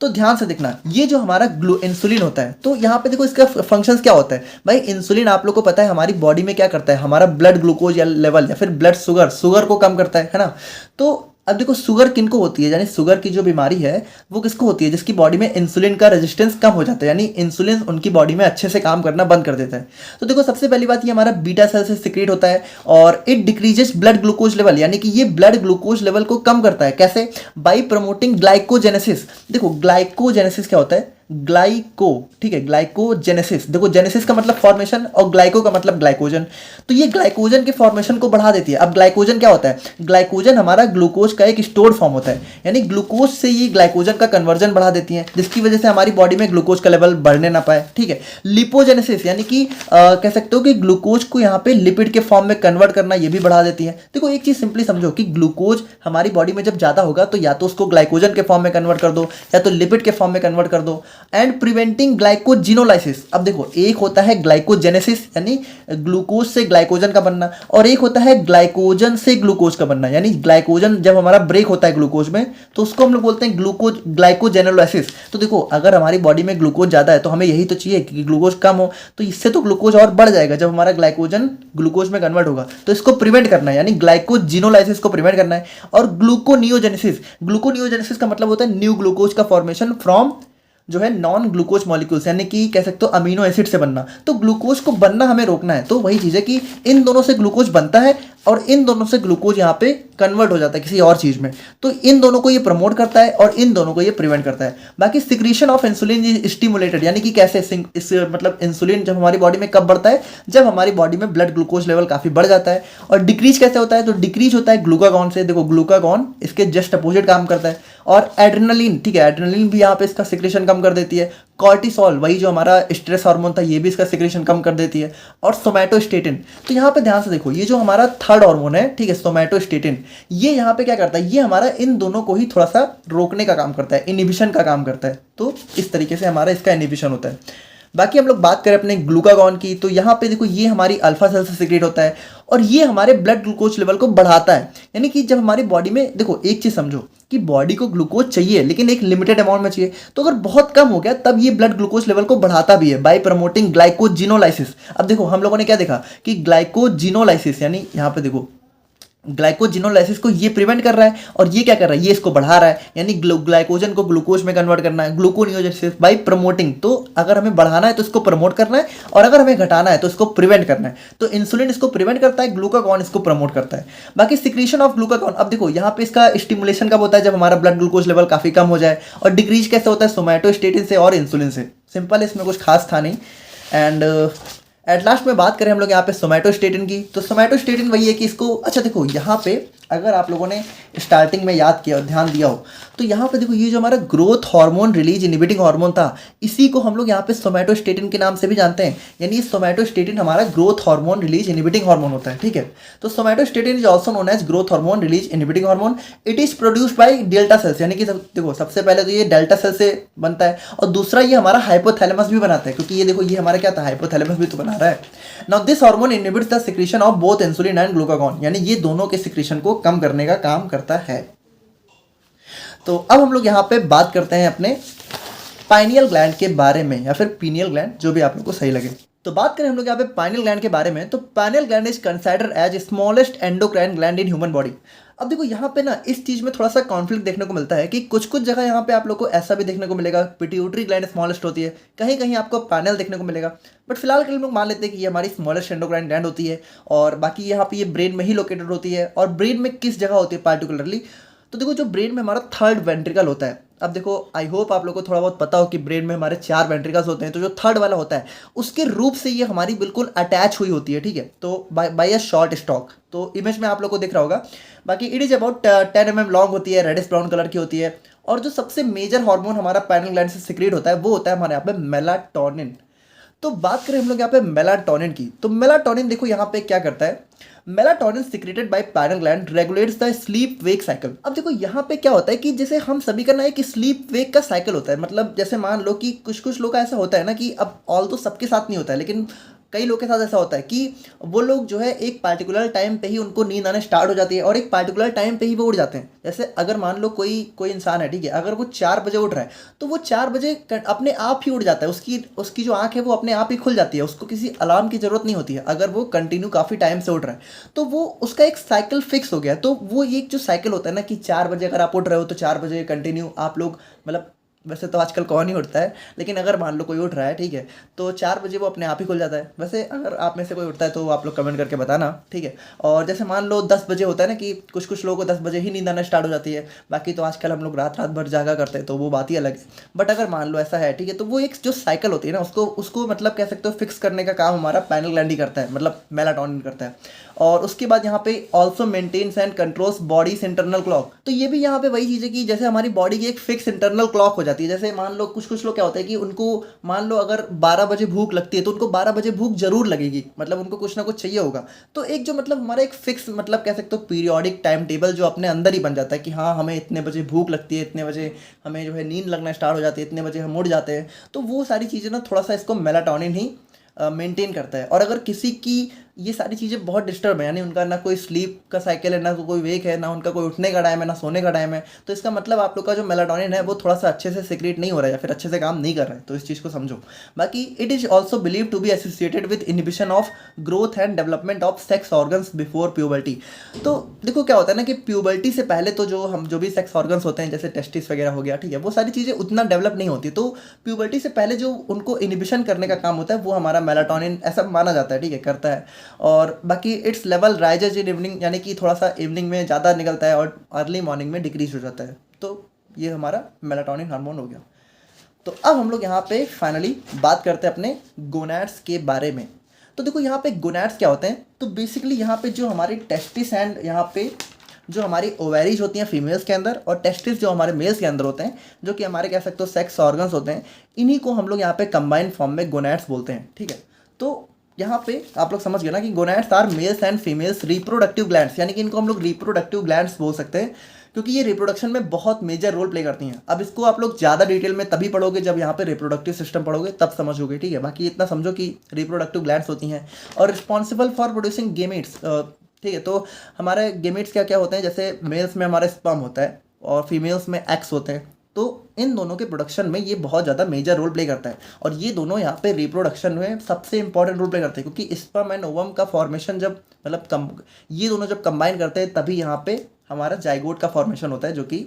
तो ध्यान से देखना, ये जो हमारा इंसुलिन होता है, तो यहाँ पे देखो इसका फंक्शंस क्या होता है भाई। इंसुलिन आप लोग को पता है हमारी बॉडी में क्या करता है, हमारा ब्लड ग्लूकोज या लेवल या फिर ब्लड शुगर को कम करता है ना। तो अब देखो शुगर किनको होती है, यानी शुगर की जो बीमारी है वो किसको होती है, जिसकी बॉडी में इंसुलिन का रेजिस्टेंस कम हो जाता है, यानी इंसुलिन उनकी बॉडी में अच्छे से काम करना बंद कर देता है। तो देखो सबसे पहली बात ये हमारा बीटा सेल से सिक्रीट होता है और it decreases blood glucose level, यानी कि ये ब्लड ग्लूकोज लेवल को कम करता है। कैसे? By promoting glycogenesis. देखो ग्लाइकोजेनेसिस क्या होता है, ग्लाइको, ठीक है, ग्लाइकोजेनेसिस। देखो जेनेसिस का मतलब फॉर्मेशन और ग्लाइको का मतलब ग्लाइकोजन। तो ये ग्लाइकोजन के फॉर्मेशन को बढ़ा देती है। अब ग्लाइकोजन क्या होता है, ग्लाइकोजन हमारा ग्लूकोज का एक स्टोर्ड फॉर्म होता है, यानी ग्लूकोज से ये ग्लाइकोजन का कन्वर्जन बढ़ा देती है, जिसकी वजह से हमारी बॉडी में ग्लूकोज का लेवल बढ़ने ना पाए, ठीक है। लिपोजेनेसिस यानी कि कह सकते हो कि ग्लूकोज को यहाँ पे लिपिड के फॉर्म में कन्वर्ट करना, ये भी बढ़ा देती है। देखो एक चीज सिंपली समझो कि ग्लूकोज हमारी बॉडी में जब ज्यादा होगा तो या तो उसको ग्लाइकोजन के फॉर्म में कन्वर्ट कर दो या तो लिपिड के फॉर्म में कन्वर्ट कर दो। And preventing glycogenolysis. अब देखो एक होता है ग्लाइकोजेनेसिस यानी ग्लूकोज से ग्लाइकोजन का बनना, और एक होता है ग्लाइकोजन से ग्लूकोज का बनना, यानी ग्लाइकोजन जब हमारा ब्रेक होता है ग्लूकोज में तो उसको हम लोग बोलते हैं ग्लाइकोजेनोलाइसिस। तो देखो अगर हमारी बॉडी में ग्लूकोज ज्यादा है तो हमें यही तो चाहिए कि ग्लूकोज कम हो, तो इससे तो ग्लूकोज और बढ़ जाएगा जब हमारा ग्लाइकोजन ग्लूकोज में कन्वर्ट होगा। तो इसको प्रिवेंट करना है, यानी ग्लाइकोजिनोलाइसिस को प्रिवेंट करना है। और ग्लूकोनियोजेनेसिस, ग्लूकोनियोजेनेसिस का मतलब होता है न्यू ग्लूकोज का फॉर्मेशन फ्रॉम जो है नॉन ग्लूकोज मॉलिक्यूल्स, यानी कि कह सकते हो अमीनो एसिड से बनना। तो ग्लूकोज को बनना हमें रोकना है। तो वही चीज़ है कि इन दोनों से ग्लूकोज बनता है और इन दोनों से ग्लूकोज यहाँ पे कन्वर्ट हो जाता है किसी और चीज़ में। तो इन दोनों को ये प्रमोट करता है और इन दोनों को ये प्रिवेंट करता है। बाकी secretion of insulin is stimulated, यानी कि कैसे इस मतलब इंसुलिन जब हमारी बॉडी में कब बढ़ता है, जब हमारी बॉडी में ब्लड ग्लूकोज लेवल काफ़ी बढ़ जाता है। और डिक्रीज कैसे होता है, तो डिक्रीज होता है ग्लूकागॉन से। देखो ग्लूकागॉन इसके जस्ट अपोजिट काम करता है। और एड्रेनलिन, ठीक है, एड्रेनलिन भी यहाँ पे इसका सिक्रेशन कम कर देती है। कॉर्टिसोल, वही जो हमारा स्ट्रेस हार्मोन था, ये भी इसका सिक्रेशन कम कर देती है। और सोमैटोस्टेटिन, तो यहाँ पे ध्यान से देखो, ये जो हमारा थर्ड हार्मोन है, ठीक है, सोमैटोस्टेटिन, ये यहाँ पे क्या करता है, ये हमारा इन दोनों को ही थोड़ा सा रोकने का काम करता है, इनहिबिशन का काम करता है। तो इस तरीके से हमारा इसका इनहिबिशन होता है। बाकी हम लोग बात करें अपने ग्लूकागॉन की, तो यहाँ पे देखो ये हमारी अल्फा सेल से सिक्रेट होता है और ये हमारे ब्लड ग्लूकोज लेवल को बढ़ाता है। यानी कि जब हमारी बॉडी में, देखो एक चीज़ समझो कि बॉडी को ग्लूकोज चाहिए लेकिन एक लिमिटेड अमाउंट में चाहिए, तो अगर बहुत कम हो गया तब ये ब्लड ग्लूकोज लेवल को बढ़ाता भी है बाय प्रमोटिंग ग्लाइकोजिनोलाइसिस। अब देखो हम लोगों ने क्या देखा कि ग्लाइकोजिनोलाइसिस यानी यहाँ पे देखो ग्लाइकोजिनोलाइसिस को ये प्रिवेंट कर रहा है और ये क्या कर रहा है, ये इसको बढ़ा रहा है, यानी ग्लाइकोजन को ग्लूकोज में कन्वर्ट करना है, ग्लूकोनियोजेनेसिस बाय प्रमोटिंग। तो अगर हमें बढ़ाना है तो इसको प्रमोट करना है और अगर हमें घटाना है तो इसको प्रिवेंट करना है। तो इंसुलिन इसको प्रिवेंट करता है, ग्लूकागॉन इसको प्रमोट करता है। बाकी सिक्रीशन ऑफ ग्लूकागॉन, अब देखो यहाँ पे इसका स्टिमुलेशन कब होता है, जब हमारा ब्लड ग्लूकोज लेवल काफी कम हो जाए। और डिक्रीज कैसे होता है, सोमैटोस्टेटिन से और इंसुलिन से। सिंपल है, इसमें कुछ खास था नहीं। एंड एट लास्ट में बात करें हम लोग यहाँ पे सोमैटोस्टेटिन की, तो सोमैटोस्टेटिन वही है कि इसको, अच्छा देखो यहाँ पे अगर आप लोगों ने स्टार्टिंग में याद किया और ध्यान दिया हो तो यहाँ पे देखो ये जो हमारा growth hormone release inhibiting hormone था, इसी को हम लोग यहाँ पे सोमैटोस्टेटिन के नाम से भी जानते हैं। यानी सोमैटोस्टेटिन हमारा growth hormone release inhibiting hormone होता है, ठीक है। तो somatostatin is also known as growth hormone release inhibiting hormone. It is produced by delta cells, यानी कि देखो सबसे पहले तो ये डेल्टा सेल से बनता है और दूसरा ये हमारा हाइपोथैलेमस भी बनाता है, क्योंकि ये देखो ये हमारा क्या था, हाइपोथैलेमस भी तो बना रहा है। Now this hormone inhibits the secretion of both insulin and glucagon, यानी ये दोनों के सिक्रीशन को कम करने का काम करता है। तो अब हम लोग यहाँ पे बात करते हैं अपने पाइनियल ग्लैंड के बारे में, या फिर पीनियल ग्लैंड, जो भी आप लोग को सही लगे। तो बात करें हम लोग यहाँ पे पाइनियल ग्लैंड के बारे में, तो pineal gland is considered as smallest endocrine gland in human body. अब देखो यहाँ पे ना इस चीज में थोड़ा सा कॉन्फ्लिक्ट देखने को मिलता है कि कुछ कुछ जगह यहाँ पे आप लोग को ऐसा भी देखने को मिलेगा पिट्यूटरी ग्लैंड स्मॉलेस्ट होती है, कहीं कहीं आपको पाइनियल देखने को मिलेगा। बट फिलहाल के लिए हम लोग मान लेते हैं कि ये हमारी स्मॉलेस्ट एंडोक्राइन ग्लैंड होती है और बाकी यहाँ पे ये ब्रेन में ही लोकेटेड होती है। और ब्रेन में किस जगह होती है पार्टिकुलरली, तो देखो जो ब्रेन में हमारा थर्ड वेंट्रिकल होता है। अब देखो आई होप आप लोगों को थोड़ा बहुत पता हो कि ब्रेन में हमारे 4 वेंट्रिकल्स होते हैं, तो जो थर्ड वाला होता है उसके रूप से ये हमारी बिल्कुल अटैच हुई होती है, ठीक है। तो बाय अ शॉर्ट स्टॉक, तो इमेज में आप लोग को दिख रहा होगा। बाकी it is about 10 mm long होती है, रेडिश ब्राउन कलर की होती है। और जो सबसे मेजर हार्मोन हमारा पाइनियल ग्लैंड से सिक्रीट होता है वो होता है हमारे यहाँ पे मेलाटोनिन। तो बात करें हम लोग यहाँ पे मेलाटोनिन की, तो मेलाटोनिन देखो यहाँ पे क्या करता है, melatonin secreted by pineal gland regulates the sleep wake cycle. अब देखो यहाँ पे क्या होता है कि जैसे हम सभी का ना एक स्लीप वेक का साइकिल होता है, मतलब जैसे मान लो कि कुछ कुछ लोग का ऐसा होता है ना कि अब ऑल तो सबके साथ नहीं होता है, लेकिन कई लोग के साथ ऐसा होता है कि वो लोग जो है एक पार्टिकुलर टाइम पे ही उनको नींद आने स्टार्ट हो जाती है और एक पार्टिकुलर टाइम पे ही वो उठ जाते हैं। जैसे अगर मान लो कोई इंसान है, ठीक है, अगर वो 4 बजे उठ रहा है तो वो 4 बजे अपने आप ही उठ जाता है, उसकी जो आंख है वो अपने आप ही खुल जाती है, उसको किसी अलार्म की जरूरत नहीं होती है। अगर वो कंटिन्यू काफ़ी टाइम से उठ रहा है तो वो उसका एक साइकिल फिक्स हो गया। तो वो एक जो साइकिल होता है ना कि 4 बजे अगर आप उठ रहे हो तो 4 बजे कंटिन्यू आप लोग, मतलब वैसे तो आजकल कौन ही उठता है, लेकिन अगर मान लो कोई उठ रहा है, ठीक है, तो 4 बजे वो अपने आप ही खुल जाता है। वैसे अगर आप में से कोई उठता है तो आप लोग कमेंट करके बताना, ठीक है। और जैसे मान लो 10 बजे होता है ना कि कुछ कुछ लोगों को 10 बजे ही नींद आना स्टार्ट हो जाती है, बाकी तो आजकल हम लोग रात रात भर जागा करते हैं, तो वो बात ही अलग है। बट अगर मान लो ऐसा है, ठीक है, तो वो एक जो साइकिल होती है ना उसको मतलब कह सकते हो फिक्स करने का काम हमारा पाइनियल ग्लैंड ही करता है, मतलब मेलाटोनिन करता है। और उसके बाद यहाँ पे also maintains and controls body's internal clock. तो ये भी यहाँ पे वही चीज़ है कि जैसे हमारी बॉडी की एक फिक्स इंटरनल क्लॉक हो जाती है। जैसे मान लो कुछ लोग क्या होता है कि उनको मान लो अगर 12 बजे भूख लगती है तो उनको 12 बजे भूख जरूर लगेगी, मतलब उनको कुछ ना कुछ चाहिए होगा। तो एक जो मतलब हमारा एक फिक्स मतलब कह सकते हो पीरियोडिक टाइम टेबल जो अपने अंदर ही बन जाता है कि हाँ हमें इतने बजे भूख लगती है, इतने बजे हमें जो है नींद लगना स्टार्ट हो जाती है, इतने बजे हम उठ जाते हैं। तो वो सारी चीज़ें ना थोड़ा सा इसको मेलाटोनिन ही मेंटेन करता है। और अगर किसी की ये सारी चीज़ें बहुत डिस्टर्ब है, यानी उनका ना कोई स्लीप का साइकिल है, ना कोई वेक है, ना उनका कोई उठने का टाइम है, ना सोने का टाइम है, तो इसका मतलब आप लोग का जो मेलाटोनिन है वो थोड़ा सा अच्छे से सिक्रेट नहीं हो रहा है या फिर अच्छे से काम नहीं कर रहा है। तो इस चीज़ को समझो। बाकी it is also believe to be associated with inhibition of growth and development of sex organs before puberty. तो देखो क्या होता है ना कि प्यूबर्टी से पहले तो जो भी सेक्स ऑर्गन्स होते हैं जैसे टेस्टिस वगैरह हो गया, ठीक है, वो सारी चीज़ें उतना डेवलप नहीं होती। तो प्यूबर्टी से पहले जो उनको इनहिबिशन करने का काम होता है वो हमारा मेलाटोनिन ऐसा माना जाता है, ठीक है, करता है। और बाकी it's level rises in evening, यानी कि थोड़ा सा इवनिंग में ज़्यादा निकलता है और अर्ली मॉर्निंग में डिक्रीज हो जाता है। तो ये हमारा मेलाटोनिन हार्मोन हो गया। तो अब हम लोग यहाँ पे फाइनली बात करते हैं अपने गोनैड्स के बारे में। तो देखो यहाँ पे गोनैड्स क्या होते हैं, तो बेसिकली यहाँ पे जो हमारी टेस्टिस एंड यहाँ पे जो हमारी ओवेरीज होती हैं फीमेल्स के अंदर और टेस्टिस जो हमारे मेल्स के अंदर होते हैं, जो कि हमारे कह सकते हो सेक्स ऑर्गन्स होते हैं, इन्हीं को हम लोग यहाँ पे कंबाइंड फॉर्म में गोनैड्स बोलते हैं, ठीक है। तो यहाँ पे आप लोग समझ गए ना कि gonads are males and females reproductive glands, यानी कि इनको हम लोग रिप्रोडक्टिव ग्लैंड्स बोल सकते हैं। क्योंकि ये रिप्रोडक्शन में बहुत मेजर रोल प्ले करती हैं। अब इसको आप लोग ज़्यादा डिटेल में तभी पढ़ोगे जब यहाँ पे रिप्रोडक्टिव सिस्टम पढ़ोगे, तब समझोगे, ठीक है। बाकी इतना समझो कि रिप्रोडक्टिव ग्लैंड्स होती हैं और रिस्पॉन्सिबल फॉर प्रोड्यूसिंग गेमेट्स, ठीक है। तो हमारे गेमेट्स क्या क्या होते हैं, जैसे मेल्स में हमारा स्पर्म होता है और फीमेल्स में एग्स होते हैं। तो इन दोनों के प्रोडक्शन में ये बहुत ज़्यादा मेजर रोल प्ले करता है और ये दोनों यहाँ पे रिप्रोडक्शन में सबसे इंपॉर्टेंट रोल प्ले करते हैं, क्योंकि स्पर्म एंड ओवम का फॉर्मेशन जब ये दोनों जब कंबाइन करते हैं तभी यहाँ पे हमारा जाइगोट का फॉर्मेशन होता है, जो कि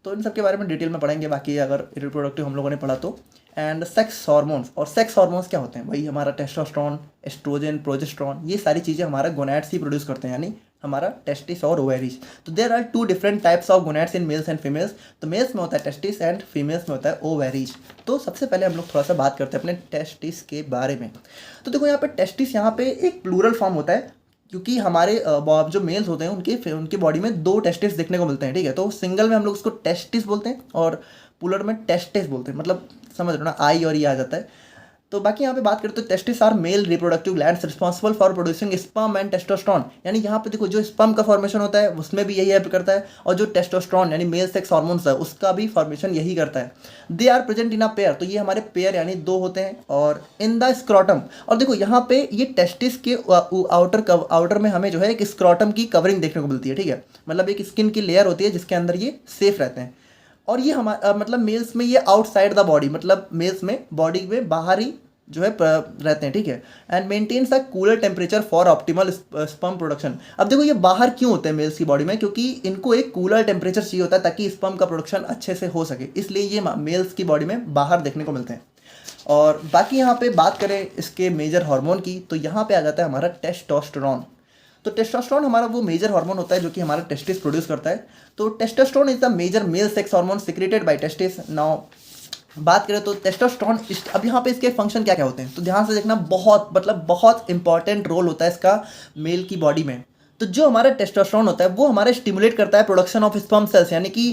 तो इन सब के बारे में डिटेल में पढ़ेंगे बाकी अगर रिप्रोडक्टिव हम लोगों ने पढ़ा तो। एंड सेक्स हार्मोन्स, और सेक्स हार्मोन्स क्या होते हैं, वही हमारा टेस्टोस्टेरोन, एस्ट्रोजन, प्रोजेस्टेरोन, ये सारी चीज़ें हमारा गोनैड्स ही प्रोड्यूस करते हैं, यानी हमारा टेस्टिस और ओवेरीज। तो there are 2 different types of gonads in males and females. तो मेल्स में होता है टेस्टिस एंड फीमेल्स में होता है ओवेरीज। तो सबसे पहले हम लोग थोड़ा सा बात करते हैं अपने टेस्टिस के बारे में। तो देखो यहाँ पे टेस्टिस यहाँ पे एक प्लूरल फॉर्म होता है, क्योंकि हमारे जो मेल्स होते हैं उनके बॉडी में 2 टेस्टिस देखने को मिलते हैं, ठीक है। तो सिंगल में हम लोग उसको टेस्टिस बोलते हैं और प्लूरल में टेस्टिस बोलते हैं, मतलब समझ रहे हो ना, आई और ये आ जाता है। तो बाकी यहाँ पे बात करें तो testis are male reproductive glands responsible for producing sperm and testosterone. यानी यहाँ पे देखो जो स्पर्म का फॉर्मेशन होता है उसमें भी यही हेल्प करता है, और जो टेस्टोस्टेरोन यानी मेल सेक्स हार्मोन्स है उसका भी फॉर्मेशन यही करता है। They are present in a pair, तो ये हमारे पेयर यानी 2 होते हैं, और इन द स्क्रॉटम। और देखो यहाँ पे ये टेस्टिस के आउटर में हमें जो है एक स्क्रॉटम की कवरिंग देखने को मिलती है, ठीक है। मतलब एक स्किन की लेयर होती है जिसके अंदर ये सेफ रहते हैं। और ये हमारा मतलब मेल्स में ये आउटसाइड द बॉडी, मतलब मेल्स में बॉडी में बाहर ही जो है रहते हैं, ठीक है। And maintains a cooler temperature for optimal sperm production. अब देखो ये बाहर क्यों होते हैं मेल्स की बॉडी में, क्योंकि इनको एक कूलर टेम्परेचर चाहिए होता है ताकि स्पर्म का प्रोडक्शन अच्छे से हो सके, इसलिए ये मेल्स की बॉडी में बाहर देखने को मिलते हैं। और बाकी यहाँ पे बात करें इसके मेजर हार्मोन की, तो यहाँ पे आ जाता है हमारा टेस्टोस्टेरोन। तो टेस्टोस्टेरोन हमारा वो मेजर हार्मोन होता है जो कि हमारा टेस्टिस प्रोड्यूस करता है। तो testosterone is the major male sex hormone secreted by testis. Now बात करें तो टेस्टोस्टेरोन, अब यहाँ पे इसके फंक्शन क्या क्या होते हैं तो ध्यान से देखना, बहुत इंपॉर्टेंट रोल होता है इसका मेल की बॉडी में। तो जो हमारा टेस्टोस्टेरोन होता है वो हमारा स्टिमुलेट करता है प्रोडक्शन ऑफ स्पर्म सेल्स, यानी कि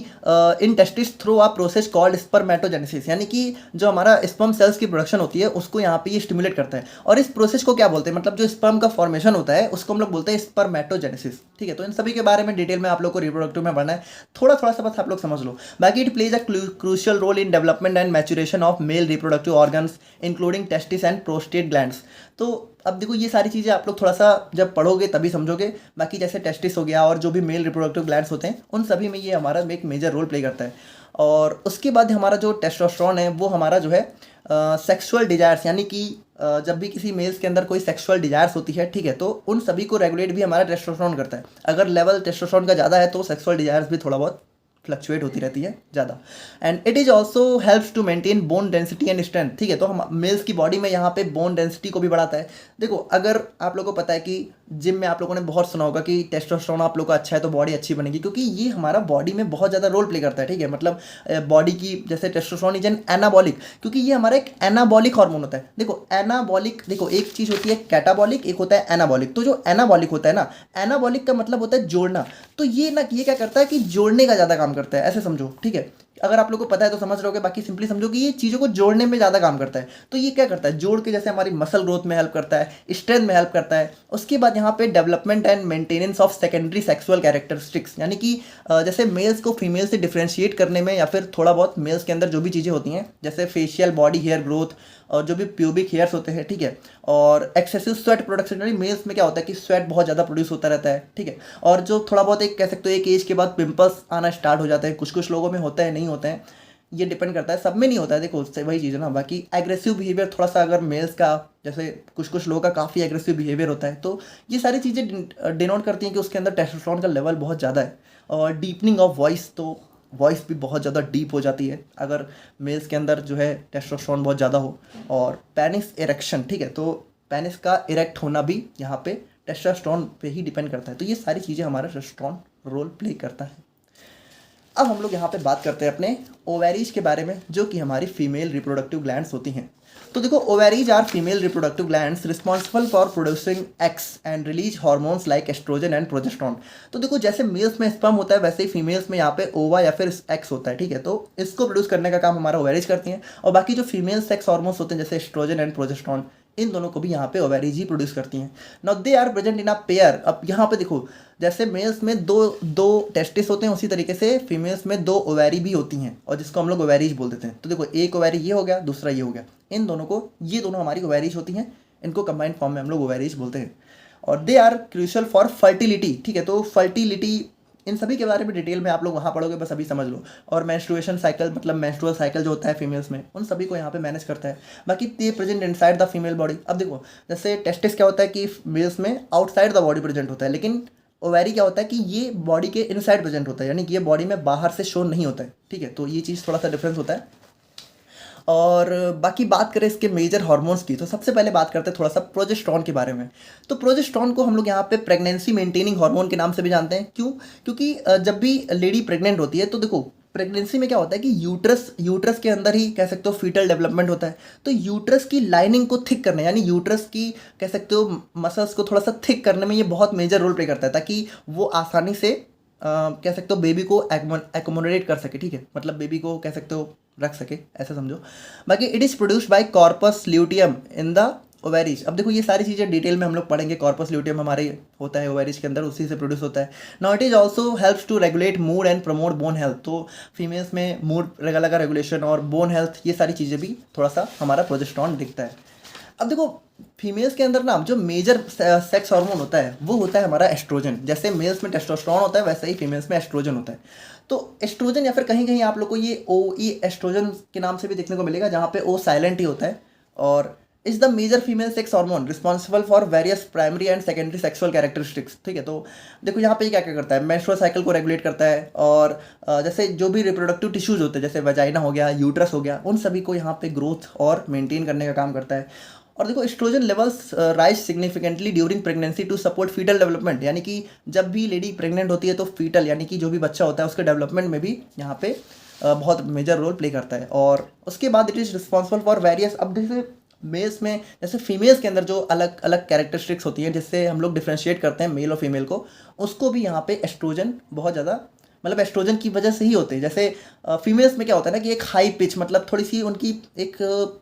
in testis through a process called spermatogenesis. यानी कि जो हमारा स्पर्म सेल्स की प्रोडक्शन होती है उसको यहाँ पे ये स्टिमुलेट करता है, और इस प्रोसेस को क्या बोलते हैं, मतलब जो स्पर्म का फॉर्मेशन होता है उसको हम लोग बोलते हैं स्पर्मेटोजेनेसिस, ठीक है। तो इन सभी के बारे में डिटेल में आप लोग को रिप्रोडक्टिव में पढ़ना है, थोड़ा थोड़ा सा बस आप लोग समझ लो। बाकी it plays a crucial role in development and maturation of male reproductive organs including testis and prostate glands. तो अब देखो ये सारी चीज़ें आप लोग थोड़ा सा जब पढ़ोगे तभी समझोगे। बाकी जैसे टेस्टिस हो गया और जो भी मेल रिप्रोडक्टिव ग्लैंड्स होते हैं उन सभी में ये हमारा एक मेजर रोल प्ले करता है। और उसके बाद हमारा जो टेस्टोस्टेरोन है वो हमारा जो है सेक्सुअल डिजायर्स, यानी कि जब भी किसी मेल्स के अंदर कोई सेक्सुअल डिजायर्स होती है, ठीक है, तो उन सभी को रेगुलेट भी हमारा टेस्टोस्टेरोन करता है। अगर लेवल टेस्टोस्टेरोन का ज़्यादा है तो सेक्सुअल डिजायर्स भी थोड़ा बहुत फ्लक्चुएट होती रहती है ज़्यादा। And it is also helps to maintain bone density and strength, ठीक है। तो हम मेल्स की बॉडी में यहाँ पे बोन डेंसिटी को भी बढ़ाता है। देखो अगर आप लोगों को पता है कि जिम में आप लोगों ने बहुत सुना होगा कि टेस्टोस्टेरोन आप लोग का अच्छा है तो बॉडी अच्छी बनेगी, क्योंकि ये हमारा बॉडी में बहुत ज़्यादा रोल प्ले करता है, ठीक है। मतलब बॉडी की जैसे टेस्टोस्टेरोन इज एन एनाबॉलिक, क्योंकि ये हमारा एक एनाबॉलिक हार्मोन होता है। देखो एनाबॉलिक, देखो एक चीज़ होती है कैटाबॉलिक, एक होता है एनाबॉलिक। तो जो एनाबॉलिक होता है ना, एनाबॉलिक का मतलब होता है जोड़ना। तो ये क्या करता है कि जोड़ने का ज़्यादा काम करता है, ऐसे समझो, ठीक है। अगर आप लोगों को पता है तो समझ रहे होगे, बाकी सिंपली समझो कि ये चीज़ों को जोड़ने में ज़्यादा काम करता है। तो ये क्या करता है, जोड़ के जैसे हमारी मसल ग्रोथ में हेल्प करता है, स्ट्रेंथ में हेल्प करता है। उसके बाद यहाँ पे development and maintenance of secondary sexual characteristics, यानी कि जैसे मेल्स को फीमेल से डिफ्रेंशिएट करने में, या फिर थोड़ा बहुत मेल्स के अंदर जो भी चीज़ें होती हैं जैसे फेशियल बॉडी हेयर ग्रोथ और जो भी प्यूबिक हेयर्स होते हैं, ठीक है, और एक्सेसिव स्वेट प्रोडक्शन, यानी मेल्स में क्या होता है कि स्वेट बहुत ज़्यादा प्रोड्यूस होता रहता है, ठीक है। और जो थोड़ा बहुत एक कह सकते हो एक एज के बाद पिंपल्स आना स्टार्ट हो जाते हैं, कुछ लोगों में होता है, नहीं होता है, ये डिपेंड करता है, सब में नहीं होता है। देखो उससे वही चीज़ है ना। बाकी एग्रेसिव बिहेवियर थोड़ा सा अगर मेल्स का, जैसे कुछ लोगों का काफ़ी एग्रेसिव बिहेवियर होता है, तो ये सारी चीज़ें डिनोट करती हैं कि उसके अंदर टेस्टोस्टेरोन का लेवल बहुत ज़्यादा है। और डीपनिंग ऑफ वॉइस, तो वॉइस भी बहुत ज़्यादा डीप हो जाती है अगर मेल्स के अंदर जो है टेस्टोस्टेरोन बहुत ज़्यादा हो। और पेनिस इरेक्शन, ठीक है, तो पेनिस का इरेक्ट होना भी यहाँ पे टेस्टोस्टेरोन पे ही डिपेंड करता है। तो ये सारी चीज़ें हमारा टेस्टोस्टेरोन रोल प्ले करता है। अब हम लोग यहाँ पे बात करते हैं अपने ओवेरीज के बारे में, जो कि हमारी फीमेल रिप्रोडक्टिव ग्लैंड्स होती हैं। तो देखो ovaries are female reproductive glands responsible for producing eggs and release hormones like oestrogen and progesterone. तो देखो जैसे मेल्स में स्पर्म होता है वैसे ही फीमेल्स में यहाँ पे ओवा या फिर एक्स होता है, ठीक है। तो इसको प्रोड्यूस करने का काम हमारा ओवेरीज करती हैं। और बाकी जो फीमेल सेक्स हार्मोन्स होते हैं जैसे एस्ट्रोजन एंड प्रोजेस्टेरोन, इन दोनों को भी यहाँ पे ओवेरीज ही प्रोड्यूस करती हैं। Now they are present in a pair. अब यहाँ पे देखो, जैसे मेल्स में दो दो टेस्टिस होते हैं, उसी तरीके से फीमेल्स में दो ओवेरी भी होती हैं, और जिसको हम लोग ओवेरीज बोल देते हैं। तो देखो, एक ओवेरी ये हो गया, दूसरा ये हो गया, इन दोनों को, ये दोनों हमारी ओवेरीज होती हैं, इनको कंबाइंड फॉर्म में हम लोग ओवेरीज बोलते हैं। और they are crucial for fertility, ठीक है। तो फर्टिलिटी, इन सभी के बारे में डिटेल में आप लोग वहाँ पढ़ोगे, बस अभी समझ लो। और मेंस्ट्रुएशन साइकिल, मतलब मेंस्ट्रुअल साइकिल जो होता है फीमेल्स में, उन सभी को यहाँ पे मैनेज करता है। बाकी दे present inside the female body. अब देखो, जैसे टेस्टिस क्या होता है कि मेल्स में आउटसाइड द बॉडी प्रेजेंट होता है, लेकिन ओवेरी क्या होता है कि ये बॉडी के इनसाइड प्रेजेंट होता है, यानी कि ये बॉडी में बाहर से शो नहीं होता है, ठीक है। तो ये चीज़ थोड़ा सा डिफरेंस होता है। और बाकी बात करें इसके मेजर हार्मोन्स की, तो सबसे पहले बात करते हैं थोड़ा सा प्रोजेस्टेरॉन के बारे में। तो प्रोजेस्टेरॉन को हम लोग यहाँ पे प्रेगनेंसी मेंटेनिंग हार्मोन के नाम से भी जानते हैं। क्यों? क्योंकि जब भी लेडी प्रेग्नेंट होती है, तो देखो प्रेगनेंसी में क्या होता है कि यूट्रस के अंदर ही कह सकते हो फीटल डेवलपमेंट होता है। तो यूट्रस की लाइनिंग को थिक करने, यानी यूट्रस की कह सकते हो मसल्स को थोड़ा सा थिक करने में ये बहुत मेजर रोल प्ले करता है, ताकि वो आसानी से कह सकते हो बेबी को एकोमोडेट कर सके, ठीक है। मतलब बेबी को कह सकते हो रख सके, ऐसा समझो। बाकी it is produced by corpus luteum in the ovaries. अब देखो, ये सारी चीज़ें डिटेल में हम लोग पढ़ेंगे। कॉर्पस ल्यूटियम हमारे होता है ओवेरीज के अंदर, उसी से प्रोड्यूस होता है। Now it is also helps to regulate mood and promote bone health. तो फीमेल्स में मूड का रेगुलेशन और बोन हेल्थ, ये सारी चीज़ें भी थोड़ा सा हमारा प्रोजेस्टेरॉन दिखता है। अब देखो, फीमेल्स के अंदर ना जो मेजर सेक्स हार्मोन होता है वो होता है हमारा एस्ट्रोजन। जैसे मेल्स में टेस्टोस्टेरोन होता है, वैसे ही फीमेल्स में एस्ट्रोजन होता है। तो एस्ट्रोजन, या फिर कहीं कहीं आप लोग को ये OE एस्ट्रोजन के नाम से भी देखने को मिलेगा, जहाँ पे O साइलेंट ही होता है। और is the major female sex hormone responsible for various primary and secondary sexual characteristics, ठीक है। तो देखो, यहाँ पे क्या क्या करता है, मेंस्ट्रुअल साइकिल को रेगुलेट करता है, और जैसे जो भी रिप्रोडक्टिव टिश्यूज होते हैं, जैसे वजाइना हो गया, यूट्रस हो गया, उन सभी को यहाँ पे ग्रोथ और मेंटेन करने का काम करता है। और देखो, estrogen levels rise significantly during pregnancy to support fetal development, यानी कि जब भी लेडी प्रेग्नेंट होती है तो फीटल, यानी कि जो भी बच्चा होता है उसके डेवलपमेंट में भी यहाँ पे बहुत मेजर रोल प्ले करता है। और उसके बाद it is responsible for various, अब जैसे मेल्स में, जैसे फीमेल्स के अंदर जो अलग अलग कैरेक्टरिस्टिक्स होती हैं, जिससे हम लोग डिफ्रेंशिएट करते हैं मेल और फीमेल को, उसको भी यहाँ पे एस्ट्रोजन बहुत ज़्यादा, मतलब एस्ट्रोजन की वजह से ही होते हैं। जैसे फीमेल्स में क्या होता है ना कि एक हाई पिच, मतलब थोड़ी सी उनकी एक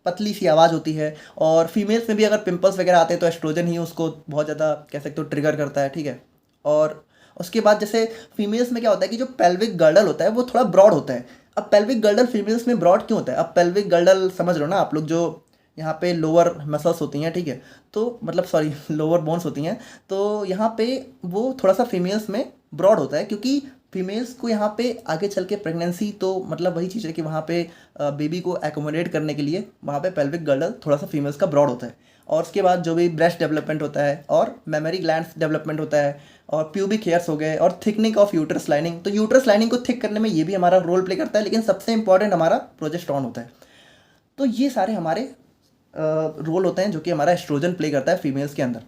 पतली सी आवाज़ होती है। और फीमेल्स में भी अगर पिंपल्स वगैरह आते हैं तो एस्ट्रोजन ही उसको बहुत ज़्यादा कह सकते हो ट्रिगर करता है, ठीक है। और उसके बाद जैसे फीमेल्स में क्या होता है कि जो पेल्विक गर्डल होता है वो थोड़ा ब्रॉड होता है। अब पेल्विक गर्डल फीमेल्स में ब्रॉड क्यों होता है? अब पेल्विक गर्डल समझ लो ना आप लोग, जो यहाँ पे लोअर मसल्स होती हैं, ठीक है, तो मतलब सॉरी लोअर बोन्स होती हैं, तो यहाँ पे वो थोड़ा सा फीमेल्स में ब्रॉड होता है, क्योंकि फीमेल्स को यहाँ पे आगे चल के प्रेगनेंसी, तो मतलब वही चीज़ है कि वहाँ पे बेबी को एकोमोडेट करने के लिए वहाँ पे पेल्विक गर्डल थोड़ा सा फीमेल्स का ब्रॉड होता है। और उसके बाद जो भी ब्रेस्ट डेवलपमेंट होता है और मेमोरी ग्लैंड्स डेवलपमेंट होता है और प्यूबिक हेयर्स हो गए और थिकनिंग ऑफ यूट्रस लाइनिंग, तो यूट्रस लाइनिंग को थिक करने में ये भी हमारा रोल प्ले करता है, लेकिन सबसे इंपॉर्टेंट हमारा प्रोजेस्टेरॉन होता है। तो ये सारे हमारे रोल होते हैं जो कि हमारा एस्ट्रोजन प्ले करता है फीमेल्स के अंदर।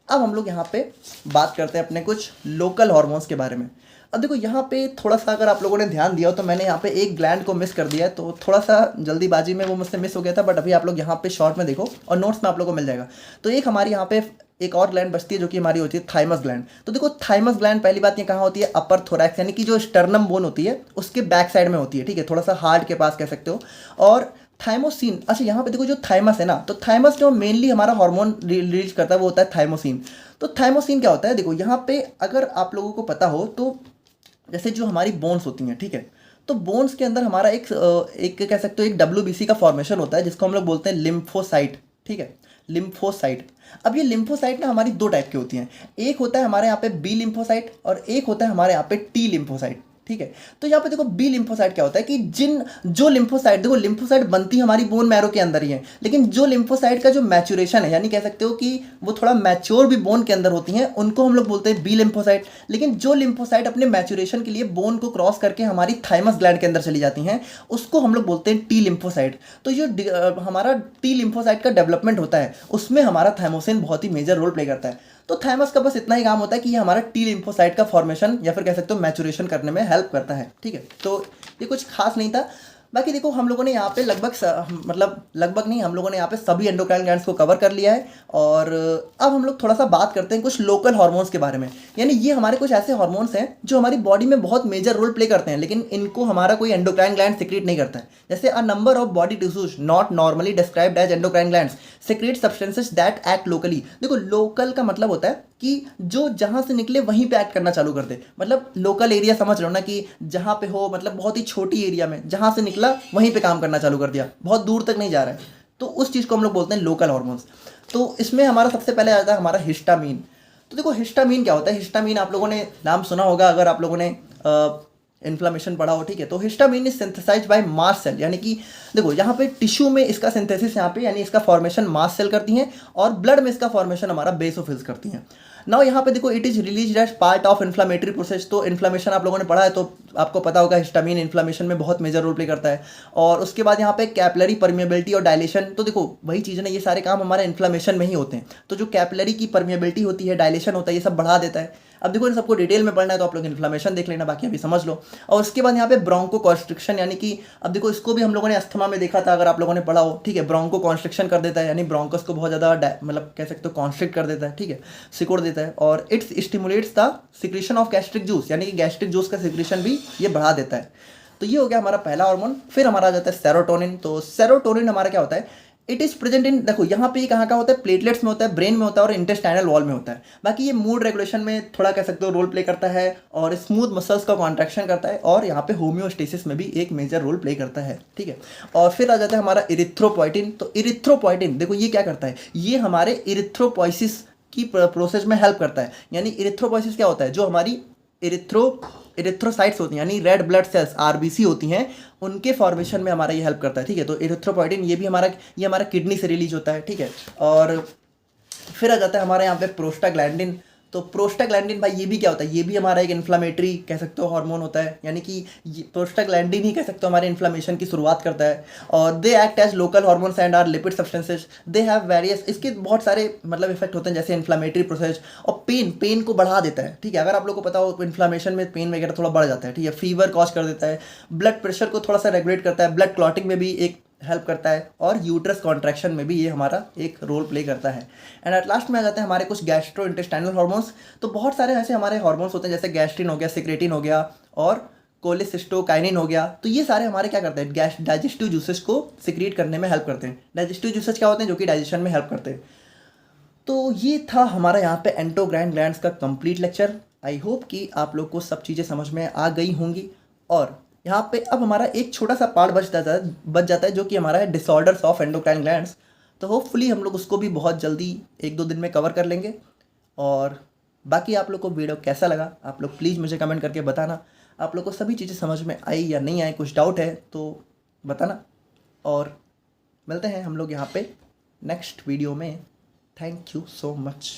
अब हम लोग यहाँ पे बात करते हैं अपने कुछ लोकल हार्मोन्स के बारे में। अब देखो, यहाँ पे थोड़ा सा अगर आप लोगों ने ध्यान दिया हो तो मैंने यहाँ पे एक ग्लैंड को मिस कर दिया है, तो थोड़ा सा जल्दीबाजी में वो मुझसे मिस हो गया था, बट अभी आप लोग यहाँ पे शॉर्ट में देखो और नोट्स में आप लोगों को मिल जाएगा। तो एक हमारी यहाँ पे एक और ग्लैंड बचती है जो कि हमारी होती है थाइमस ग्लैंड। तो देखो, थाइमस ग्लैंड पहली बात ये कहाँ होती है? अपर थोरैक्स, यानी कि जो स्टर्नम बोन होती है उसके बैक साइड में होती है, ठीक है, थोड़ा सा हार्ट के पास कह सकते हो। और थाइमोसिन, अच्छा यहाँ पे देखो जो थाइमस है ना, तो थाइमस जो मेनली हमारा हार्मोन रिलीज करता है वो होता है थाइमोसिन। तो थाइमोसिन क्या होता है? देखो यहाँ पे अगर आप लोगों को पता हो तो जैसे जो हमारी बोन्स होती हैं, ठीक है, तो बोन्स के अंदर हमारा एक कह सकते हो एक WBC का फॉर्मेशन होता है, जिसको हम लोग बोलते हैं लिम्फोसाइट, ठीक है, लिम्फोसाइट। अब ये लिम्फोसाइट ना हमारी दो टाइप की होती हैं, एक होता है हमारे यहाँ पे बी लिम्फोसाइट और एक होता है हमारे यहाँ पे टी लिम्फोसाइट, ठीक है। तो यहाँ पे देखो बी लिम्फोसाइट क्या होता है कि जो लिम्फोसाइट, देखो लिम्फोसाइट बनती हमारी बोन मैरो के अंदर ही है, लेकिन जो लिम्फोसाइट का जो मैच्योरेशन है, यानी कह सकते हो कि वो थोड़ा मैच्योर भी बोन के अंदर होती हैं, उनको हम लोग बोलते हैं बी लिम्फोसाइट। लेकिन जो लिम्फोसाइट अपने मैच्योरेशन के लिए बोन को क्रॉस करके हमारी थाइमस ग्लैंड के अंदर चली जाती हैं, उसको हम लोग बोलते हैं टी लिम्फोसाइट। तो जो हमारा टी लिम्फोसाइट का डेवलपमेंट होता है उसमें हमारा थाइमोसिन बहुत ही मेजर रोल प्ले करता है। तो थाइमस का बस इतना ही काम होता है कि ये हमारा टी लिम्फोसाइट का फॉर्मेशन या फिर कह सकते हो मैचुरेशन करने में हेल्प करता है, ठीक है। तो ये कुछ खास नहीं था, बाकी देखो हम लोगों ने यहाँ पे मतलब लगभग नहीं, हम लोगों ने यहाँ पे सभी एंडोक्राइन ग्लैंड्स को कवर कर लिया है। और अब हम लोग थोड़ा सा बात करते हैं कुछ लोकल हार्मोन्स के बारे में। यानी ये हमारे कुछ ऐसे हार्मोन्स हैं जो हमारी बॉडी में बहुत मेजर रोल प्ले करते हैं, लेकिन इनको हमारा कोई एंडोक्राइन ग्लैंड सिक्रेट नहीं करता है। जैसे a number of body tissues not normally described as endocrine glands secrete substances that act locally. देखो लोकल का मतलब होता है कि जो जहाँ से निकले वहीं पे एक्ट करना चालू कर दे। मतलब लोकल एरिया समझ रहे हो ना, कि जहाँ पे हो, मतलब बहुत ही छोटी एरिया में जहाँ से निकला वहीं पे काम करना चालू कर दिया, बहुत दूर तक नहीं जा रहा है, तो उस चीज़ को हम लोग बोलते हैं लोकल हार्मोन्स। तो इसमें हमारा सबसे पहले आता है हमारा हिस्टामीन। तो देखो हिस्टामीन क्या होता है। हिस्टामीन आप लोगों ने नाम सुना होगा अगर आप लोगों ने इन्फ्लामेशन पढ़ा हो, ठीक है। तो histamine is synthesised by mast cell, यानी कि देखो यहाँ पे टिश्यू में इसका सिंथेसिस यहाँ पे, यानी इसका फॉर्मेशन मास्ट सेल करती हैं, और ब्लड में इसका फॉर्मेशन हमारा बेसोफिल्स करती हैं। नाउ यहाँ पे देखो it is release as part of inflammatory process. तो इन्फ्लामेशन आप लोगों ने पढ़ा है तो आपको पता होगा हिस्टामीन इन्फ्लामेशन में बहुत मेजर रोल प्ले करता है। और उसके बाद यहाँ पे कैपिलरी परमिएबिलिटी और डायलेशन। तो देखो वही चीज़ है ना, ये सारे काम हमारे इन्फ्लामेशन में ही होते हैं। तो जो कैपिलरी की परमिएबिलिटी होती है, डायलेशन होता है, ये सब बढ़ा देता है। अब देखो इन सबको डिटेल में पढ़ना है तो आप लोग इन्फ्लामेशन देख लेना, बाकी अभी समझ लो। और उसके बाद यहाँ पे ब्रोंको कॉन्स्ट्रिक्शन, यानी कि अब देखो इसको भी हम लोगों ने अस्थमा में देखा था, अगर आप लोगों ने पढ़ा हो, ठीक है। ब्रोंको कॉन्स्ट्रिक्शन कर देता है, यानी ब्रोंकस को बहुत ज़्यादा मतलब कह सकते हो कॉन्स्ट्रिक्ट कर देता है, ठीक है, सिकोड़ देता है। और it's stimulates the secretion of gastric juice, यानी कि गैस्ट्रिक जूस का सिक्रीशन भी ये बढ़ा देता है। तो ये हो गया हमारा पहला हार्मोन। फिर हमारा आ जाता है सेरोटोनिन। तो सेरोटोनिन हमारा क्या होता है, इट इज प्रेजेंट इन, देखो यहाँ पे कहाँ का होता है, प्लेटलेट्स में होता है, ब्रेन में होता है और इंटेस्टाइनल वॉल में होता है। बाकी ये मूड रेगुलेशन में थोड़ा कह सकते हो रोल प्ले करता है, और स्मूथ मसल्स का कॉन्ट्रैक्शन करता है, और यहाँ पे होम्योस्टेसिस में भी एक मेजर रोल प्ले करता है, ठीक है। और फिर आ जाता है हमारा इरिथ्रोपोइटिन। तो इरिथ्रोपोइटिन देखो ये क्या करता है, ये हमारे इरिथ्रोपोइसिस की प्रोसेस में हेल्प करता है। यानी इरिथ्रोपोइसिस क्या होता है, जो हमारी इरिथ्रोसाइट्स होती हैं, यानी रेड ब्लड सेल्स आरबीसी होती हैं, उनके फॉर्मेशन में हमारा ये हेल्प करता है, ठीक है। तो इरिथ्रोपोइटिन ये हमारा किडनी से रिलीज होता है, ठीक है। और फिर आ जाता है हमारे यहाँ पे प्रोस्टाग्लैंडिन। तो प्रोस्टाग्लैंडिन भाई ये भी क्या होता है, ये भी हमारा एक इन्फ्लामेटरी कह सकते हो हार्मोन होता है, यानी कि प्रोस्टाग्लैंडिन ही कह सकते हो हमारे इन्फ्लामेशन की शुरुआत करता है। और they act as local hormones and are lipid substances. They have various, इसके बहुत सारे मतलब इफेक्ट होते हैं, जैसे इन्फ्लामेटरी प्रोसेस और पेन को बढ़ा देता है, ठीक है। अगर आप लोग को पता हो इन्फ्लामेशन में पेन वगैरह थोड़ा बढ़ जाता है, ठीक है। फीवर कॉज कर देता है, ब्लड प्रेशर को थोड़ा सा रेगुलेट करता है, ब्लड क्लॉटिंग में भी एक हेल्प करता है, और यूट्रस कॉन्ट्रैक्शन में भी ये हमारा एक रोल प्ले करता है। एंड एट लास्ट में आ जाते हैं हमारे कुछ गैस्ट्रो इंटेस्टाइनल हार्मोन्स। तो बहुत सारे ऐसे हमारे हार्मोन्स होते हैं, जैसे गैस्ट्रिन हो गया, सिक्रेटिन हो गया, और कोलेसिस्टोकाइनिन हो गया। तो ये सारे हमारे क्या करते हैं, डाइजेस्टिव जूसेस को सिक्रीट करने में हेल्प करते हैं। डाइजेस्टिव जूसेस क्या होते हैं, जो कि डाइजेशन में हेल्प करते हैं। तो ये था हमारा यहाँ पे एंडोक्राइन ग्लैंड्स का कंप्लीट लेक्चर। आई होप कि आप लोग को सब चीज़ें समझ में आ गई होंगी। और यहाँ पे अब हमारा एक छोटा सा पार्ट बच जाता है जो कि हमारा है डिसऑर्डर्स ऑफ एंडोक्राइन ग्लैंड्स। तो होपफुली हम लोग उसको भी बहुत जल्दी 1-2 दिन में कवर कर लेंगे। और बाकी आप लोग को वीडियो कैसा लगा, आप लोग प्लीज़ मुझे कमेंट करके बताना। आप लोग को सभी चीज़ें समझ में आई या नहीं आई, कुछ डाउट है तो बताना। और मिलते हैं हम लोग यहाँ पे नेक्स्ट वीडियो में। Thank you so much.